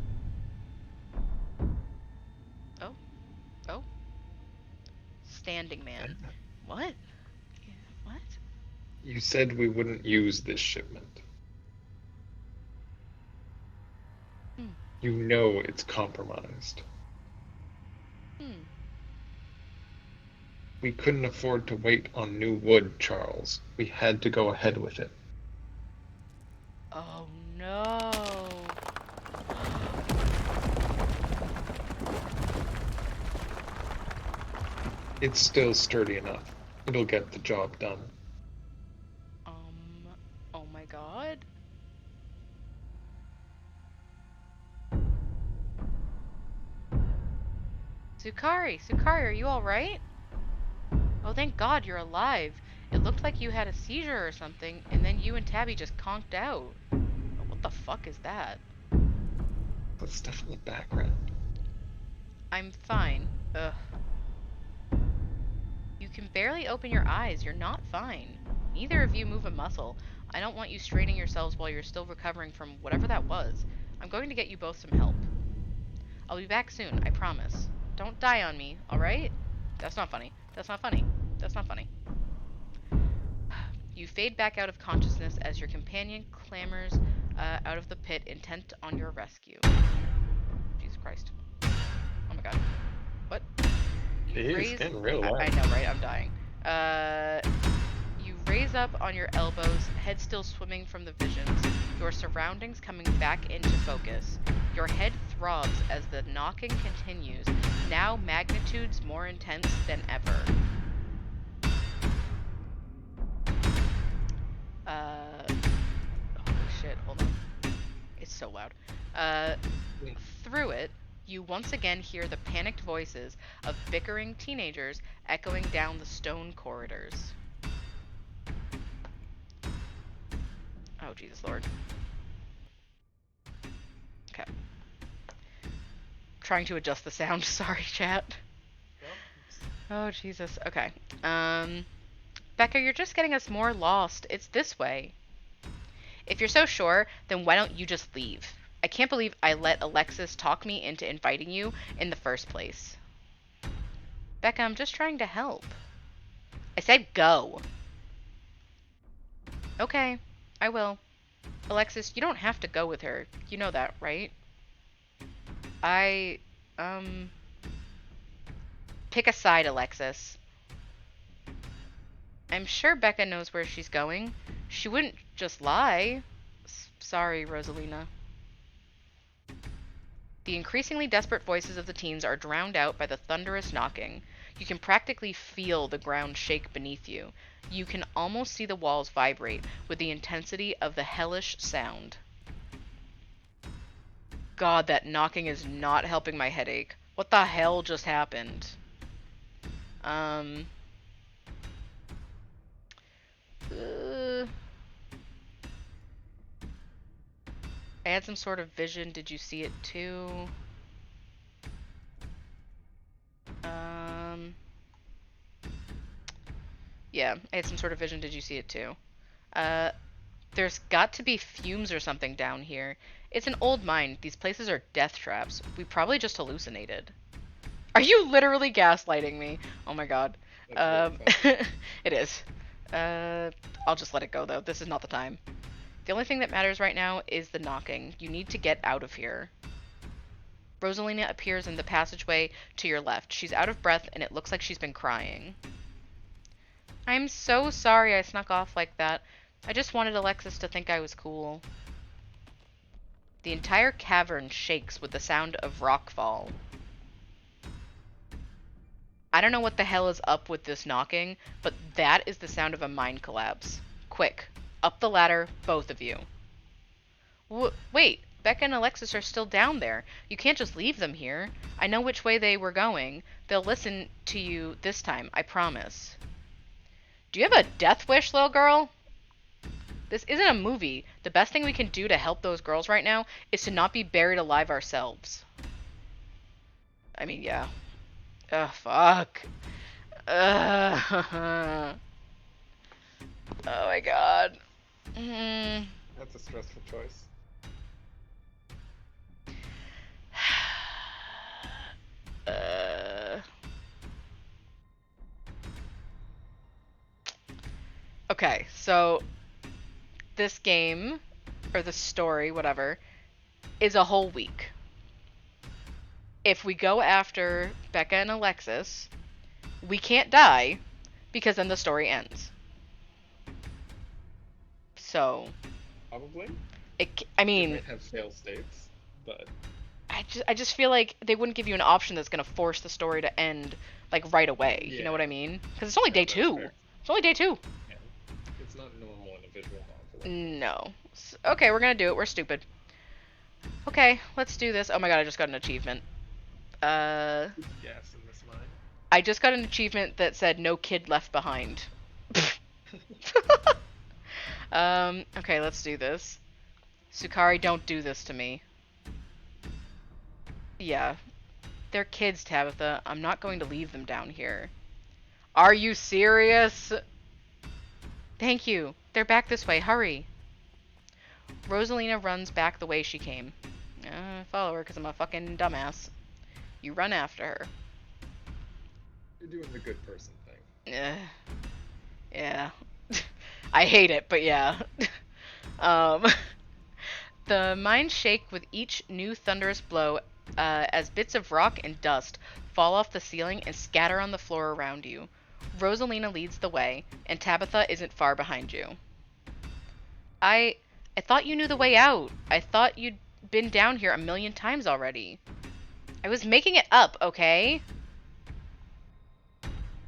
Oh. Oh. Standing man. What? What? You said we wouldn't use this shipment. You know it's compromised. We couldn't afford to wait on new wood, Charles. We had to go ahead with it. Oh no. It's still sturdy enough. It'll get the job done. Oh my god. Sukari, are you alright? Oh, thank God you're alive. It looked like you had a seizure or something, and then you and Tabby just conked out. What the fuck is that? That stuff in the background. I'm fine. Ugh. You can barely open your eyes. You're not fine. Neither of you move a muscle. I don't want you straining yourselves while you're still recovering from whatever that was. I'm going to get you both some help. I'll be back soon, I promise. Don't die on me, alright? That's not funny. That's not funny. That's not funny. You fade back out of consciousness as your companion clambers out of the pit, intent on your rescue. Jesus Christ. Oh my god. What? He's getting real loud. I know, right? I'm dying. You raise up on your elbows, head still swimming from the visions, your surroundings coming back into focus. Your head throbs as the knocking continues, now magnitudes more intense than ever. Holy shit, hold on. It's so loud. Through it, you once again hear the panicked voices of bickering teenagers echoing down the stone corridors. Oh, Jesus Lord. Okay. Trying to adjust the sound. Sorry, chat. Oh, Jesus. Okay. Becca, you're just getting us more lost. It's this way. If you're so sure, then why don't you just leave? I can't believe I let Alexis talk me into inviting you in the first place. Becca, I'm just trying to help. I said go. Okay, I will. Alexis, you don't have to go with her. You know that, right? Pick a side, Alexis. I'm sure Becca knows where she's going. She wouldn't just lie. Sorry, Rosalina. The increasingly desperate voices of the teens are drowned out by the thunderous knocking. You can practically feel the ground shake beneath you. You can almost see the walls vibrate with the intensity of the hellish sound. God, that knocking is not helping my headache. What the hell just happened? I had some sort of vision. Did you see it too? Yeah, I had some sort of vision. Did you see it too? There's got to be fumes or something down here. It's an old mine. These places are death traps. We probably just hallucinated. Are you literally gaslighting me? Oh my god. It is. I'll just let it go though. This is not the time. The only thing that matters right now is the knocking. You need to get out of here. Rosalina appears in the passageway to your left. She's out of breath and it looks like she's been crying. I'm so sorry I snuck off like that. I just wanted Alexis to think I was cool. The entire cavern shakes with the sound of rockfall. I don't know what the hell is up with this knocking, but that is the sound of a mine collapse. Quick, up the ladder, both of you. Wait, Becca and Alexis are still down there. You can't just leave them here. I know which way they were going. They'll listen to you this time, I promise. Do you have a death wish, little girl? This isn't a movie. The best thing we can do to help those girls right now is to not be buried alive ourselves. I mean, yeah. Ugh, fuck. Oh my god. That's a stressful choice. Okay, so this game, or the story, whatever, is a whole week. If we go after Becca and Alexis, we can't die, because then the story ends. So... Probably. I mean... They might have fail states, but... I just feel like they wouldn't give you an option that's going to force the story to end, like, right away. Yeah. You know what I mean? Because it's only day 2. Fair. It's only day 2. Yeah. It's not normal in a visual novel. No. Okay, we're going to do it. We're stupid. Okay, let's do this. Oh my god, I just got an achievement. Yes, in this mine. I just got an achievement that said no kid left behind. Okay, let's do this. Sukari, don't do this to me. Yeah. They're kids, Tabitha. I'm not going to leave them down here. Are you serious? Thank you. They're back this way. Hurry. Rosalina runs back the way she came. Follow her because I'm a fucking dumbass. You run after her. You're doing the good person thing. Yeah. I hate it, but yeah. um, the mines shake with each new thunderous blow as bits of rock and dust fall off the ceiling and scatter on the floor around you. Rosalina leads the way, and Tabitha isn't far behind you. I I thought you knew the way out. I thought you'd been down here a million times already. I was making it up, okay?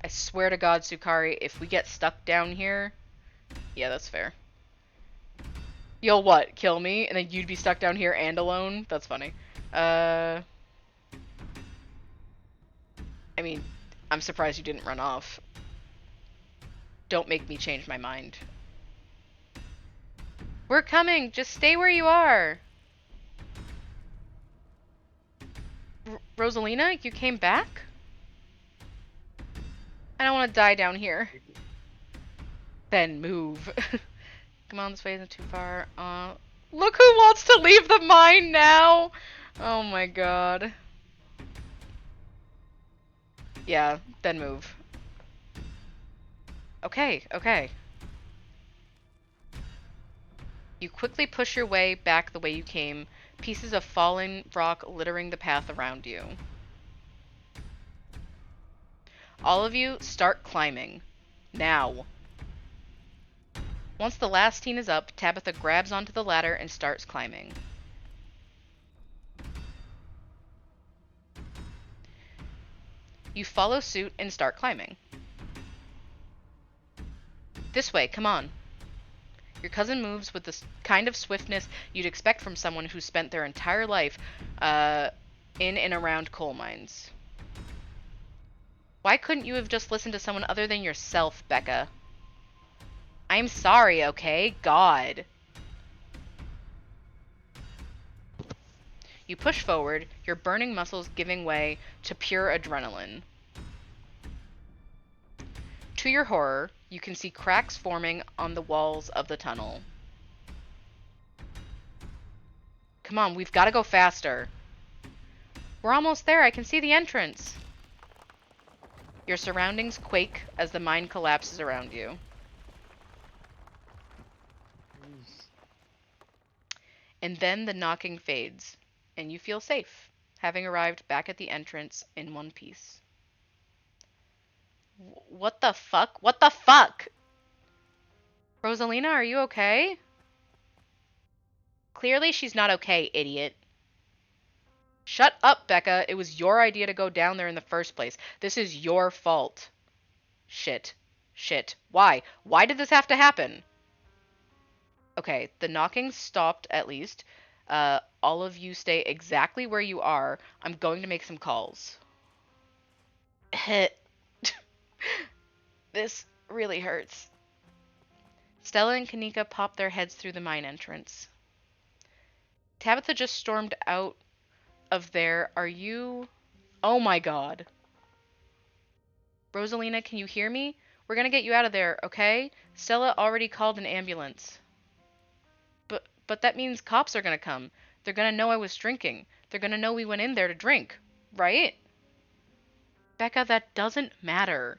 I swear to God, Sukari, if we get stuck down here... Yeah, that's fair. You'll what? Kill me? And then you'd be stuck down here and alone? That's funny. I mean, I'm surprised you didn't run off. Don't make me change my mind. We're coming! Just stay where you are! Rosalina, you came back? I don't want to die down here. Then move. Come on, this way isn't too far. Look who wants to leave the mine now! Oh my god. Yeah, then move. Okay, okay. You quickly push your way back the way you came, pieces of fallen rock littering the path around you. All of you start climbing. Now. Once the last teen is up, Tabitha grabs onto the ladder and starts climbing. You follow suit and start climbing. This way, come on. Your cousin moves with the kind of swiftness you'd expect from someone who spent their entire life in and around coal mines. Why couldn't you have just listened to someone other than yourself, Becca? I'm sorry, okay? God. You push forward, your burning muscles giving way to pure adrenaline. To your horror, you can see cracks forming on the walls of the tunnel. Come on, we've got to go faster. We're almost there, I can see the entrance. Your surroundings quake as the mine collapses around you. And then the knocking fades, and you feel safe, having arrived back at the entrance in one piece. What the fuck? What the fuck? Rosalina, are you okay? Clearly she's not okay, idiot. Shut up, Becca. It was your idea to go down there in the first place. This is your fault. Shit. Shit. Why? Why did this have to happen? Okay, the knocking stopped at least. All of you stay exactly where you are. I'm going to make some calls. This really hurts. Stella and Kanika pop their heads through the mine entrance. Tabitha just stormed out of there. Are you... Oh my god. Rosalina, can you hear me? We're gonna get you out of there, okay? Stella already called an ambulance. But that means cops are gonna come. They're gonna know I was drinking. They're gonna know we went in there to drink. Right? Becca, that doesn't matter.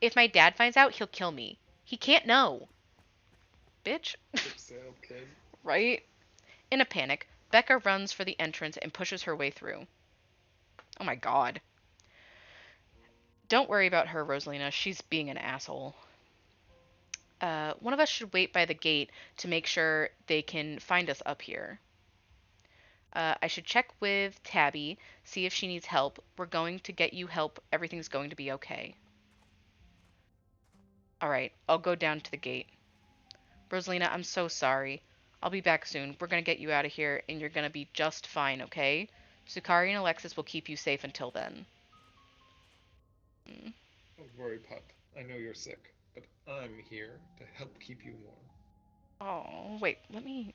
If my dad finds out, he'll kill me. He can't know. Bitch. Kid. Right? In a panic, Becca runs for the entrance and pushes her way through. Oh my god. Don't worry about her, Rosalina. She's being an asshole. One of us should wait by the gate to make sure they can find us up here. I should check with Tabby, see if she needs help. We're going to get you help. Everything's going to be okay. Alright, I'll go down to the gate. Rosalina, I'm so sorry. I'll be back soon. We're going to get you out of here, and you're going to be just fine, okay? Sukari and Alexis will keep you safe until then. Don't worry, Pup. I know you're sick, but I'm here to help keep you warm. Oh, wait, let me...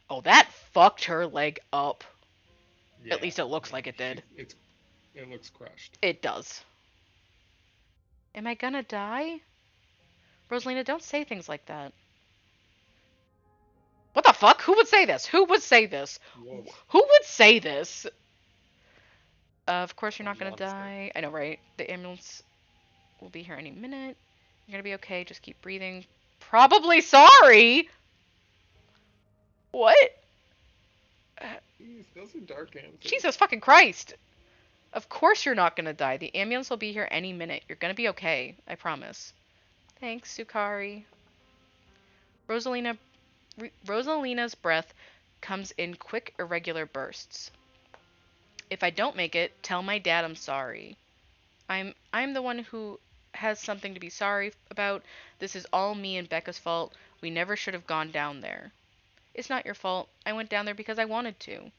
Oh, that fucked her leg up. Yeah, At least it looks like it did. It looks crushed. It does. Am I gonna die? Rosalina, don't say things like that. What the fuck? Who would say this? Who would say this? Whoa. Who would say this? Of course you're Oh, not gonna monster. die. I know, right? The ambulance will be here any minute. You're gonna be okay. Just keep breathing. Probably sorry. What? Jeez, those are dark answers. Jesus fucking Christ. Of course you're not gonna die. The ambulance will be here any minute. You're gonna be okay. I promise. Thanks, Sukari. Rosalina. Rosalina's breath comes in quick, irregular bursts. If I don't make it, tell my dad I'm sorry. I'm the one who has something to be sorry about. This is all me and Becca's fault. We never should have gone down there. It's not your fault. I went down there because I wanted to.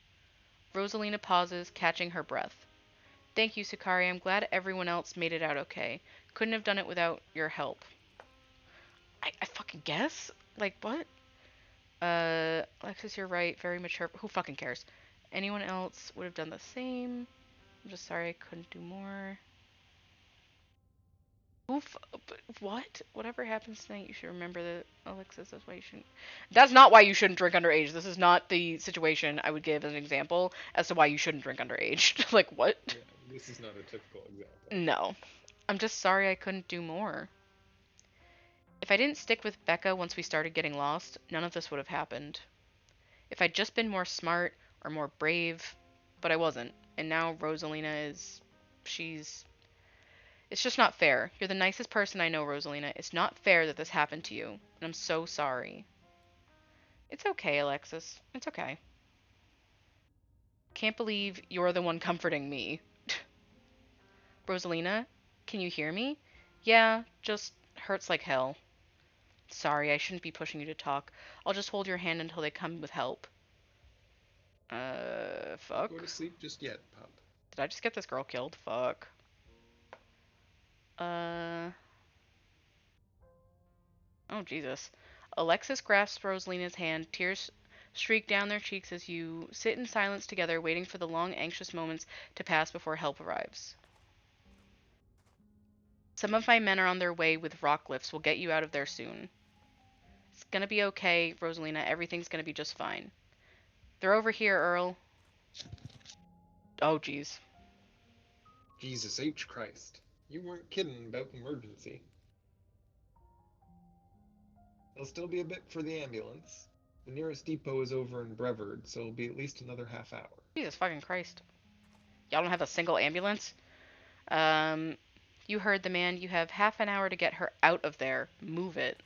Rosalina pauses, catching her breath. Thank you, Sakari. I'm glad everyone else made it out okay. Couldn't have done it without your help. I fucking guess? Like, what? Alexis, you're right. Very mature. Who fucking cares? Anyone else would have done the same. I'm just sorry I couldn't do more. What? Whatever happens tonight, you should remember that, Alexis. That's why you shouldn't. That's not why you shouldn't drink underage. This is not the situation I would give as an example as to why you shouldn't drink underage. Like, what? Yeah, this is not a typical example. No. I'm just sorry I couldn't do more. If I didn't stick with Becca once we started getting lost, none of this would have happened. If I'd just been more smart or more brave, but I wasn't. And now Rosalina is. She's. It's just not fair. You're the nicest person I know, Rosalina. It's not fair that this happened to you, and I'm so sorry. It's okay, Alexis. It's okay. Can't believe you're the one comforting me. Rosalina, can you hear me? Yeah, just hurts like hell. Sorry, I shouldn't be pushing you to talk. I'll just hold your hand until they come with help. Fuck? Don't go to sleep just yet, pup. Did I just get this girl killed? Fuck. Oh, Jesus. Alexis grasps Rosalina's hand. Tears streak down their cheeks as you sit in silence together, waiting for the long, anxious moments to pass before help arrives. Some of my men are on their way with rock lifts. We'll get you out of there soon. It's gonna be okay, Rosalina. Everything's gonna be just fine. They're over here, Earl. Oh, jeez. Jesus H. Christ. You weren't kidding about the emergency. There'll still be a bit for the ambulance. The nearest depot is over in Brevard, so it'll be at least another half hour. Jesus fucking Christ. Y'all don't have a single ambulance? You heard the man. You have half an hour to get her out of there. Move it.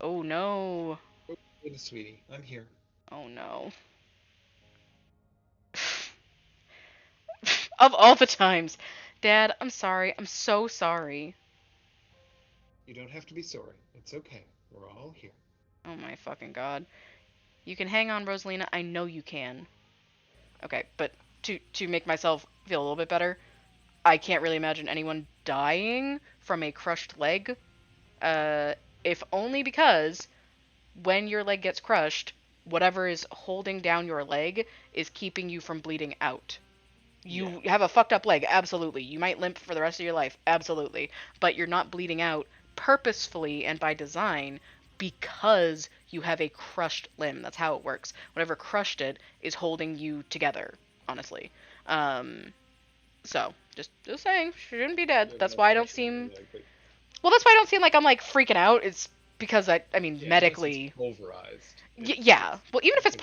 Oh, no. Hey, sweetie, I'm here. Oh, no. Of all the times. Dad, I'm sorry. I'm so sorry. You don't have to be sorry. It's okay. We're all here. Oh my fucking god. You can hang on, Rosalina. I know you can. Okay, but to make myself feel a little bit better, I can't really imagine anyone dying from a crushed leg. If only because when your leg gets crushed, whatever is holding down your leg is keeping you from bleeding out. You have a fucked up leg, absolutely. You might limp for the rest of your life, absolutely. But you're not bleeding out purposefully and by design because you have a crushed limb. That's how it works. Whatever crushed it is holding you together, honestly. So, just saying, she shouldn't be dead. That's why I don't seem... Well, that's why I don't seem like I'm, like, freaking out. It's because, I mean, medically... It's pulverized. Yeah. Well, even if it's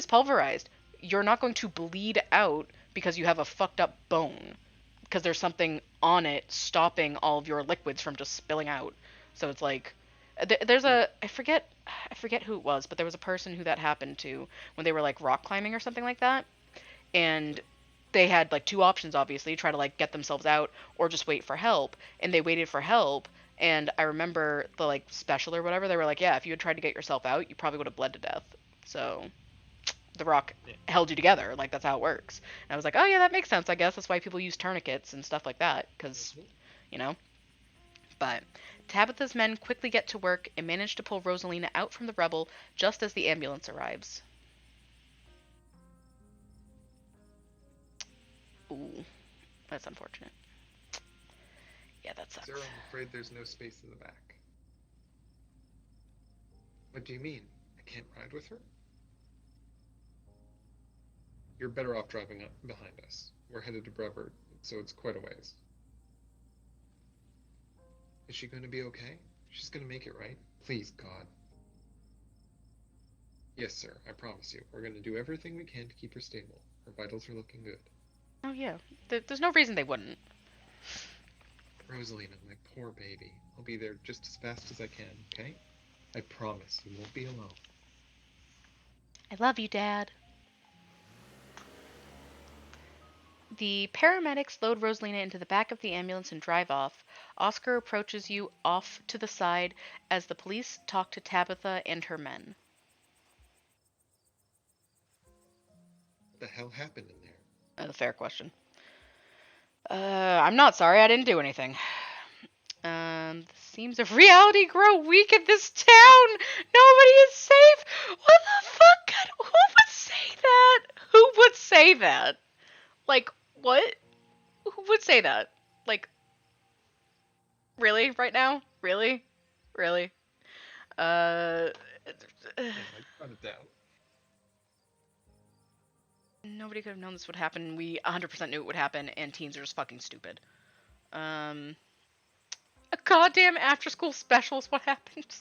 pulverized, you're not going to bleed out because you have a fucked up bone. Because there's something on it stopping all of your liquids from just spilling out. So it's like... There's a... I forget who it was, but there was a person who that happened to when they were, like, rock climbing or something like that. And they had, like, two options, obviously. Try to, like, get themselves out or just wait for help. And they waited for help. And I remember the, like, special or whatever, they were like, yeah, if you had tried to get yourself out, you probably would have bled to death. So the rock held you together. Like, that's how it works. And I was like, oh, yeah, that makes sense, I guess. That's why people use tourniquets and stuff like that. Because, you know. But Tabitha's men quickly get to work and manage to pull Rosalina out from the rubble just as the ambulance arrives. Ooh, that's unfortunate. Yeah, that sucks. Sir, I'm afraid there's no space in the back. What do you mean? I can't ride with her? You're better off driving up behind us. We're headed to Brevard, so it's quite a ways. Is she going to be okay? She's going to make it, right? Please, God. Yes, sir, I promise you. We're going to do everything we can to keep her stable. Her vitals are looking good. Oh yeah, there's no reason they wouldn't. Rosalina, my poor baby. I'll be there just as fast as I can, okay? I promise you won't be alone. I love you, Dad. The paramedics load Rosalina into the back of the ambulance and drive off. Oscar approaches you off to the side as the police talk to Tabitha and her men. What the hell happened in there? A fair question. I'm not sorry, I didn't do anything. Seems of reality grow weak in this town. Nobody is safe. What the fuck? Who would say that? Who would say that? Like, what? Who would say that? Like, really? Right now? Really? Really? Yeah, without a doubt. Nobody could have known this would happen. We 100% knew it would happen, and teens are just fucking stupid. A goddamn after-school special is what happened.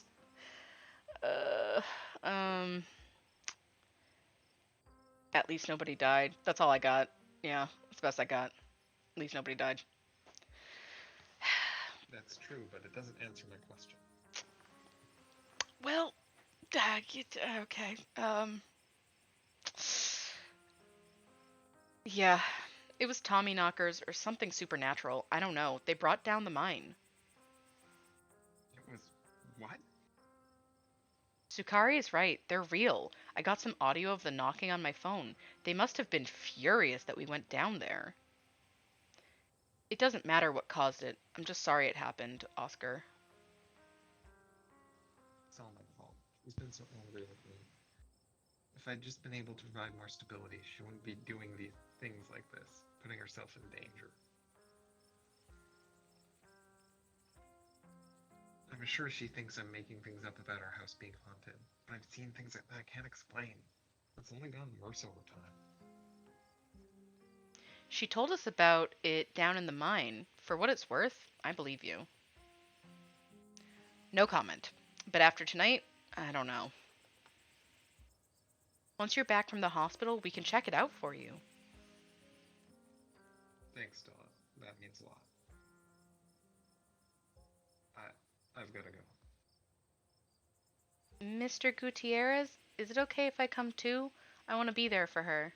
At least nobody died. That's all I got. Yeah, that's the best I got. At least nobody died. That's true, but it doesn't answer my question. Well, okay. Yeah, it was Tommy knockers or something supernatural. I don't know. They brought down the mine. It was... what? Sukari is right. They're real. I got some audio of the knocking on my phone. They must have been furious that we went down there. It doesn't matter what caused it. I'm just sorry it happened, Oscar. It's all my fault. She's been so angry with me. If I'd just been able to provide more stability, she wouldn't be doing these things like this, putting herself in danger. I'm sure she thinks I'm making things up about our house being haunted, but I've seen things that I can't explain. It's only gotten worse over time. She told us about it down in the mine. For what it's worth, I believe you. No comment. But after tonight, I don't know. Once you're back from the hospital, we can check it out for you. Thanks, Donna. That means a lot. I've gotta go. Mr. Gutierrez, is it okay if I come too? I want to be there for her.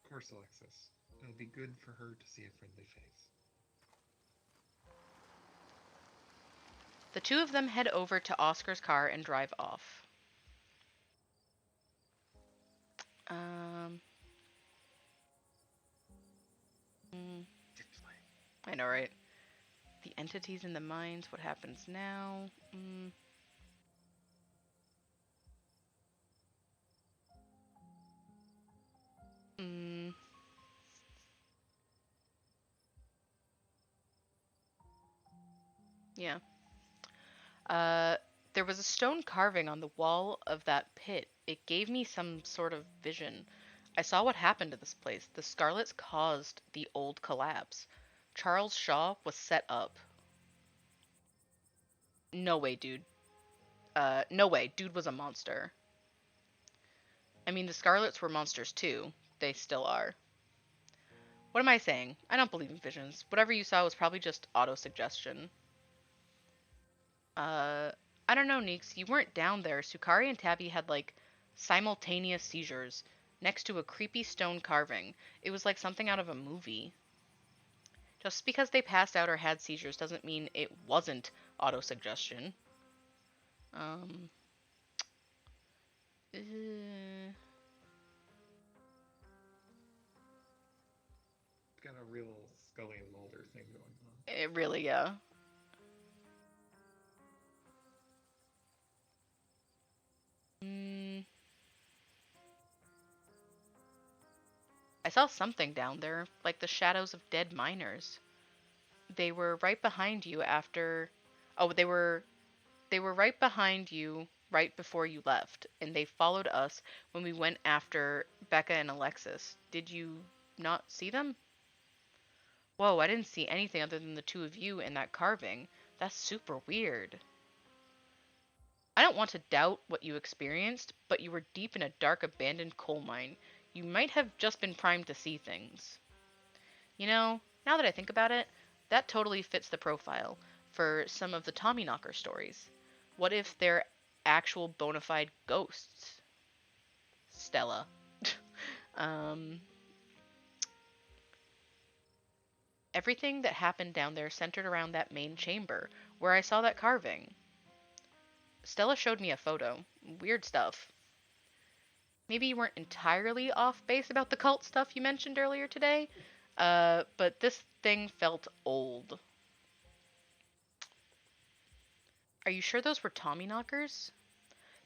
Of course, Alexis. It'll be good for her to see a friendly face. The two of them head over to Oscar's car and drive off. I know, right? The entities in the mines, what happens now? Yeah. There was a stone carving on the wall of that pit. It gave me some sort of vision. I saw what happened to this place. The Scarlets caused the old collapse. Charles Shaw was set up. No way, dude. No way. Dude was a monster. I mean, the Scarlets were monsters too. They still are. What am I saying? I don't believe in visions. Whatever you saw was probably just auto-suggestion. I don't know, Neeks. You weren't down there. Sukari and Tabby had, like, simultaneous seizures next to a creepy stone carving. It was like something out of a movie. Just because they passed out or had seizures doesn't mean it wasn't auto-suggestion. It's got a real Scully and Mulder thing going on. It really, yeah. I saw something down there, like the shadows of dead miners. They were right behind you after... Oh, they were right behind you right before you left, and they followed us when we went after Becca and Alexis. Did you not see them? Whoa, I didn't see anything other than the two of you and that carving. That's super weird. I don't want to doubt what you experienced, but you were deep in a dark, abandoned coal mine. You might have just been primed to see things. You know, now that I think about it, that totally fits the profile for some of the Tommyknocker stories. What if they're actual bona fide ghosts? Stella. um, Everything that happened down there centered around that main chamber, where I saw that carving. Stella showed me a photo. Weird stuff. Maybe you weren't entirely off base about the cult stuff you mentioned earlier today, but this thing felt old. Are you sure those were Tommyknockers?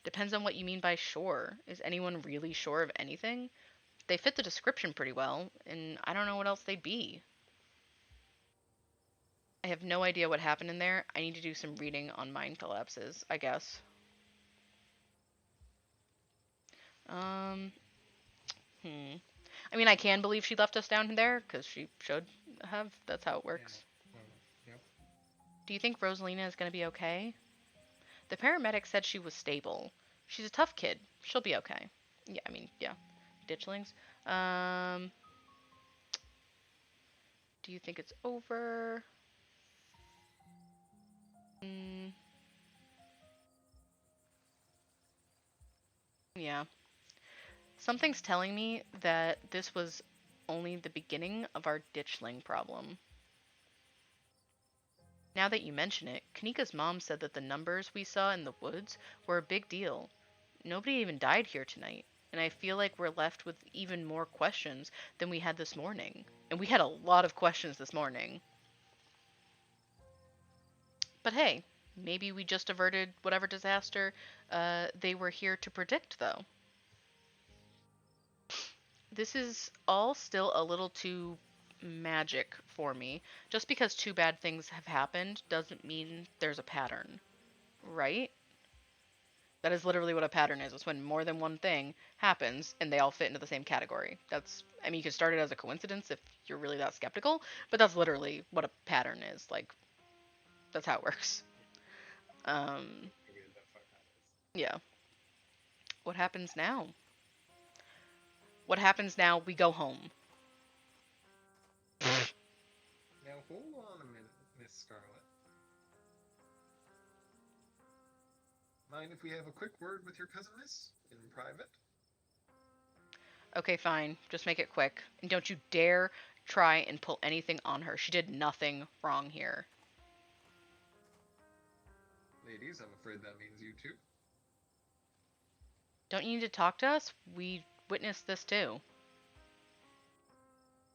Depends on what you mean by sure. Is anyone really sure of anything? They fit the description pretty well, and I don't know what else they'd be. I have no idea what happened in there. I need to do some reading on mind collapses, I guess. Um, hmm. I mean, I can believe she left us down there, because she should have. That's how it works. Yep. Do you think Rosalina is going to be okay? The paramedic said she was stable. She's a tough kid. She'll be okay. Yeah, I mean, yeah. Ditchlings. Do you think it's over? Yeah. Something's telling me that this was only the beginning of our ditchling problem. Now that you mention it, Kanika's mom said that the numbers we saw in the woods were a big deal. Nobody even died here tonight, and I feel like we're left with even more questions than we had this morning. And we had a lot of questions this morning. But hey, maybe we just averted whatever disaster they were here to predict, though. This is all still a little too magic for me. Just because two bad things have happened doesn't mean there's a pattern, right? That is literally what a pattern is. It's when more than one thing happens and they all fit into the same category. I mean, you could start it as a coincidence if you're really that skeptical, but that's literally what a pattern is. Like, that's how it works. Yeah. What happens now? What happens now? We go home. Now hold on a minute, Miss Scarlet. Mind if we have a quick word with your cousin, Miss? In private? Okay, fine. Just make it quick. And don't you dare try and pull anything on her. She did nothing wrong here. Ladies, I'm afraid that means you too. Don't you need to talk to us? We witnessed this too.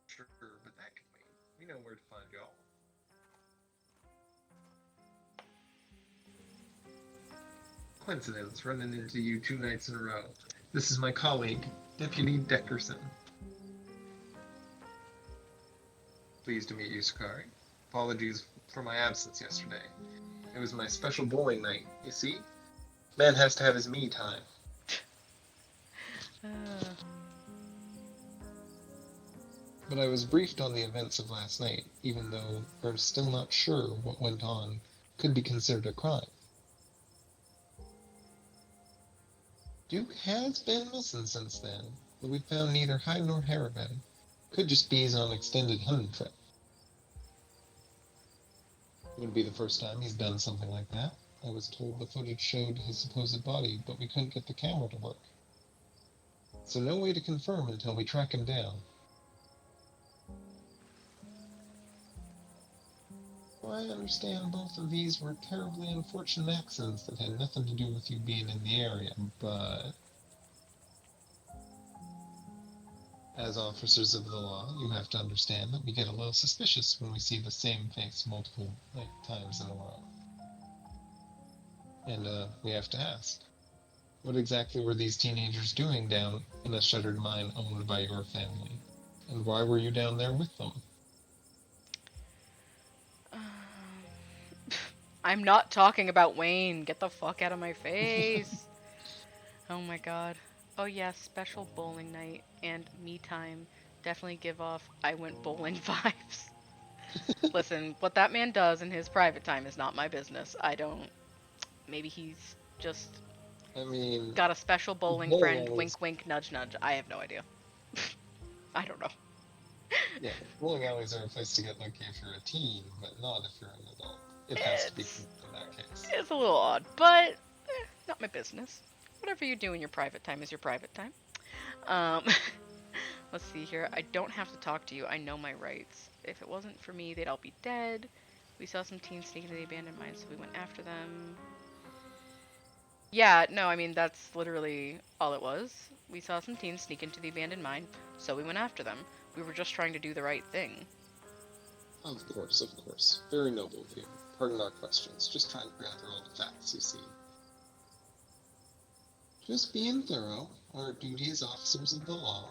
Sure, but that can wait. We know where to find y'all. Coincidence, running into you 2 nights in a row. This is my colleague, Deputy Deckerson. Pleased to meet you, Sakari. Apologies for my absence yesterday. It was my special bowling night, you see? Man has to have his me time. But I was briefed on the events of last night, even though we're still not sure what went on could be considered a crime. Duke has been missing since then, but we found neither hide nor hair of him. Could just be he's on an extended hunting trip. It would be the first time he's done something like that. I was told the footage showed his supposed body, but we couldn't get the camera to work. So no way to confirm until we track him down. Well, I understand both of these were terribly unfortunate accidents that had nothing to do with you being in the area, but as officers of the law, you have to understand that we get a little suspicious when we see the same face multiple times in a row. And we have to ask, what exactly were these teenagers doing down in a shuttered mine owned by your family? And why were you down there with them? I'm not talking about Wayne. Get the fuck out of my face. Oh my god. Oh yeah, special bowling night and me time. Definitely give off I went bowling vibes. Listen, what that man does in his private time is not my business. I don't. Maybe he's just I mean, got a special bowling bowling friend. alleys, Wink, wink, nudge, nudge. I have no idea. I don't know. yeah, bowling alleys are a place to get lucky if you're a teen, but not if you're an adult. It has to be It's in that case. it's a little odd, but not my business. Whatever you do in your private time is your private time. Um, let's see here. I don't have to talk to you. I know my rights. If it wasn't for me, they'd all be dead. We saw some teens sneak into the abandoned mine, so we went after them. Yeah, no, I mean, that's literally all it was. We saw some teens sneak into the abandoned mine, so we went after them. We were just trying to do the right thing. Of course, of course. Very noble of you. Pardon our questions. Just trying to gather all the facts, you see. Just being thorough. Our duty as officers of the law.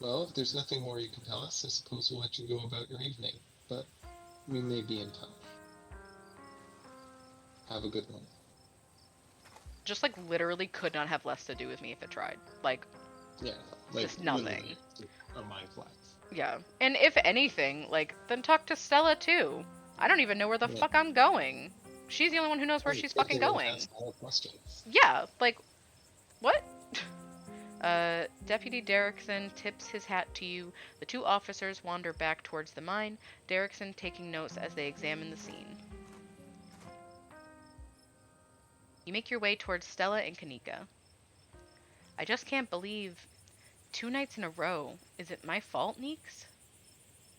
Well, if there's nothing more you can tell us, I suppose we'll let you go about your evening. But we may be in touch. Have a good one. Just, like, literally could not have less to do with me if it tried. Like, Yeah, like just nothing. literally a mind flax. Yeah. And if anything, like, then talk to Stella, too. I don't even know where the Yeah. fuck I'm going. She's the only one who knows where she's fucking going. Ask all questions. Yeah, like, what? Deputy Derrickson tips his hat to you. The two officers wander back towards the mine, Derrickson taking notes as they examine the scene. You make your way towards Stella and Kanika. I just can't believe 2 nights in a row. Is it my fault, Neeks?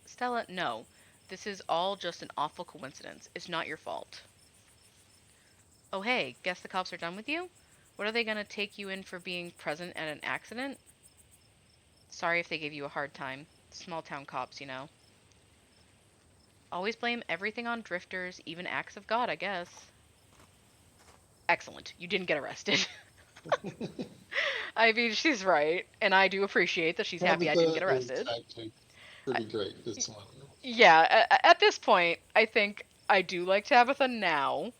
Stella, no. This is all just an awful coincidence. It's not your fault. Oh hey, guess the cops are done with you? What are they gonna take you in for being present at an accident? Sorry if they gave you a hard time. Small town cops, you know. Always blame everything on drifters, even acts of God, I guess. Excellent. You didn't get arrested. I mean, she's right, and I do appreciate that she's happy I didn't get arrested. It's actually pretty great this one. Yeah, at this point, I think I do like Tabitha now.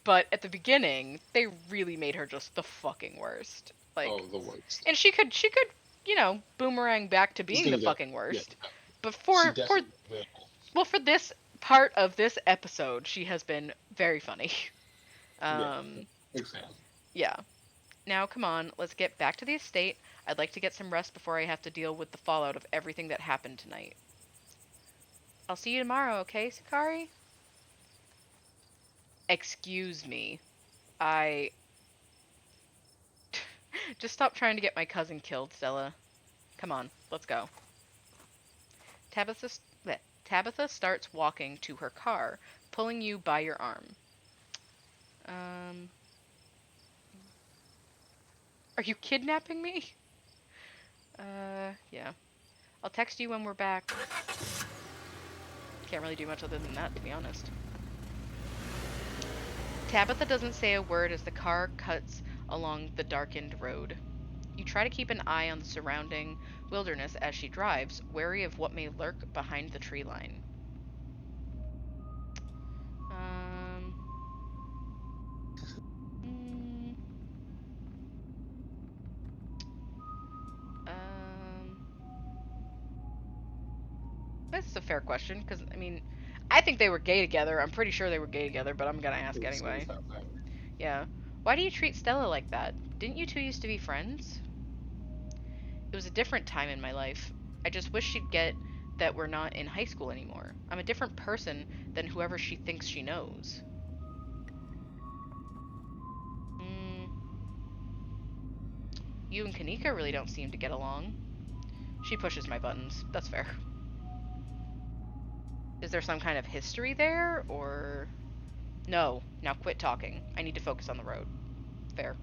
But at the beginning, they really made her just the fucking worst. Like, Oh, the worst. and she could, you know, boomerang back to being the gonna get- fucking worst. Yeah, But she for definitely will. well, for this part of this episode, she has been very funny. Big fan. Yeah. Now, come on, let's get back to the estate. I'd like to get some rest before I have to deal with the fallout of everything that happened tonight. I'll see you tomorrow, okay, Sakari? Excuse me. Just stop trying to get my cousin killed, Stella. Come on, let's go. Tabitha starts walking to her car, pulling you by your arm. Are you kidnapping me? Yeah. I'll text you when we're back. Can't really do much other than that, to be honest. Tabitha doesn't say a word as the car cuts along the darkened road. You try to keep an eye on the surrounding wilderness as she drives, wary of what may lurk behind the tree line. mm, That's a fair question, because, I mean, I think they were gay together. I'm pretty sure they were gay together, but I'm gonna ask anyway. Yeah. Why do you treat Stella like that? Didn't you two used to be friends? It was a different time in my life. I just wish she'd get that we're not in high school anymore. I'm a different person than whoever she thinks she knows. You and Kanika really don't seem to get along. She pushes my buttons. That's fair. Is there some kind of history there, or... No. Now quit talking. I need to focus on the road. Fair.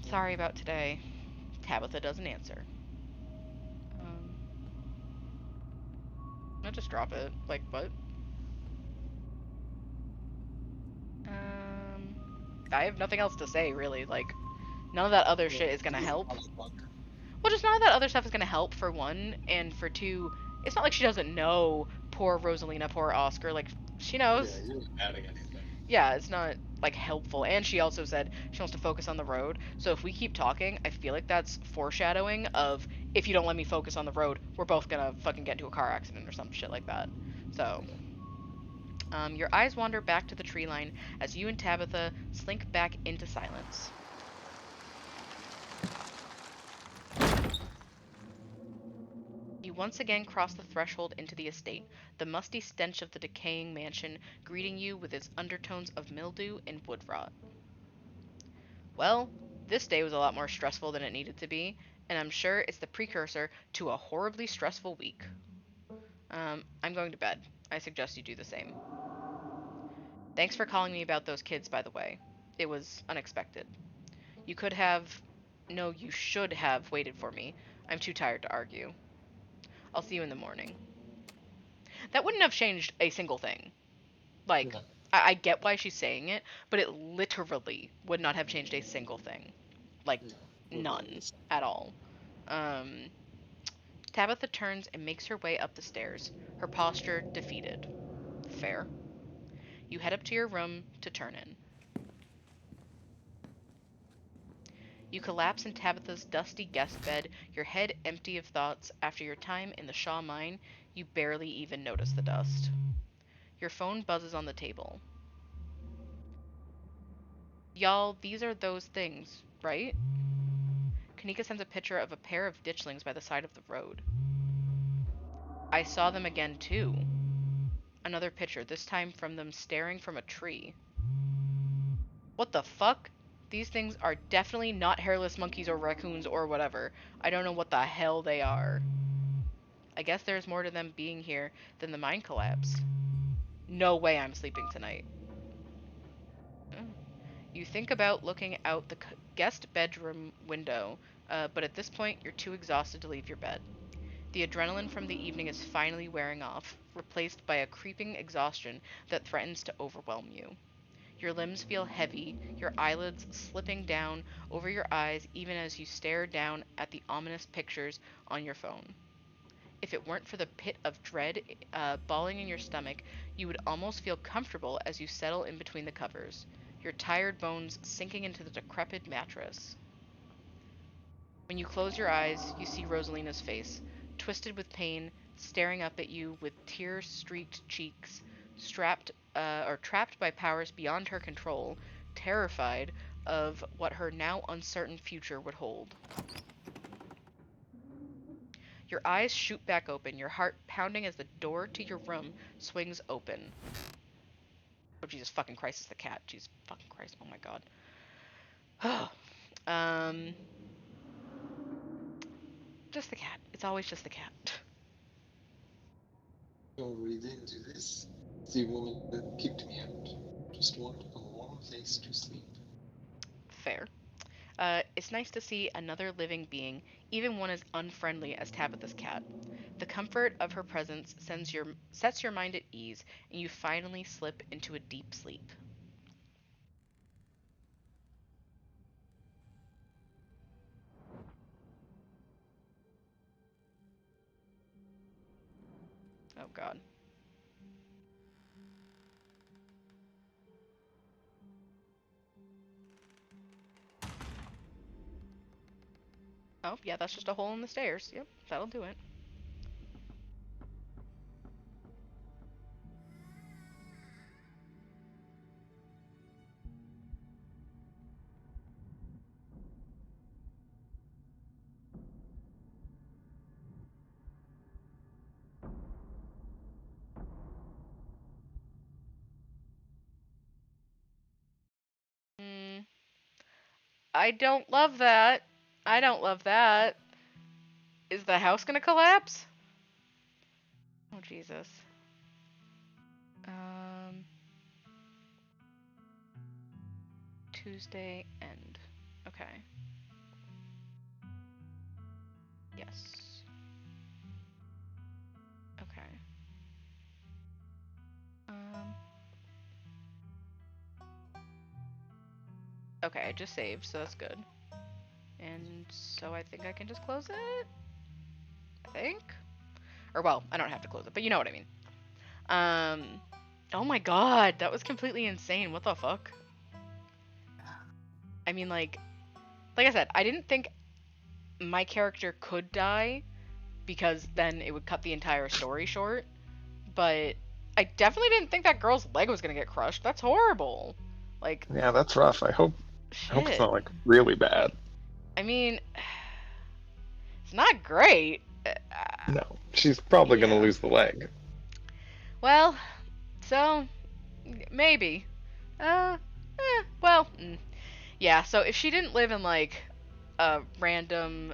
Sorry about today. Tabitha doesn't answer. I'll just drop it. Like, what? I have nothing else to say, really. Like, none of that other shit is gonna help. Well, just none of that other stuff is gonna help, for one, and for two, it's not like she doesn't know poor Rosalina, poor Oscar. Like, she Yeah, knows. you're not adding anything. Yeah, it's not like helpful. And she also said she wants to focus on the road. So if we keep talking, I feel like that's foreshadowing of if you don't let me focus on the road, we're both gonna fucking get into a car accident or some shit like that. So, your eyes wander back to the tree line as you and Tabitha slink back into silence. You once again cross the threshold into the estate, the musty stench of the decaying mansion greeting you with its undertones of mildew and wood rot. Well, this day was a lot more stressful than it needed to be, and I'm sure it's the precursor to a horribly stressful week. I'm going to bed. I suggest you do the same. Thanks for calling me about those kids, by the way. It was unexpected. You could have. No, you should have waited for me. I'm too tired to argue. I'll see you in the morning. That wouldn't have changed a single thing. Like, No, I get why she's saying it, but it literally would not have changed a single thing. Like, no, literally none the same. at all. Um, Tabitha turns and makes her way up the stairs, her posture defeated. Fair. You head up to your room to turn in. You collapse in Tabitha's dusty guest bed, your head empty of thoughts after your time in the Shaw mine. You barely even notice the dust. Your phone buzzes on the table. Y'all, these are those things, right? Kanika sends a picture of a pair of ditchlings by the side of the road. I saw them again, too. Another picture, this time from them staring from a tree. What the fuck? These things are definitely not hairless monkeys or raccoons or whatever. I don't know what the hell they are. I guess there's more to them being here than the mine collapse. No way I'm sleeping tonight. Mm. You think about looking out the guest bedroom window, but at this point you're too exhausted to leave your bed. The adrenaline from the evening is finally wearing off, replaced by a creeping exhaustion that threatens to overwhelm you. Your limbs feel heavy, your eyelids slipping down over your eyes even as you stare down at the ominous pictures on your phone. If it weren't for the pit of dread balling in your stomach, you would almost feel comfortable as you settle in between the covers, your tired bones sinking into the decrepit mattress. When you close your eyes, you see Rosalina's face, twisted with pain, staring up at you with tear-streaked cheeks, trapped by powers beyond her control, terrified of what her now uncertain future would hold. Your eyes shoot back open, your heart pounding as the door to your room swings open. Oh, Jesus fucking Christ, it's the cat. Jesus fucking Christ, oh my god. um, just the cat. It's always just the cat. Don't read into this. The woman kicked me out. Just wanted a warm place to sleep. Fair. It's nice to see another living being, even one as unfriendly as Tabitha's cat. The comfort of her presence sets your mind at ease, and you finally slip into a deep sleep. Oh god. Oh, yeah, that's just a hole in the stairs. Yep, that'll do it. Mm, I don't love that. I don't love that. Is the house gonna collapse? Oh, Jesus. Um, Tuesday end. Okay. Yes. Okay. Um, okay, I just saved, so that's good. And so I think I can just close it? I think? Or, well, I don't have to close it, but you know what I mean. Um, oh my god, that was completely insane. What the fuck? I mean, like I said, I didn't think my character could die because then it would cut the entire story short. But I definitely didn't think that girl's leg was gonna get crushed. That's horrible. Like, Yeah, that's rough. I hope it's shit. not like really bad. I mean, it's not great. No, she's probably gonna Yeah. lose the leg. Well, so maybe. Well, yeah. So if she didn't live in like a random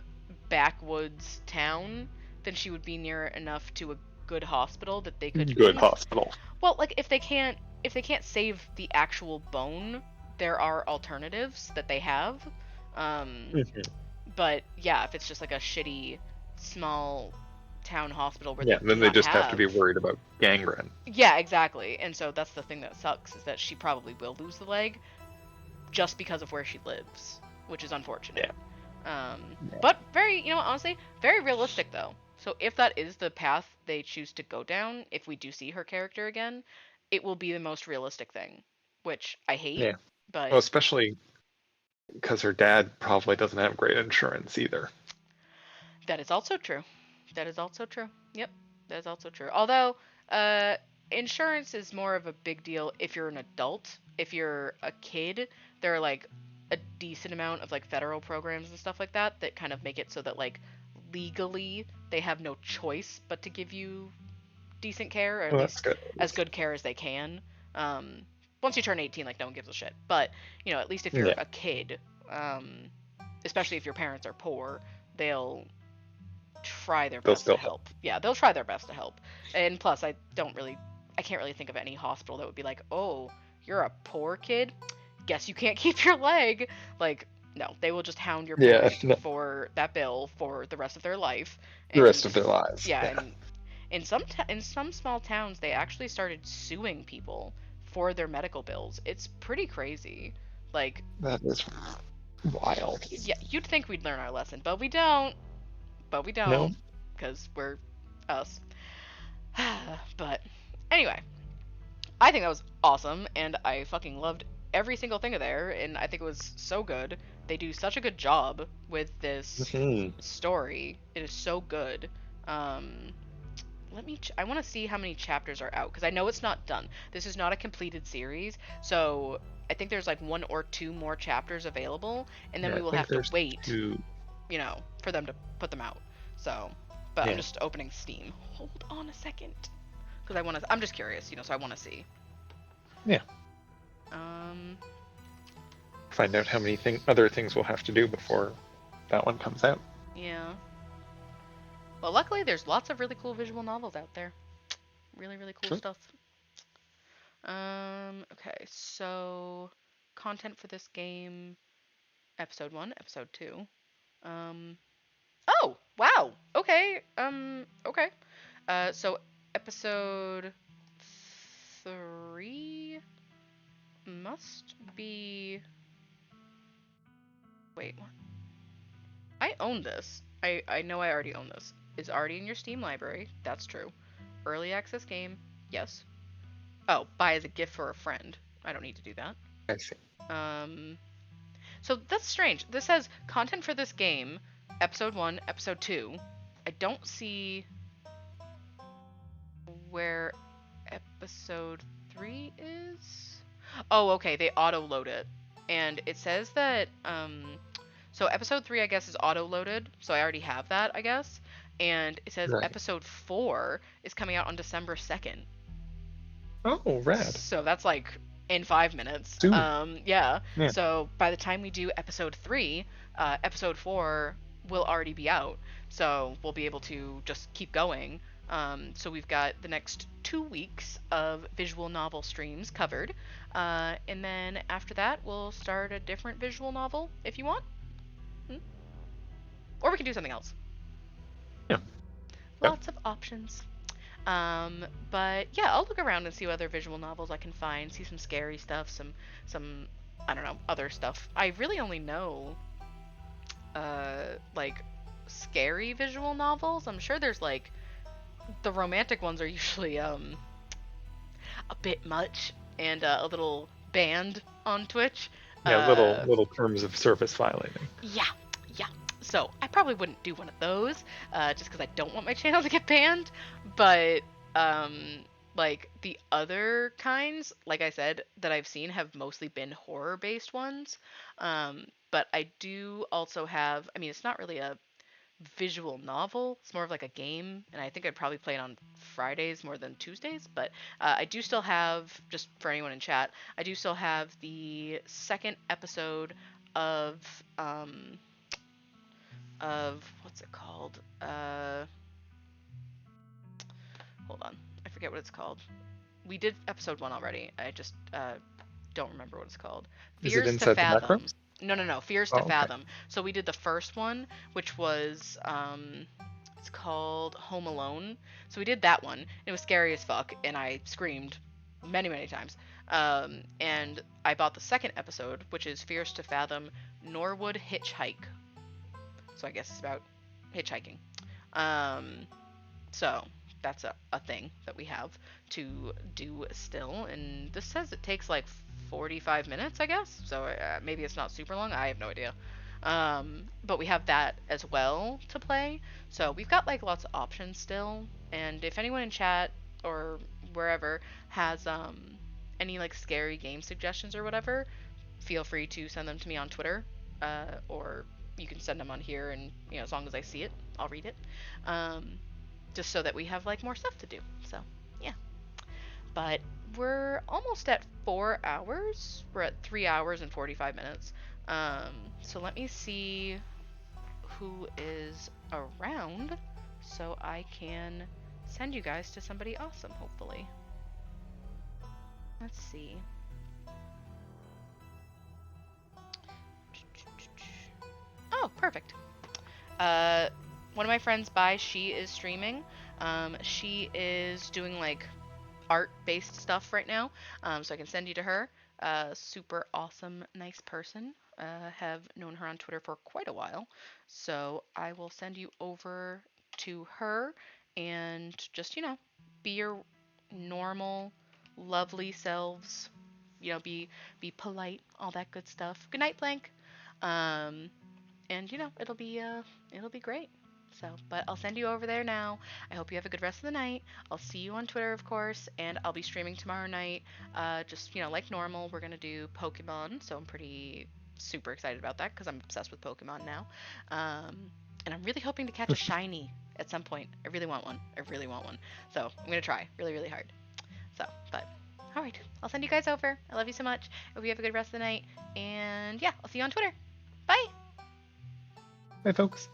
backwoods town, then she would be near enough to a good hospital that they could Good hospital. well, like if they can't save the actual bone, there are alternatives that they have. Mhm. But yeah, if it's just like a shitty small town hospital where they Yeah, do then they not just have to be have worried about gangrene. yeah, exactly. And so that's the thing that sucks is that she probably will lose the leg just because of where she lives, which is unfortunate. But very, honestly, very realistic though. So if that is the path they choose to go down, if we do see her character again, it will be the most realistic thing, which I hate, Yeah. but Well, especially because her dad probably doesn't have great insurance either. that is also true. That is also true. Yep, that is also true. Although, uh, insurance is more of a big deal if you're an adult. If you're a kid, there are like a decent amount of like federal programs and stuff like that that kind of make it so that like legally they have no choice but to give you decent care or at Well, that's least good. as good care as they can. Um, Once you turn 18, like no one gives a shit. But at least if you're Yeah, a kid, especially if your parents are poor, they'll try their they'll best to still help. help. Yeah, they'll try their best to help. And plus, I can't really think of any hospital that would be like, oh, you're a poor kid, guess you can't keep your leg. Like, no, they will just hound your Yeah, parent no, for that bill for the rest of their life. the rest And of their lives. yeah, Yeah, and in some small towns, they actually started suing people for their medical bills. It's pretty crazy. Like, that is wild. yeah, you'd think we'd learn our lesson, but we don't. But we No, don't, because we're us. But anyway, I think that was awesome, and I fucking loved every single thing of there, and I think it was so good. They do such a good job with this Mhm. story. It is so good. Um, I want to see how many chapters are out because I know it's not done. This is not a completed series, so I think there's like one or two more chapters available, and then Yeah, we I will think have to there's wait, two. for them to put them out. So, but I'm Yeah, just opening Steam. Hold on a second, because I want to. I'm just curious, so I want to see. yeah. Um, Find out how many other things we'll have to do before that one comes out. yeah. Well, luckily there's lots of really cool visual novels out there. Really, really cool True. stuff. Okay, so content for this game, episode 1, episode 2. Um, oh, wow. Okay. Okay. So episode 3 must be. Wait, what? I own this. I know I already own this. It's already in your Steam library. That's true. Early access game. Yes. Oh, buy as a gift for a friend. I don't need to do that. I see. Um, so that's strange. This says content for this game, episode 1, episode 2. I don't see where episode 3 is. Oh, okay, they auto load it. And it says that so episode 3 I guess is auto loaded, so I already have that, I guess. And it says Right. episode 4 is coming out on December 2nd. Oh, rad. So that's like in 5 minutes. Soon. Yeah. Yeah. So by the time we do episode 3, episode 4 will already be out. So we'll be able to just keep going. So we've got the next 2 weeks of visual novel streams covered. And then after that, we'll start a different visual novel if you want. Or we can do something else. Yeah. Lots of options. But yeah, I'll look around and see what other visual novels I can find. See some scary stuff, some I don't know, other stuff. I really only know like scary visual novels. I'm sure there's like the romantic ones are usually a bit much and a little banned on Twitch. Yeah, Uh, little terms of service violating. yeah, yeah. So I probably wouldn't do one of those, just because I don't want my channel to get banned. But um, like the other kinds, like I said, that I've seen have mostly been horror-based ones. But I do also have. I mean, it's not really a visual novel. It's more of like a game, and I think I'd probably play it on Fridays more than Tuesdays. But I do still have, just for anyone in chat, I do still have the second episode of what's it called? Hold on, I forget what it's called. We did episode one already. I just don't remember what it's called. Is it Fears to inside the back Fathom. rooms? No, no, no. Fears Oh, to okay. Fathom. So we did the first one, which was it's called Home Alone. So we did that one. It was scary as fuck, and I screamed many, many times. And I bought the second episode, which is Fears to Fathom Norwood Hitchhike. So I guess it's about hitchhiking. Um, so that's a thing that we have to do still. And this says it takes like 45 minutes, I guess. So maybe it's not super long. I have no idea. But we have that as well to play. So we've got like lots of options still. And if anyone in chat or wherever has any like scary game suggestions or whatever, feel free to send them to me on Twitter, or you can send them on here, and as long as I see it, I'll read it. Um, just so that we have like more stuff to do. So yeah, but we're almost at 4 hours. We're at 3 hours and 45 minutes. So let me see who is around, so I can send you guys to somebody awesome. Hopefully, let's see. Oh, perfect. Uh, One of my friends, Bai, she is streaming. She is doing like art-based stuff right now, so I can send you to her. Super awesome, nice person. Have known her on Twitter for quite a while, so I will send you over to her and just be your normal, lovely selves. Be polite, all that good stuff. Good night, Blank. Um, and it'll be great. So, but I'll send you over there now. I hope you have a good rest of the night. I'll see you on Twitter, of course, and I'll be streaming tomorrow night. Just like normal, we're gonna do Pokemon, so I'm pretty super excited about that because I'm obsessed with Pokemon now. And I'm really hoping to catch a shiny at some point. I really want one. I really want one. So I'm gonna try really, really hard. So, but all right, I'll send you guys over. I love you so much. Hope you have a good rest of the night. And yeah, I'll see you on Twitter. Bye. Bye, folks.